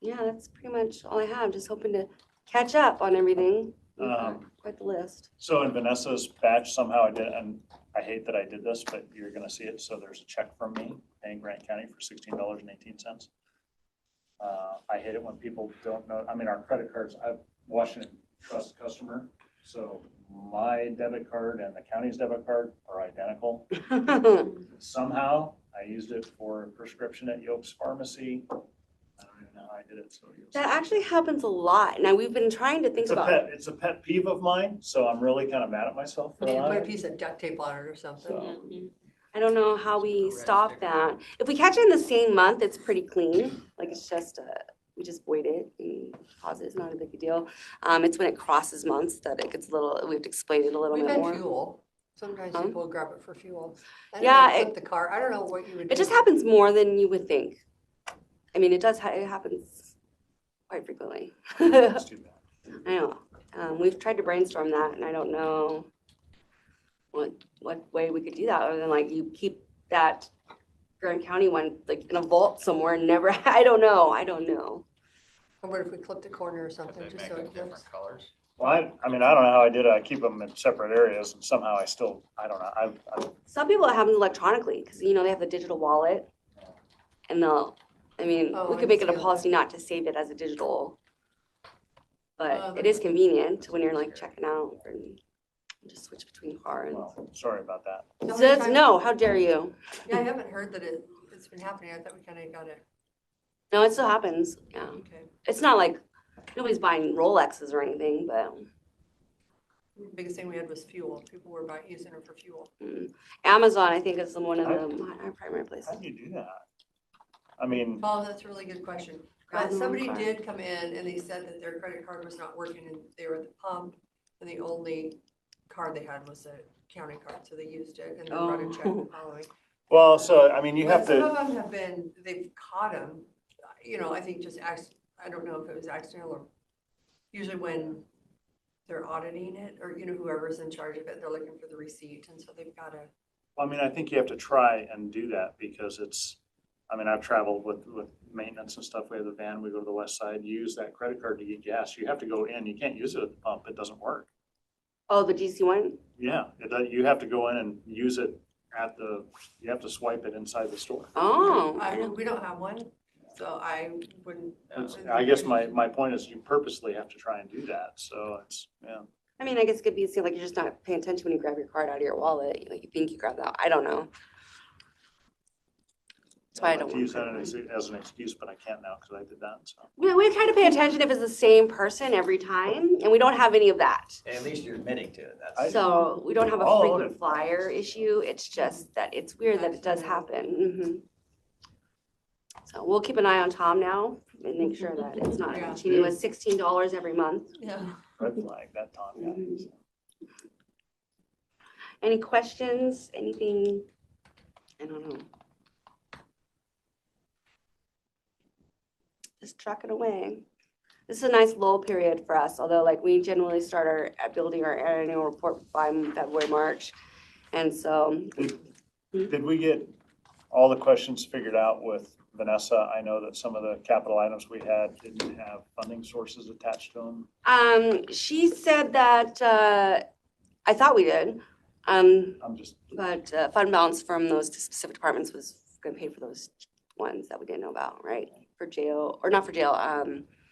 Speaker 11: Yeah, that's pretty much all I have. Just hoping to catch up on everything. We've got
Speaker 2: Um,
Speaker 11: quite the list.
Speaker 2: So in Vanessa's batch, somehow I did, and I hate that I did this, but you're gonna see it, so there's a check from me paying Grant County for $16.18. I hate it when people don't know, I mean, our credit cards, I've Washington Trust customer, so my debit card and the county's debit card are identical. Somehow, I used it for a prescription at Yopes Pharmacy. I don't even know how I did it, so. you'll see.
Speaker 11: That actually happens a lot. Now, we've been trying to think
Speaker 2: It's a
Speaker 11: about.
Speaker 2: pet, it's a pet peeve of mine, so I'm really kind of mad at myself for
Speaker 7: Put a
Speaker 2: that.
Speaker 7: piece of duct tape on it or something.
Speaker 2: So,
Speaker 11: I don't know how we
Speaker 1: Red
Speaker 11: stop
Speaker 1: sticker.
Speaker 11: that. If we catch it in the same month, it's pretty clean. Like it's just, we just void it and pause it. It's not a big deal. It's when it crosses months that it gets a little, we have to explain it a little
Speaker 7: We've
Speaker 11: bit
Speaker 7: had
Speaker 11: more.
Speaker 7: fuel. Sometimes
Speaker 11: Huh?
Speaker 7: people grab it for fuel.
Speaker 11: Yeah,
Speaker 7: Flip the car. I don't know what you would do.
Speaker 11: It just happens more than you would think. I mean, it does, it happens quite frequently.
Speaker 2: it's too bad.
Speaker 11: I know. We've tried to brainstorm that and I don't know what way we could do that other than like you keep that Grand County one like in a vault somewhere and never, I don't know.
Speaker 7: Or what if we clip the corner or
Speaker 1: If
Speaker 7: something,
Speaker 1: they
Speaker 7: just
Speaker 1: make
Speaker 7: so
Speaker 1: them
Speaker 7: it looks.
Speaker 1: different colors.
Speaker 2: Well, I mean, I don't know how I did it. I keep them in separate areas and somehow I still, I don't know. I
Speaker 11: Some people it happens electronically because you know they have the digital wallet and they'll, I mean,
Speaker 7: Oh,
Speaker 11: we
Speaker 7: I
Speaker 11: could make it a
Speaker 7: see what
Speaker 11: policy not to save it as a digital. But
Speaker 7: Oh,
Speaker 11: it is convenient when you're like checking out and just switch between car and.
Speaker 2: well, sorry about that.
Speaker 7: How many times-
Speaker 11: No, how dare you?
Speaker 7: Yeah, I haven't heard that it's been happening. I thought we kind of got it.
Speaker 11: No, it still happens. Yeah.
Speaker 7: Okay.
Speaker 11: It's not like nobody's buying Rolexes or anything, but
Speaker 7: The biggest thing we had was fuel. People were using it for fuel.
Speaker 11: Amazon, I think, is one of our primary places.
Speaker 2: How do you do that? I mean,
Speaker 7: Oh, that's a really good question.
Speaker 11: Grab them on
Speaker 7: Somebody
Speaker 11: card.
Speaker 7: did come in and they said that their credit card was not working and they were at the pump and the only card they had was a county card, so they used it and they brought a check the following.
Speaker 2: well, so, I mean, you
Speaker 7: But
Speaker 2: have
Speaker 7: some
Speaker 2: to,
Speaker 7: of them have been, they've caught them, I think just I don't know if it was accidental or usually when they're auditing it or, whoever's in charge of it, they're looking for the receipt and so they've got to.
Speaker 2: I mean, I think you have to try and do that because it's, I mean, I've traveled with maintenance and stuff. We have the van, we go to the west side, you use that credit card to get gas. You have to go in. You can't use it at the pump. It doesn't work.
Speaker 11: Oh, the DC one?
Speaker 2: Yeah, you have to go in and use it you have to swipe it inside the store.
Speaker 11: Oh, I know.
Speaker 7: We don't have one, so I wouldn't.
Speaker 2: I guess my point is you purposely have to try and do that. So it's, yeah.
Speaker 11: I mean, I guess it could be seem like you're just not paying attention when you grab your card out of your wallet. Like you think you grab that. I don't know. That's why I
Speaker 2: I'd
Speaker 11: don't
Speaker 2: like to
Speaker 11: want
Speaker 2: use
Speaker 11: to.
Speaker 2: that as an excuse, but I can't now because I did that, so.
Speaker 11: We try to pay attention if it's the same person every time, and we don't have any of that.
Speaker 1: At least you're admitting to it. That's.
Speaker 11: So we don't have a
Speaker 2: I'll own
Speaker 11: frequent
Speaker 2: it.
Speaker 11: flyer issue. It's just that it's weird that it does happen. So we'll keep an eye on Tom now and make sure that it's not
Speaker 7: Yeah.
Speaker 11: cheating with $16 every month.
Speaker 7: Yeah.
Speaker 2: Red flag, that Tom guy. so.
Speaker 11: Any questions? Anything? I don't know. Just trucking away. This is a nice lull period for us, although like we generally start building our annual report by February, March. And so,
Speaker 2: Did we get all the questions figured out with Vanessa? I know that some of the capital items we had didn't have funding sources attached to them.
Speaker 11: she said that, I thought we did.
Speaker 2: I'm just,
Speaker 11: But fund balance from those specific departments was gonna pay for those ones that we didn't know about, right? For jail, or not for jail,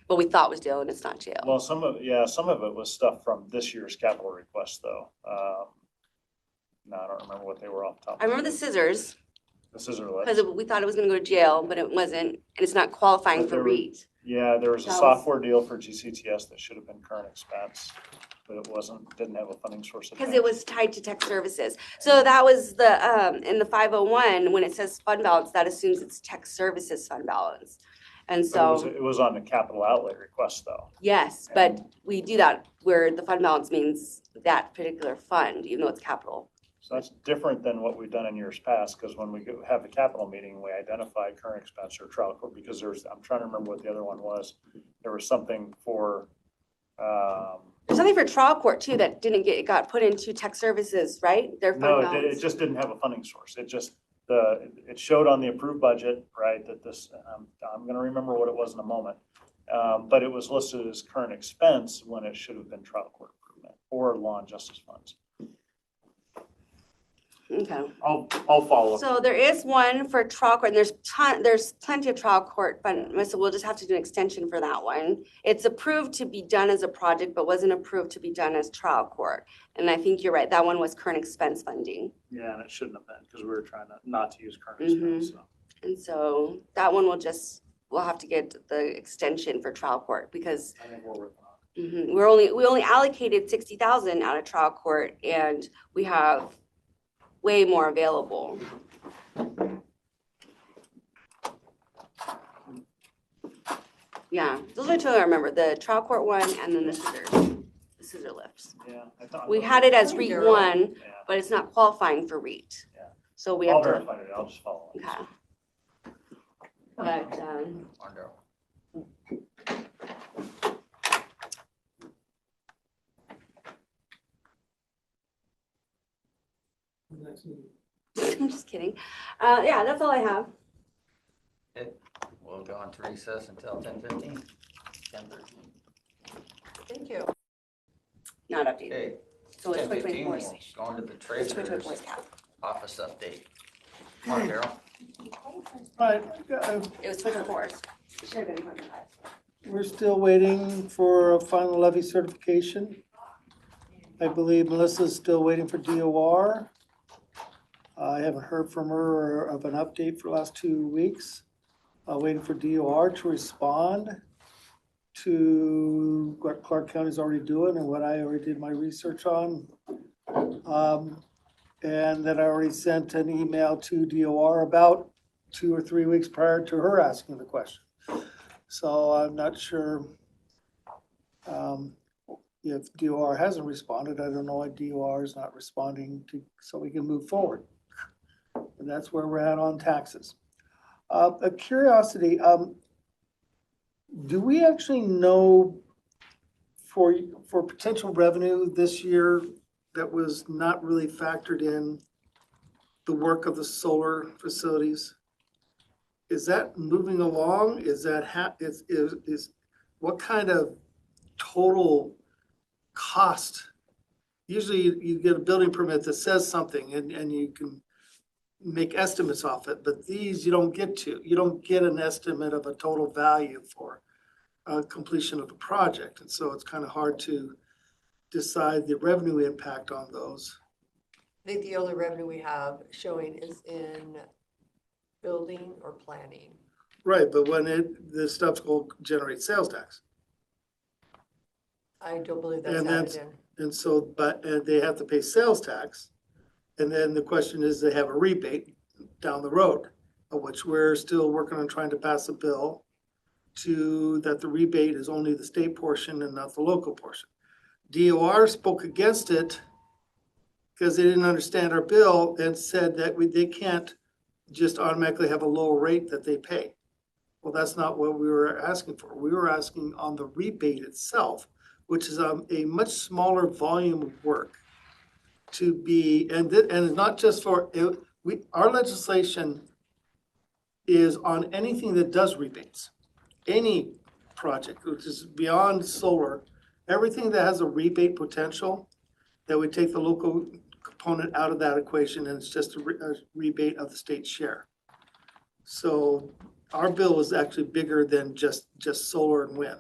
Speaker 11: what we thought was jail and it's not jail.
Speaker 2: well, some of it was stuff from this year's capital request though. No, I don't remember what they were off the top.
Speaker 11: I remember the scissors.
Speaker 2: The scissor
Speaker 11: Because
Speaker 2: lifts.
Speaker 11: we thought it was gonna go to jail, but it wasn't, and it's not qualifying
Speaker 2: But
Speaker 11: for
Speaker 2: there were-
Speaker 11: REIT.
Speaker 2: Yeah, there was a
Speaker 11: That was-
Speaker 2: software deal for GCTS that should have been current expense, but it wasn't, didn't have a funding source.
Speaker 11: Because it was tied to tech services. So that was in the 501, when it says fund balance, that assumes it's tech services fund balance. And so,
Speaker 2: It was on the capital outlay request though.
Speaker 11: yes, but we do that where the fund balance means that particular fund, even though it's capital.
Speaker 2: So that's different than what we've done in years past, because when we have the capital meeting, we identify current expense or trial court, because I'm trying to remember what the other one was. There was something for,
Speaker 11: There's something for trial court too that it got put into tech services, right? Their
Speaker 2: no,
Speaker 11: fund
Speaker 2: it
Speaker 11: balance.
Speaker 2: just didn't have a funding source. It just, it showed on the approved budget, right, that this, I'm gonna remember what it was in a moment. But it was listed as current expense when it should have been trial court improvement or law and justice funds.
Speaker 11: Okay.
Speaker 2: I'll follow up.
Speaker 11: So there is one for trial court, and there's plenty of trial court fund, so we'll just have to do an extension for that one. It's approved to be done as a project, but wasn't approved to be done as trial court. And I think you're right, that one was current expense funding.
Speaker 2: Yeah, and it shouldn't have been, because we were trying not to use current
Speaker 11: Mm-hmm.
Speaker 2: expense, so.
Speaker 11: And so that one we'll have to get the extension for trial court because
Speaker 2: I think we're working on it.
Speaker 11: we only allocated 60,000 out of trial court and we have way more available. Yeah, those are two I remember, the trial court one and then the scissor lifts.
Speaker 2: Yeah. I thought-
Speaker 11: We had it as REIT
Speaker 7: Zero.
Speaker 11: one,
Speaker 2: Yeah.
Speaker 11: but it's not qualifying for REIT.
Speaker 2: Yeah.
Speaker 11: So we
Speaker 2: I'll
Speaker 11: have to,
Speaker 2: verify it. I'll just follow it.
Speaker 11: okay. But,
Speaker 1: Wonder.
Speaker 11: I'm just kidding. Yeah, that's all I have.
Speaker 1: We'll go into recess until 10:15. 10:13.
Speaker 7: Thank you.
Speaker 11: Not updated.
Speaker 1: Okay,
Speaker 11: So it's
Speaker 1: 10:15,
Speaker 11: 2024.
Speaker 1: we'll go into the
Speaker 11: It's 2024
Speaker 1: treasurer's
Speaker 11: cap.
Speaker 1: office update. Come on, Daryl.
Speaker 13: Right,
Speaker 11: It was 2024. Should have been 25.
Speaker 13: we're still waiting for a final levy certification. I believe Melissa's still waiting for DOR. I haven't heard from her of an update for the last 2 weeks. Waiting for DOR to respond to what Clark County's already doing and what I already did my research on. And that I already sent an email to DOR about 2 or 3 weeks prior to her asking the question. So I'm not sure if DOR hasn't responded. I don't know why DOR is not responding to, so we can move forward. And that's where we're at on taxes. A curiosity, do we actually know for potential revenue this year that was not really factored in the work of the solar facilities? Is that moving along? Is that is what kind of total cost? Usually you get a building permit that says something and you can make estimates off it, but these you don't get an estimate of a total value for completion of the project. And so it's kind of hard to decide the revenue impact on those.
Speaker 7: I think the only revenue we have showing is in building or planning.
Speaker 13: Right, but when the stuff's going to generate sales tax.
Speaker 7: I don't believe that's
Speaker 13: And
Speaker 7: added
Speaker 13: that's-
Speaker 7: in.
Speaker 13: And so, but they have to pay sales tax. And then the question is, they have a rebate down the road, of which we're still working on trying to pass a bill that the rebate is only the state portion and not the local portion. DOR spoke against it because they didn't understand our bill and said that they can't just automatically have a lower rate that they pay. Well, that's not what we were asking for. We were asking on the rebate itself, which is a much smaller volume of work to be, and it's not just for, our legislation is on anything that does rebates. Any project, which is beyond solar, everything that has a rebate potential, that would take the local component out of that equation, and it's just a rebate of the state share. So our bill is actually bigger than just solar and wind.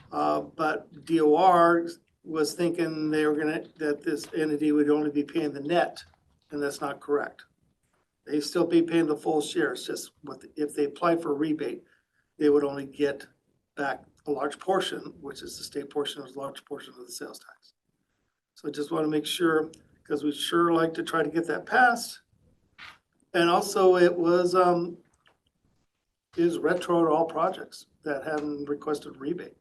Speaker 13: But DOR was thinking that this entity would only be paying the net, and that's not correct. They still be paying the full share. It's just if they apply for a rebate, they would only get back a large portion, which is the state portion, is a large portion of the sales tax. So I just want to make sure, because we sure like to try to get that passed. And also it is retro to all projects that haven't requested rebate.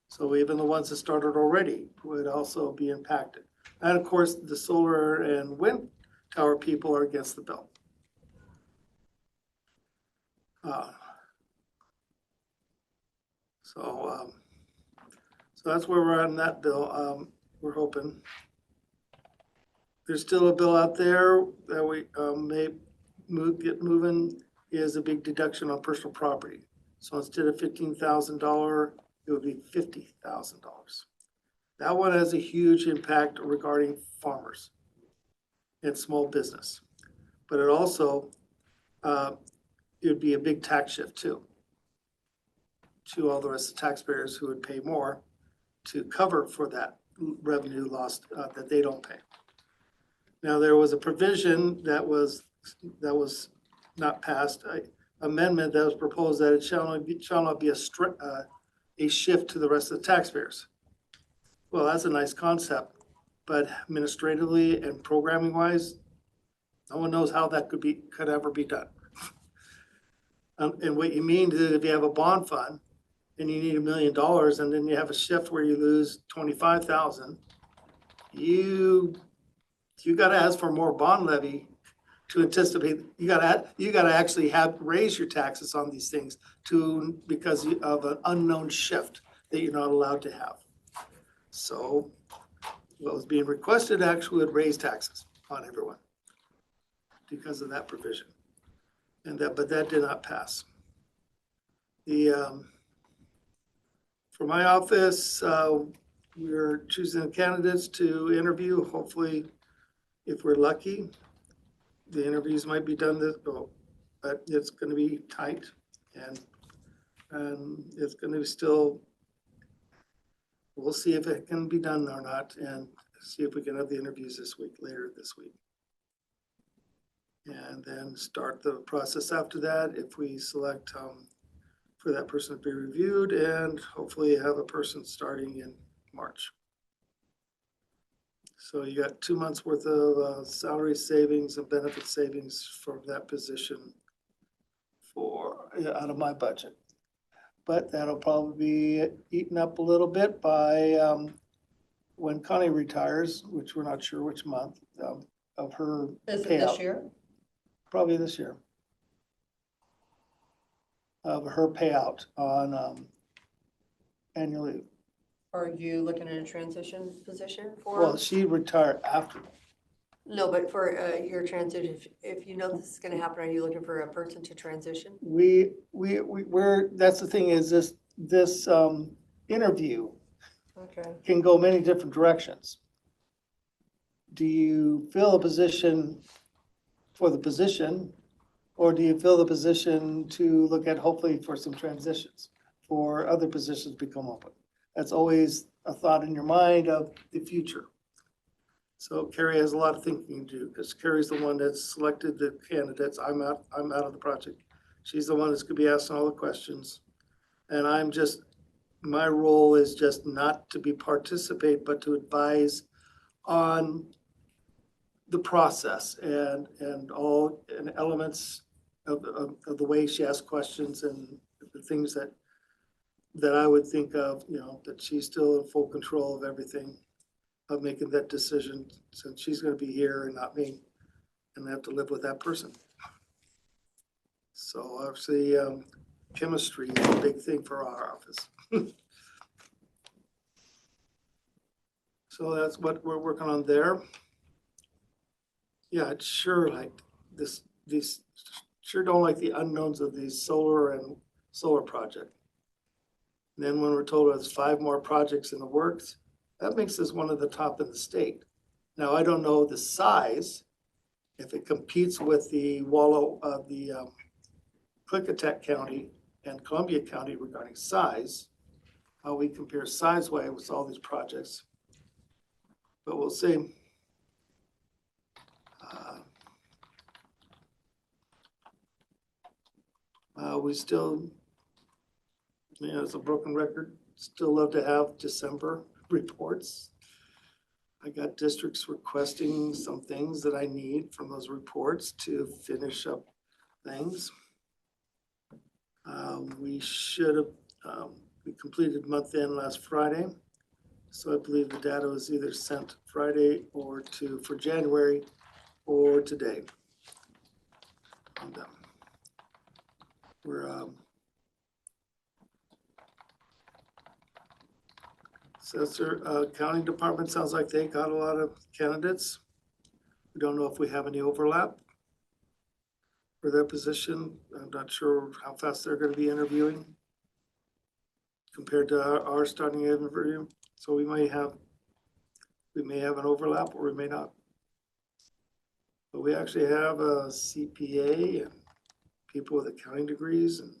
Speaker 13: So even the ones that started already would also be impacted. And of course, the solar and wind tower people are against the bill. So that's where we're at in that bill. We're hoping. There's still a bill out there that we may get moving, is a big deduction on personal property. So instead of $15,000, it would be $50,000. That one has a huge impact regarding farmers and small business. But it also, it would be a big tax shift too, to all the rest of the taxpayers who would pay more to cover for that revenue lost that they don't pay. Now, there was a provision that was not passed, an amendment that was proposed that it shall not be a shift to the rest of the taxpayers. Well, that's a nice concept, but administratively and programming wise, no one knows how that could ever be done. And what you mean is if you have a bond fund and you need $1 million and then you have a shift where you lose 25,000, you got to ask for more bond levy to anticipate. You got to actually raise your taxes on these things because of an unknown shift that you're not allowed to have. So what was being requested actually would raise taxes on everyone because of that provision, but that did not pass. For my office, we're choosing candidates to interview. Hopefully, if we're lucky, the interviews might be done but it's going to be tight, and it's going to be still. We'll see if it can be done or not, and see if we can have the interviews later this week. And then start the process after that if we select for that person to be reviewed, and hopefully have a person starting in March. So you got 2 months worth of salary savings and benefit savings from that position out of my budget. But that'll probably be eaten up a little bit by when Connie retires, which we're not sure which month of her
Speaker 7: Is it
Speaker 13: payout.
Speaker 7: this year?
Speaker 13: Probably this year. Of her payout on annual leave.
Speaker 7: Are you looking at a transition position for?
Speaker 13: Well, she retired after.
Speaker 7: No, but for your transition, if you know this is gonna happen, are you looking for a person to transition?
Speaker 13: We're that's the thing is this interview
Speaker 7: Okay.
Speaker 13: can go many different directions. Do you fill a position for the position, or do you fill the position to look at hopefully for some transitions for other positions to come up with? That's always a thought in your mind of the future. So Carrie has a lot of thinking to do because Carrie's the one that's selected the candidates. I'm out of the project. She's the one that's going to be asking all the questions. And my role is just not to participate, but to advise on the process and elements of the way she asks questions and the things that I would think of, that she's still in full control of everything, of making that decision, since she's going to be here and not me, and I have to live with that person. So obviously, chemistry is a big thing for our office. So that's what we're working on there. Yeah, it's sure like these sure don't like the unknowns of these solar project. And then when we're told there's 5 more projects in the works, that makes us one of the top in the state. Now, I don't know the size, if it competes with the Klickitat County and Columbia County regarding size, how we compare size-wise with all these projects. But we'll see. we still, it's a broken record, still love to have December reports. I got districts requesting some things that I need from those reports to finish up things. We should have, we completed month end last Friday. So I believe the data was either sent Friday for January or today. And, we're, Assessor, County Department sounds like they got a lot of candidates. We don't know if we have any overlap for their position. I'm not sure how fast they're gonna be interviewing compared to our starting interview. So we may have an overlap or we may not. But we actually have a CPA and people with accounting degrees, and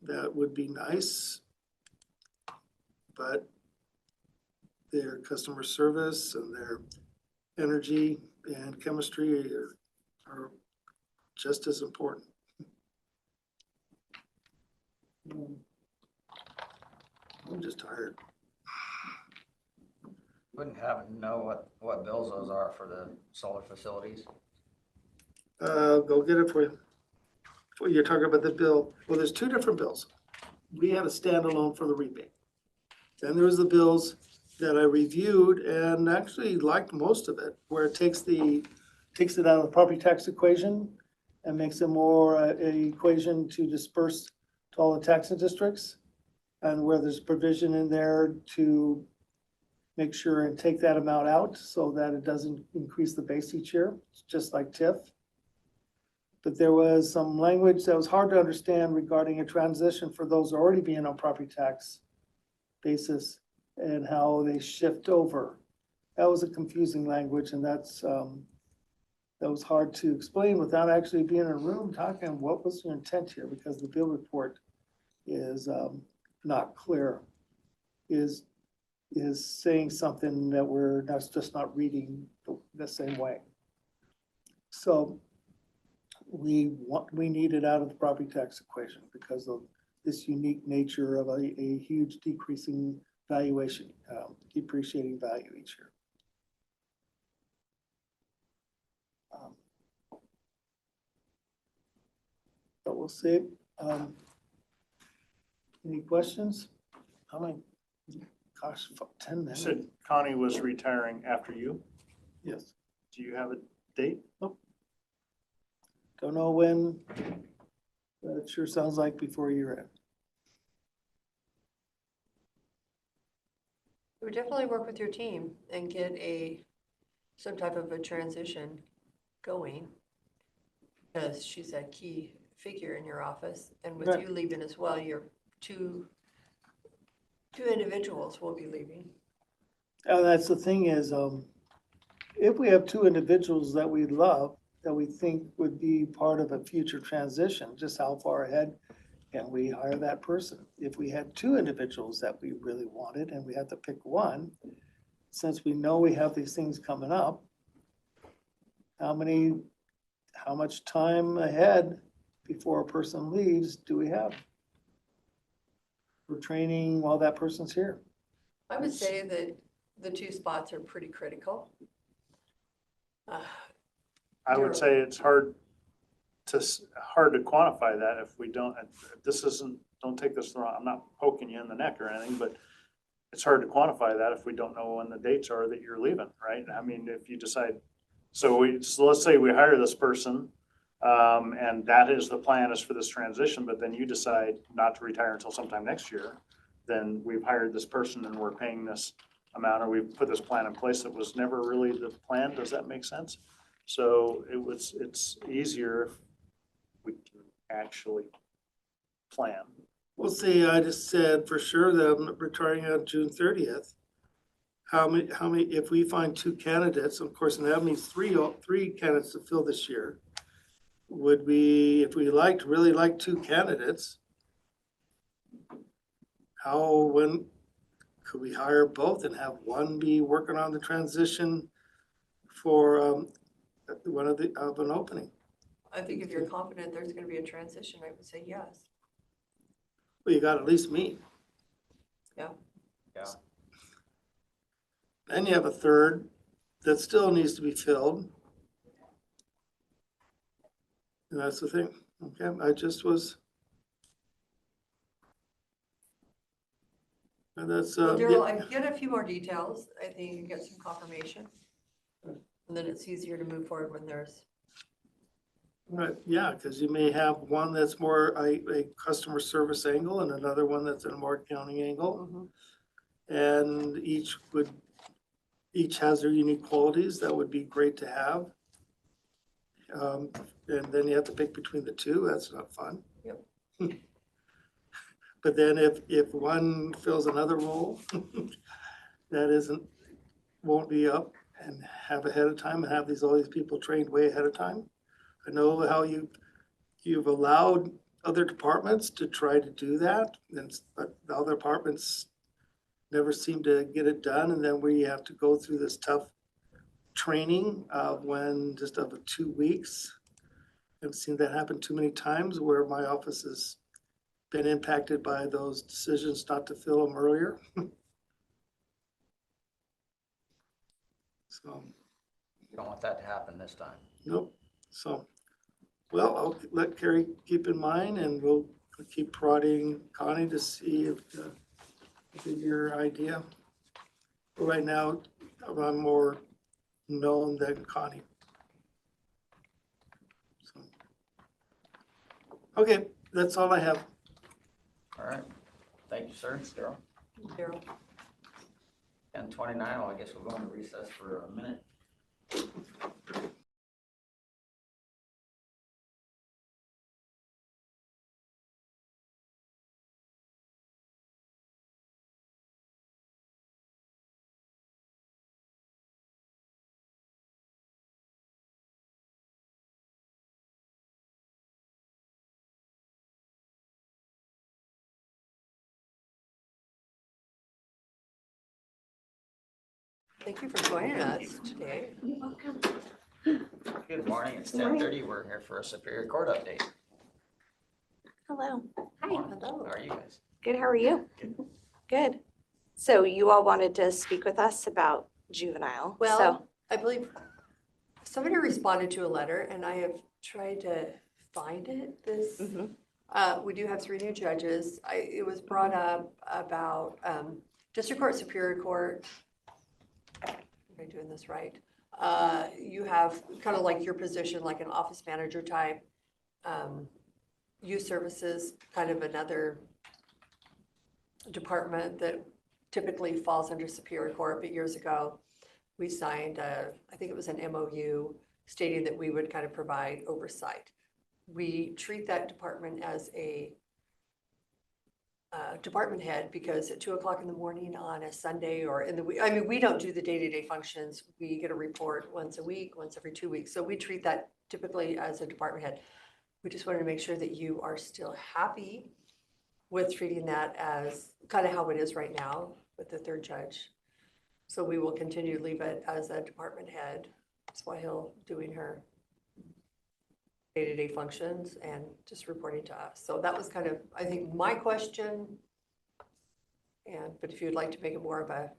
Speaker 13: that would be nice. But their customer service and their energy and chemistry are just as important. I'm just tired.
Speaker 1: Wouldn't happen to know what bills those are for the solar facilities?
Speaker 13: Go get it for you. Well, you're talking about the bill. Well, there's two different bills. We had a standalone for the rebate. Then there was the bills that I reviewed and actually liked most of it, where it takes it out of the property tax equation and makes it more an equation to disperse to all the taxing districts, and where there's provision in there to make sure and take that amount out so that it doesn't increase the base each year, just like TIF. But there was some language that was hard to understand regarding a transition for those already being on property tax basis and how they shift over. That was a confusing language, and that was hard to explain without actually being in a room talking what was your intent here, because the bill report is not clear, is saying something that we're just not reading the same way. So we need it out of the property tax equation because of this unique nature of a huge decreasing valuation, depreciating value each year. But we'll see. Any questions? How many? Gosh, 10
Speaker 2: You
Speaker 13: minutes.
Speaker 2: said Connie was retiring after you.
Speaker 13: Yes.
Speaker 2: Do you have a date?
Speaker 13: Nope. Don't know when. But it sure sounds like before year end.
Speaker 7: We would definitely work with your team and get some type of a transition going. Because she's a key figure in your office, and with
Speaker 13: Right.
Speaker 7: you leaving as well, your two individuals will be leaving.
Speaker 13: That's the thing is, if we have two individuals that we love, that we think would be part of a future transition, just how far ahead can we hire that person? If we had two individuals that we really wanted and we had to pick one, since we know we have these things coming up, how much time ahead before a person leaves do we have for training while that person's here?
Speaker 7: I would say that the two spots are pretty critical.
Speaker 2: I would say it's hard to quantify that if we don't, don't take this wrong, I'm not poking you in the neck or anything, but it's hard to quantify that if we don't know when the dates are that you're leaving, right? I mean, if you decide, so let's say we hire this person, and that is the plan is for this transition, but then you decide not to retire until sometime next year, then we've hired this person and we're paying this amount, or we've put this plan in place that was never really the plan. Does that make sense? So it's easier if we can actually plan.
Speaker 13: We'll see, I just said for sure that I'm retiring on June 30th. How many, if we find two candidates, of course, and that means three candidates to fill this year. Would we, if we really liked two candidates, when could we hire both and have one be working on the transition for one of an opening?
Speaker 7: I think if you're confident there's gonna be a transition, I would say yes.
Speaker 13: Well, you got at least me.
Speaker 1: Yeah.
Speaker 13: Then you have a third that still needs to be filled. And that's the thing, okay, I just was. And that's,
Speaker 7: Well, Daryl,
Speaker 13: yeah,
Speaker 7: I get a few more details. I think you get some confirmation. And then it's easier to move forward when there's,
Speaker 13: right, yeah, because you may have one that's more a customer service angle and another one that's a more accounting angle. And each has their unique qualities that would be great to have. And then you have to pick between the two, that's not fun.
Speaker 7: Yep.
Speaker 13: But then if one fills another role, that won't be up and have ahead of time and have all these people trained way ahead of time. I know how you've allowed other departments to try to do that, but the other departments never seem to get it done, and then we have to go through this tough training of 2 weeks. I've seen that happen too many times where my office has been impacted by those decisions not to fill them earlier. So,
Speaker 1: You don't want that to happen this time.
Speaker 13: nope, so, well, I'll let Carrie keep in mind and we'll keep prodding Connie to see if your idea. Right now, I'm more known than Connie. So, okay, that's all I have.
Speaker 1: All right. Thank you, sir. Daryl.
Speaker 7: Daryl.
Speaker 1: 10:29, well, I guess we'll go into recess for a minute.
Speaker 7: Thank you for joining us today.
Speaker 12: Welcome.
Speaker 1: Good morning. It's 10:30. We're here for a Superior Court update.
Speaker 14: Hello.
Speaker 1: Hi.
Speaker 7: Hello.
Speaker 1: How are you guys?
Speaker 14: Good, how are you? Good. So you all wanted to speak with us about juvenile. So
Speaker 7: Well, I believe somebody responded to a letter and I have tried to find it. We do have 3 new judges. It was brought up about District Court, Superior Court. Am I doing this right? You have kind of like your position, like an office manager type. Youth services, kind of another department that typically falls under Superior Court, but years ago, we signed, I think it was an MOU stating that we would kind of provide oversight. We treat that department as a department head because at 2:00 in the morning on a Sunday or in the week, I mean, we don't do the day-to-day functions. We get a report once a week, once every 2 weeks. So we treat that typically as a department head. We just wanted to make sure that you are still happy with treating that as kind of how it is right now with the 3rd judge. So we will continue to leave it as a department head, Swahil doing her day-to-day functions and just reporting to us. So that was kind of, I think, my question. But if you'd like to make it more of a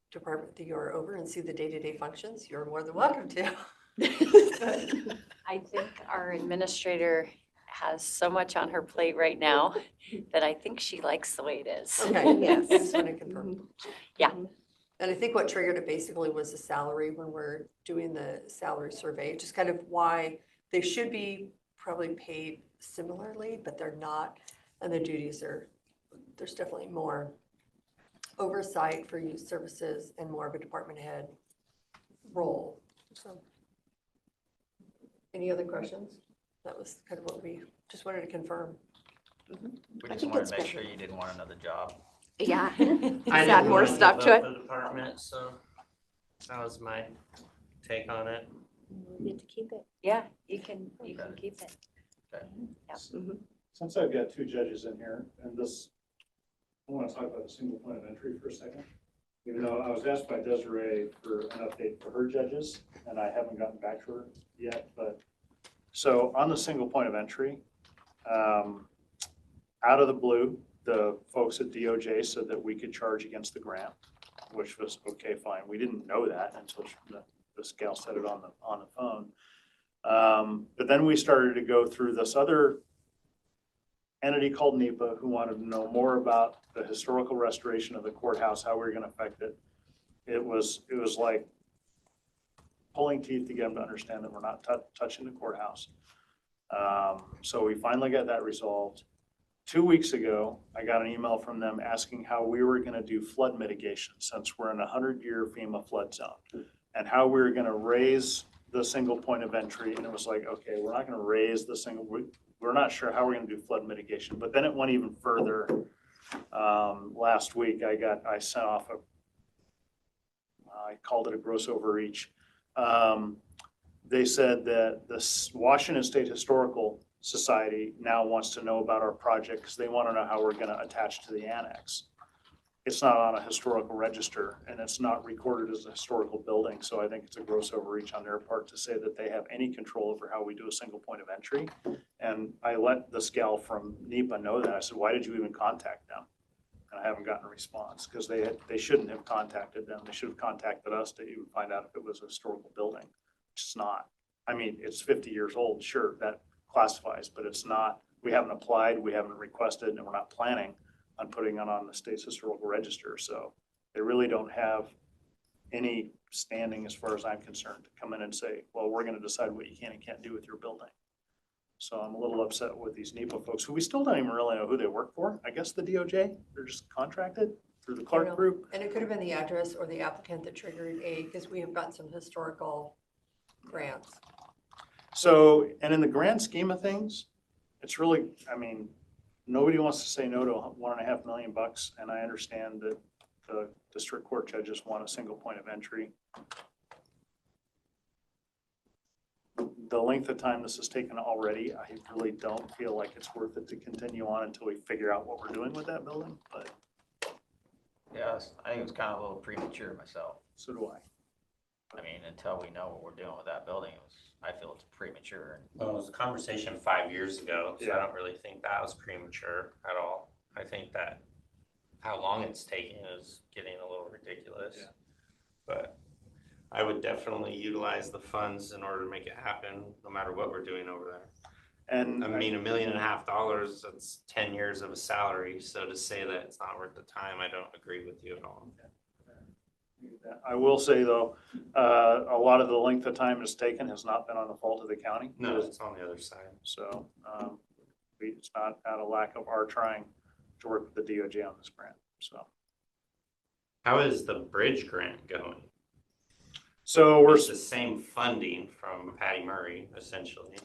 Speaker 7: department that you're over and see the day-to-day functions, you're more than welcome to.
Speaker 15: I think our administrator has so much on her plate right now that I think she likes the way it is.
Speaker 7: Okay,
Speaker 14: Yes.
Speaker 7: I just want to confirm.
Speaker 15: Yeah.
Speaker 7: And I think what triggered it basically was the salary when we're doing the salary survey, just kind of why they should be probably paid similarly, but they're not. And the duties there's definitely more oversight for youth services and more of a department head role. So, any other questions? That was kind of what we just wanted to confirm.
Speaker 1: We
Speaker 14: I
Speaker 1: just
Speaker 14: think
Speaker 1: wanted
Speaker 14: it's
Speaker 1: to make
Speaker 14: good.
Speaker 1: sure you didn't want another job.
Speaker 14: yeah.
Speaker 10: I
Speaker 14: Just
Speaker 10: didn't
Speaker 14: add more
Speaker 10: wanna
Speaker 14: stuff
Speaker 10: give
Speaker 14: to
Speaker 10: up
Speaker 14: it.
Speaker 10: the department, so that was my take on it.
Speaker 15: You get to keep it. Yeah, you can keep it.
Speaker 1: Okay.
Speaker 15: Yeah.
Speaker 2: Since I've got 2 judges in here, and I want to talk about the single point of entry for a second. Even though I was asked by Desiree for an update for her judges, and I haven't gotten back to her yet, but So on the single point of entry, out of the blue, the folks at DOJ said that we could charge against the grant, which was okay, fine. We didn't know that until this gal said it on the phone. But then we started to go through this other entity called NEPA who wanted to know more about the historical restoration of the courthouse, how we were going to affect it. It was like pulling teeth to get them to understand that we're not touching the courthouse. So we finally got that resolved. 2 weeks ago, I got an email from them asking how we were going to do flood mitigation since we're in a 100-year FEMA flood zone, and how we were going to raise the single point of entry. And it was like, okay, we're not going to raise the single, we're not sure how we're going to do flood mitigation. But then it went even further. Last week, I sent off I called it a gross overreach. They said that the Washington State Historical Society now wants to know about our project because they want to know how we're going to attach to the annex. It's not on a historical register and it's not recorded as a historical building. So I think it's a gross overreach on their part to say that they have any control over how we do a single point of entry. And I let this gal from NEPA know that. I said, why did you even contact them? And I haven't gotten a response because they shouldn't have contacted them. They should have contacted us to even find out if it was a historical building. It's not. I mean, it's 50 years old. Sure, that classifies, but it's not. We haven't applied, we haven't requested, and we're not planning on putting it on the state's historical register. So they really don't have any standing, as far as I'm concerned, to come in and say, well, we're going to decide what you can and can't do with your building. So I'm a little upset with these NEPA folks who we still don't even really know who they work for. I guess the DOJ, they're just contracted through the Clark Group.
Speaker 7: And it could have been the address or the applicant that triggered because we have gotten some historical grants.
Speaker 2: So, and in the grand scheme of things, it's really, I mean, nobody wants to say no to $1.5 million, and I understand that the district court judges want a single point of entry. The length of time this has taken already, I really don't feel like it's worth it to continue on until we figure out what we're doing with that building, but.
Speaker 1: Yes, I think it was kind of a little premature myself.
Speaker 2: So do I.
Speaker 1: I mean, until we know what we're doing with that building, I feel it's premature.
Speaker 10: Well, it was a conversation 5 years ago, so I don't really think that was premature at all. I think that how long it's taking is getting a little ridiculous.
Speaker 2: Yeah.
Speaker 10: But I would definitely utilize the funds in order to make it happen, no matter what we're doing over there.
Speaker 2: And
Speaker 10: I mean, $1.5 million, that's 10 years of a salary. So to say that it's not worth the time, I don't agree with you at all.
Speaker 2: I will say though, a lot of the length of time it's taken has not been on the fault of the county.
Speaker 10: No, it's on the other side.
Speaker 2: So it's not out of lack of our trying to work with the DOJ on this grant. So
Speaker 10: how is the bridge grant going?
Speaker 2: So
Speaker 10: it's the same funding from Patty Murray, essentially.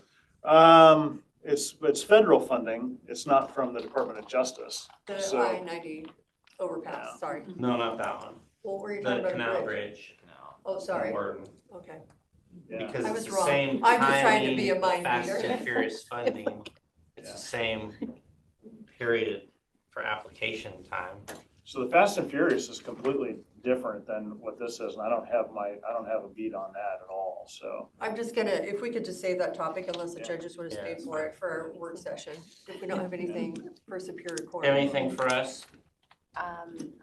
Speaker 2: It's federal funding. It's not from the Department of Justice.
Speaker 7: The
Speaker 2: So,
Speaker 7: I-90 overpass,
Speaker 2: Yeah.
Speaker 7: sorry.
Speaker 10: No, not that one.
Speaker 7: Well, were you
Speaker 10: The
Speaker 7: talking about
Speaker 10: canal
Speaker 7: a bridge?
Speaker 10: bridge.
Speaker 7: Oh, sorry.
Speaker 10: Wharton.
Speaker 7: Okay.
Speaker 2: yeah.
Speaker 10: Because
Speaker 7: I
Speaker 10: it's
Speaker 7: was
Speaker 10: the
Speaker 7: wrong.
Speaker 10: same
Speaker 7: I'm just trying to
Speaker 10: timing,
Speaker 7: be a mind
Speaker 10: Fast
Speaker 7: reader.
Speaker 10: and Furious funding. It's
Speaker 2: Yeah.
Speaker 10: the same period for application time.
Speaker 2: So the Fast and Furious is completely different than what this is, and I don't have a beat on that at all. So
Speaker 7: I'm just gonna, if we could just save that topic unless the
Speaker 2: Yeah.
Speaker 7: judges would have
Speaker 10: Yeah,
Speaker 7: stayed for it for our work session. If we don't have anything for Superior Court.
Speaker 10: Anything for us?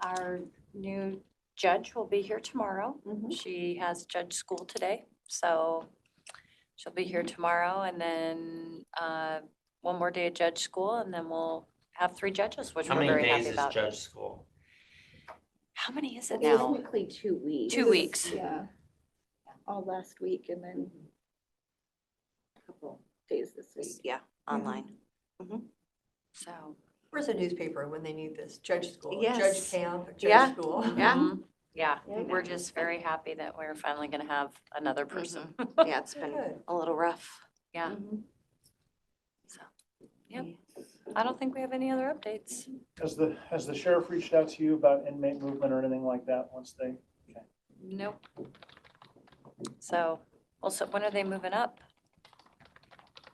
Speaker 15: Our new judge will be here tomorrow. She has judge school today, so she'll be here tomorrow, and then one more day of judge school, and then we'll have 3 judges, which
Speaker 10: How
Speaker 15: we're
Speaker 10: many
Speaker 15: very
Speaker 10: days
Speaker 15: happy
Speaker 10: is
Speaker 15: about.
Speaker 10: judge school?
Speaker 15: How many is it now?
Speaker 12: Technically 2 weeks.
Speaker 15: 2 weeks.
Speaker 12: Yeah, all last week and then a couple days this week.
Speaker 11: Yeah, online.
Speaker 15: So,
Speaker 7: Where's the newspaper when they need this? Judge school,
Speaker 11: Yes.
Speaker 7: judge camp,
Speaker 11: Yeah.
Speaker 7: judge school.
Speaker 11: Yeah.
Speaker 15: yeah,
Speaker 12: Yeah.
Speaker 15: we're just very happy that we're finally gonna have another person.
Speaker 11: Yeah, it's been
Speaker 7: Good.
Speaker 11: a little rough.
Speaker 15: Yeah. So, yep. I don't think we have any other updates.
Speaker 2: has the sheriff reached out to you about inmate movement or anything like that once they? Okay.
Speaker 15: Nope. So, also, when are they moving up?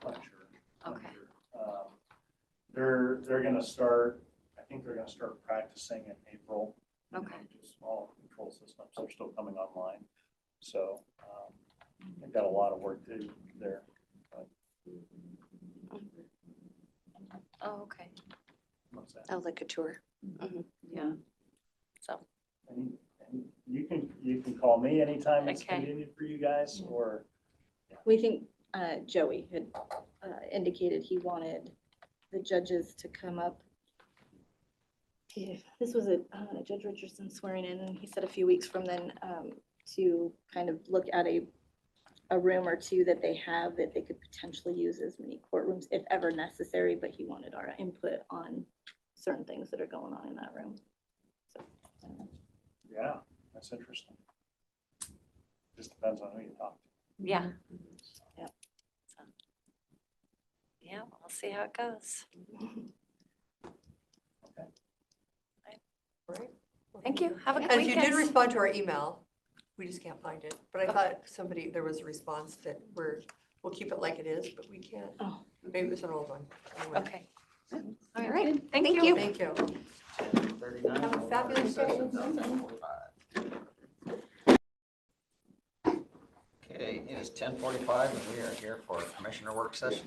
Speaker 2: Not sure. Not
Speaker 15: Okay.
Speaker 2: sure. They're gonna start. I think they're gonna start practicing in April.
Speaker 15: Okay.
Speaker 2: Just all control systems are still coming online, so they've got a lot of work to do there. But
Speaker 15: Oh, okay.
Speaker 2: What's that?
Speaker 14: Oh, like a tour.
Speaker 15: Yeah. So,
Speaker 2: And you can call me anytime it's
Speaker 15: Okay.
Speaker 2: convenient for you guys, or
Speaker 12: We think Joey had indicated he wanted the judges to come up. This was a Judge Richardson swearing in, and he said a few weeks from then to kind of look at a room or two that they have that they could potentially use as mini courtrooms if ever necessary, but he wanted our input on certain things that are going on in that room. So,
Speaker 2: yeah, that's interesting. Just depends on who you talk to.
Speaker 15: yeah.
Speaker 12: Yeah.
Speaker 15: So, yeah, we'll see how it goes.
Speaker 2: Okay.
Speaker 15: Thank you. Have a good
Speaker 7: And if you did
Speaker 15: weekend.
Speaker 7: respond to our email, we just can't find it. But I thought there was a response that we'll keep it like it is, but we can't.
Speaker 12: Oh.
Speaker 7: Maybe it was an old one. Anyway.
Speaker 15: Okay. All right. Thank you.
Speaker 7: Thank you.
Speaker 1: 39.
Speaker 7: Have a fabulous day.
Speaker 1: 10:45. Okay, it is 10:45 and we are here for a commissioner work session.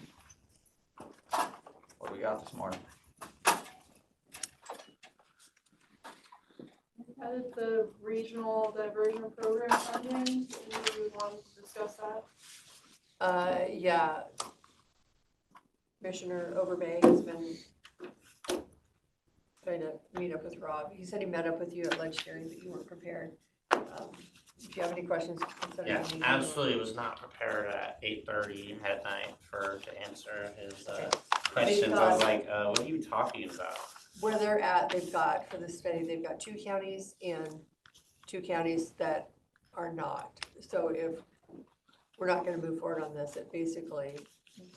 Speaker 1: What do we got this morning?
Speaker 4: Added the regional diversion program funding. Anybody want to discuss that?
Speaker 7: Yeah. Commissioner Overbay has been trying to meet up with Rob. He said he met up with you at lunch hearing, but you weren't prepared. If you have any questions, consider
Speaker 10: Yeah,
Speaker 7: me.
Speaker 10: absolutely was not prepared at 8:30 at night to answer his questions. I was like, what are you talking about?
Speaker 7: Where they're at, they've got, for the study, they've got 2 counties and 2 counties that are not. So if we're not gonna move forward on this, it basically,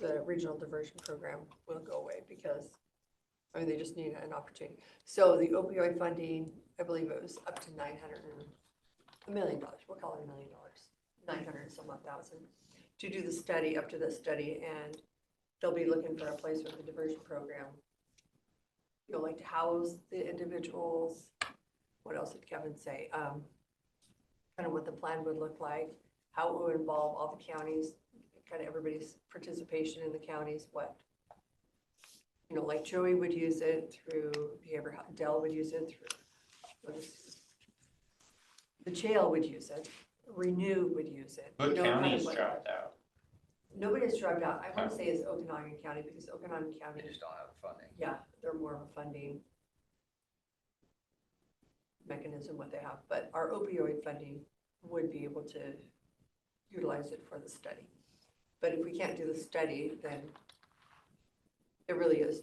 Speaker 7: the regional diversion program will go away because, I mean, they just need an opportunity. So the opioid funding, I believe it was up to $1 million, we'll call it $1 million, 900 and some odd thousand, to do the study, up to the study, and they'll be looking for a place with the diversion program. You know, like to house the individuals. What else did Kevin say? Kind of what the plan would look like, how it would involve all the counties, kind of everybody's participation in the counties, what, you know, like Joey would use it through behavioral health, Dell would use it through, the jail would use it, Renew would use it.
Speaker 10: What
Speaker 7: You know, kind of
Speaker 10: counties
Speaker 7: what-
Speaker 10: dropped out?
Speaker 7: Nobody has dropped out. I want to say it's Okanagan County because Okanagan County,
Speaker 1: They just don't have the funding.
Speaker 7: yeah, they're more of a funding mechanism what they have, but our opioid funding would be able to utilize it for the study. But if we can't do the study, then there really is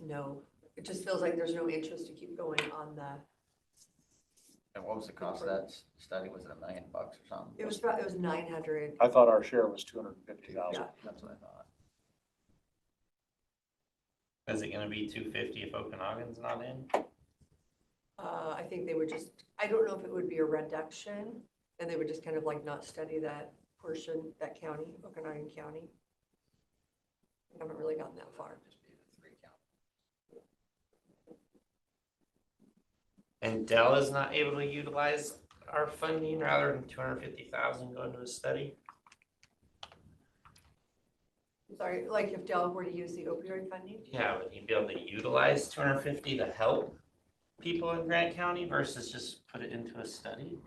Speaker 7: it just feels like there's no interest to keep going on the,
Speaker 1: And what was the cost of that study? Was it $1 million or something?
Speaker 7: it was 900.
Speaker 2: I thought our share was 250,000.
Speaker 7: Yeah.
Speaker 1: That's what I thought.
Speaker 10: Is it gonna be 250 if Okanagan's not in?
Speaker 7: I think they would just, I don't know if it would be a reduction, and they would just kind of like not study that portion, that county, Okanagan County. I haven't really gotten that far.
Speaker 1: Just be the 3 count.
Speaker 10: And Dell is not able to utilize our funding rather than 250,000 going to a study?
Speaker 7: Sorry, like if Dell were to use the opioid funding?
Speaker 10: Yeah, would he be able to utilize 250 to help people in Grant County versus just put it into a study?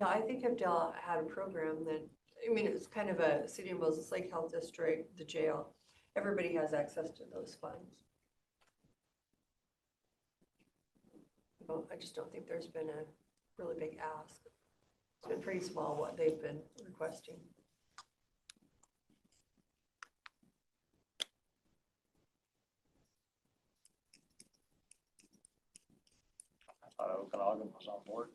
Speaker 7: No, I think if Dell had a program that, I mean, it's kind of a City of Moses Lake Health District, the jail, everybody has access to those funds. Well, I just don't think there's been a really big ask. It's been pretty small what they've been requesting.
Speaker 2: I thought Okanagan was on board.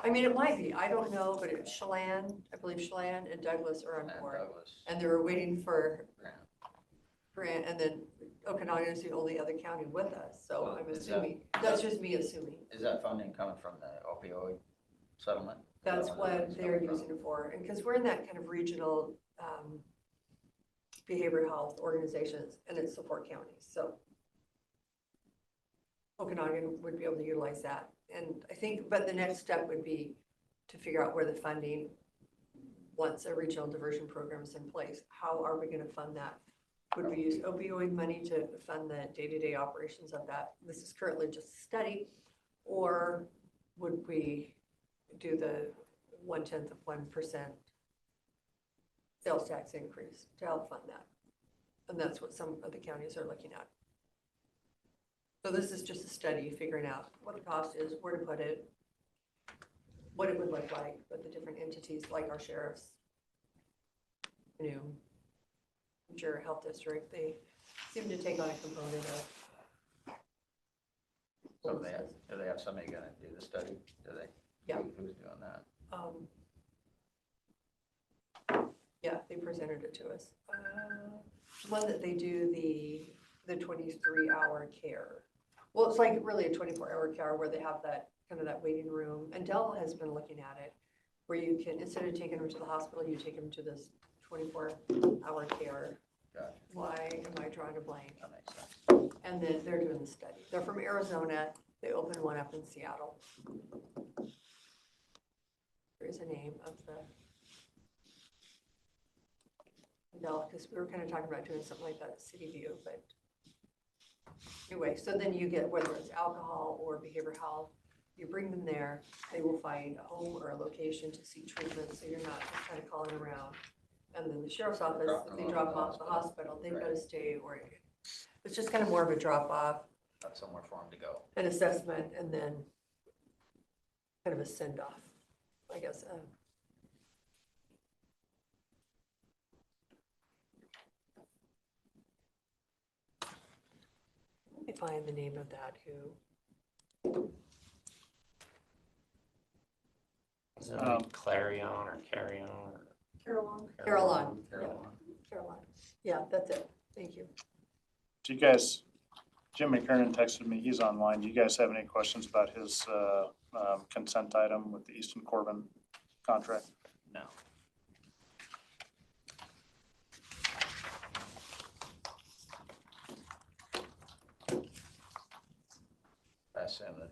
Speaker 7: I mean, it might be, I don't know, but it's Chelan, I believe Chelan and Douglas are on
Speaker 1: And
Speaker 7: board.
Speaker 1: Douglas.
Speaker 7: And they're waiting for
Speaker 1: Grant.
Speaker 7: Grant, and then Okanagan is the only other county with us, so
Speaker 1: Well,
Speaker 7: I'm
Speaker 1: is that-
Speaker 7: assuming, that's just me assuming.
Speaker 1: Is that funding coming from the opioid settlement?
Speaker 7: That's
Speaker 1: Is that
Speaker 7: what
Speaker 1: it's
Speaker 7: they're
Speaker 1: coming from?
Speaker 7: using it for, and because we're in that kind of regional behavioral health organizations, and it's support counties, so Okanagan would be able to utilize that, and I think, but the next step would be to figure out where the funding once a regional diversion program is in place, how are we gonna fund that? Would we use opioid money to fund the day-to-day operations of that? This is currently just a study. Or would we do the 0.1% sales tax increase to help fund that? And that's what some of the counties are looking at. So this is just a study, figuring out what the cost is, where to put it, what it would look like with the different entities like our sheriffs, Ventura Health District. They seem to take on a component of.
Speaker 1: So do they have somebody gonna do the study? Do they?
Speaker 7: Yeah.
Speaker 1: Who's doing that?
Speaker 7: Yeah, they presented it to us. One that they do the 23-hour care. Well, it's like really a 24-hour care where they have that kind of that waiting room. And Dell has been looking at it, where you can, instead of taking them to the hospital, you take them to this 24-hour care.
Speaker 1: Gotcha.
Speaker 7: Why am I drawing a blank?
Speaker 1: That makes sense.
Speaker 7: And then they're doing the study. They're from Arizona. They opened one up in Seattle. There is a name of the because we were kind of talking about doing something like that at City View, but anyway, so then you get, whether it's alcohol or behavioral health, you bring them there, they will find a home or a location to seek treatment, so you're not just kind of calling around. And then the sheriff's office, if they drop them off at the hospital, they've got to stay, or it's just kind of more of a drop off,
Speaker 1: Got somewhere for them to go.
Speaker 7: an assessment, and then kind of a send off, I guess. Let me find the name of that who.
Speaker 10: Is it Clarion or Carrion or?
Speaker 4: Carolyn.
Speaker 7: Carolyn.
Speaker 1: Carolyn.
Speaker 7: Caroline. Yeah, that's it. Thank you.
Speaker 2: Do you guys, Jim McKernan texted me, he's online. Do you guys have any questions about his consent item with the Easton Corbin contract?
Speaker 1: No. I assume that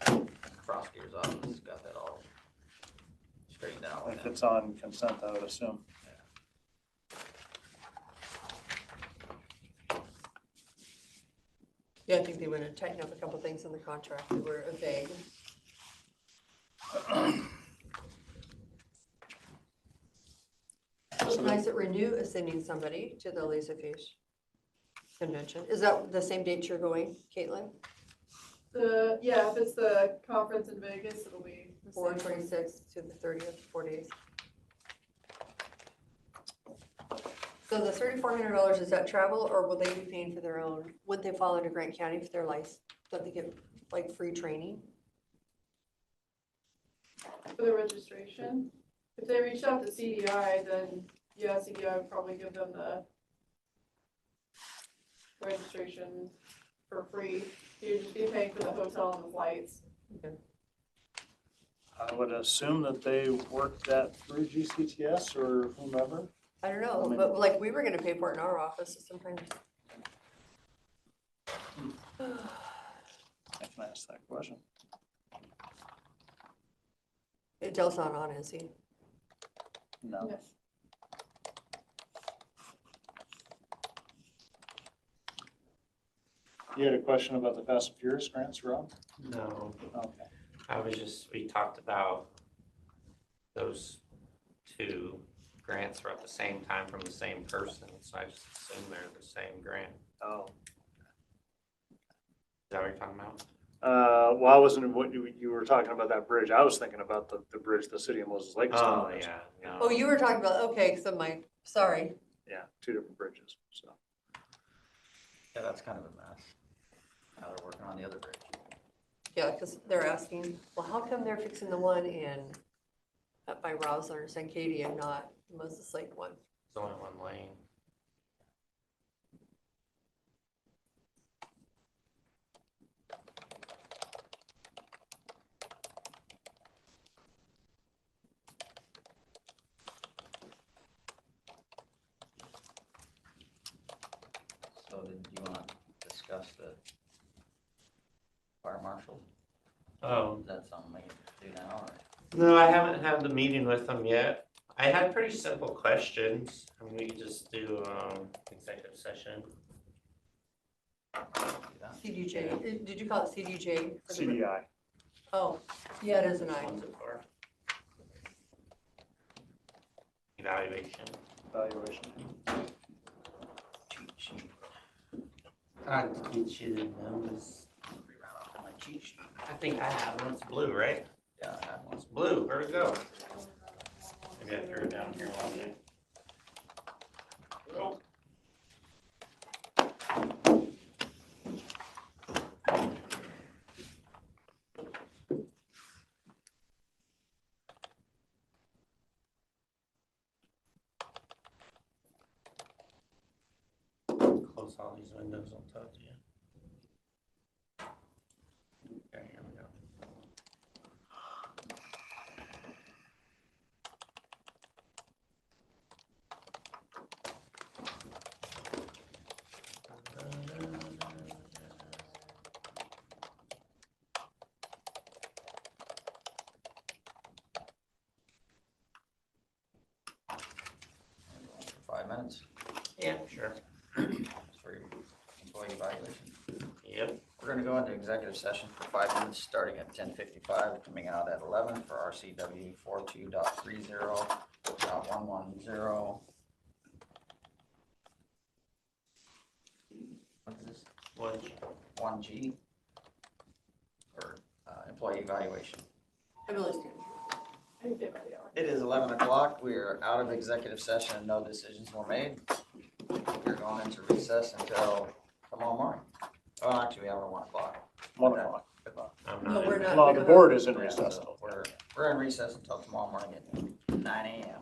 Speaker 1: the prosecutor's office has got that all straightened out.
Speaker 2: If it's on consent, I would assume.
Speaker 7: Yeah, I think they want to tighten up a couple things in the contract that were vague. It's nice that Renew is sending somebody to the Laserfish convention. Is that the same date you're going, Caitlin?
Speaker 4: Yeah, if it's the conference in Vegas, it'll be the same.
Speaker 7: 4/26th to the 30th, 4 days. So the $3,400, is that travel, or will they be paying for their own? Would they fall under Grant County if they're licensed? Don't they get like free training?
Speaker 4: For the registration. If they reach out to CDI, then yeah, CDI would probably give them the registration for free. You'd just be paying for the hotel and the flights.
Speaker 2: I would assume that they work that through GCTS or whomever.
Speaker 7: I don't know,
Speaker 2: I mean-
Speaker 7: but like we were gonna pay for it in our office sometimes.
Speaker 2: I can ask that question.
Speaker 7: Dell's not on, is he?
Speaker 2: No.
Speaker 4: Yes.
Speaker 2: You had a question about the Fast and Furious grants, Rob?
Speaker 10: No,
Speaker 2: Okay.
Speaker 10: we talked about those two grants were at the same time from the same person, so I just assumed they're the same grant.
Speaker 2: Oh.
Speaker 10: Is that what you're talking about?
Speaker 2: Well, I wasn't, what you were talking about that bridge. I was thinking about the bridge the city of Moses Lake is
Speaker 10: Oh,
Speaker 2: doing.
Speaker 10: yeah, no.
Speaker 7: Oh, you were talking about, okay, so sorry.
Speaker 2: Yeah, two different bridges, so.
Speaker 1: Yeah, that's kind of a mess. Now they're working on the other bridge.
Speaker 7: Yeah, because they're asking, well, how come they're fixing the one up by Rosler or St. Katie and not the Moses Lake one?
Speaker 10: It's only one lane.
Speaker 1: So did you want to discuss the fire marshal?
Speaker 10: Oh,
Speaker 1: Is that something we can do now or?
Speaker 10: no, I haven't had the meeting with them yet. I had pretty simple questions. I mean, we could just do, executive session.
Speaker 7: CDJ, did you call it CDJ?
Speaker 2: CDI.
Speaker 7: Oh, yeah, it is an I.
Speaker 10: What's it for? Evaluation.
Speaker 2: Evaluation.
Speaker 1: Cheat sheet.
Speaker 10: I cheat sheet numbers. I think I have one. It's blue, right?
Speaker 1: Yeah, I have one.
Speaker 10: It's blue. Where we go? Maybe I threw it down here one day. Oh. Close all these windows, I'll talk to you. Okay, here we go.
Speaker 1: For 5 minutes
Speaker 10: Yeah, sure.
Speaker 1: for your employee evaluation.
Speaker 10: Yep.
Speaker 1: We're gonna go into executive session for 5 minutes, starting at 10:55, coming out at 11 for RCW 42.30.110. What is this?
Speaker 10: What?
Speaker 1: 1G for employee evaluation. It is 11 o'clock. We are out of executive session and no decisions were made. We're going into recess until tomorrow morning. Oh, actually, we have our 1 o'clock.
Speaker 2: 1 o'clock.
Speaker 10: I'm
Speaker 7: No,
Speaker 10: not.
Speaker 7: we're not.
Speaker 2: No, the board is in
Speaker 1: Yeah,
Speaker 2: recess.
Speaker 1: so we're in recess until tomorrow morning at 9 a.m.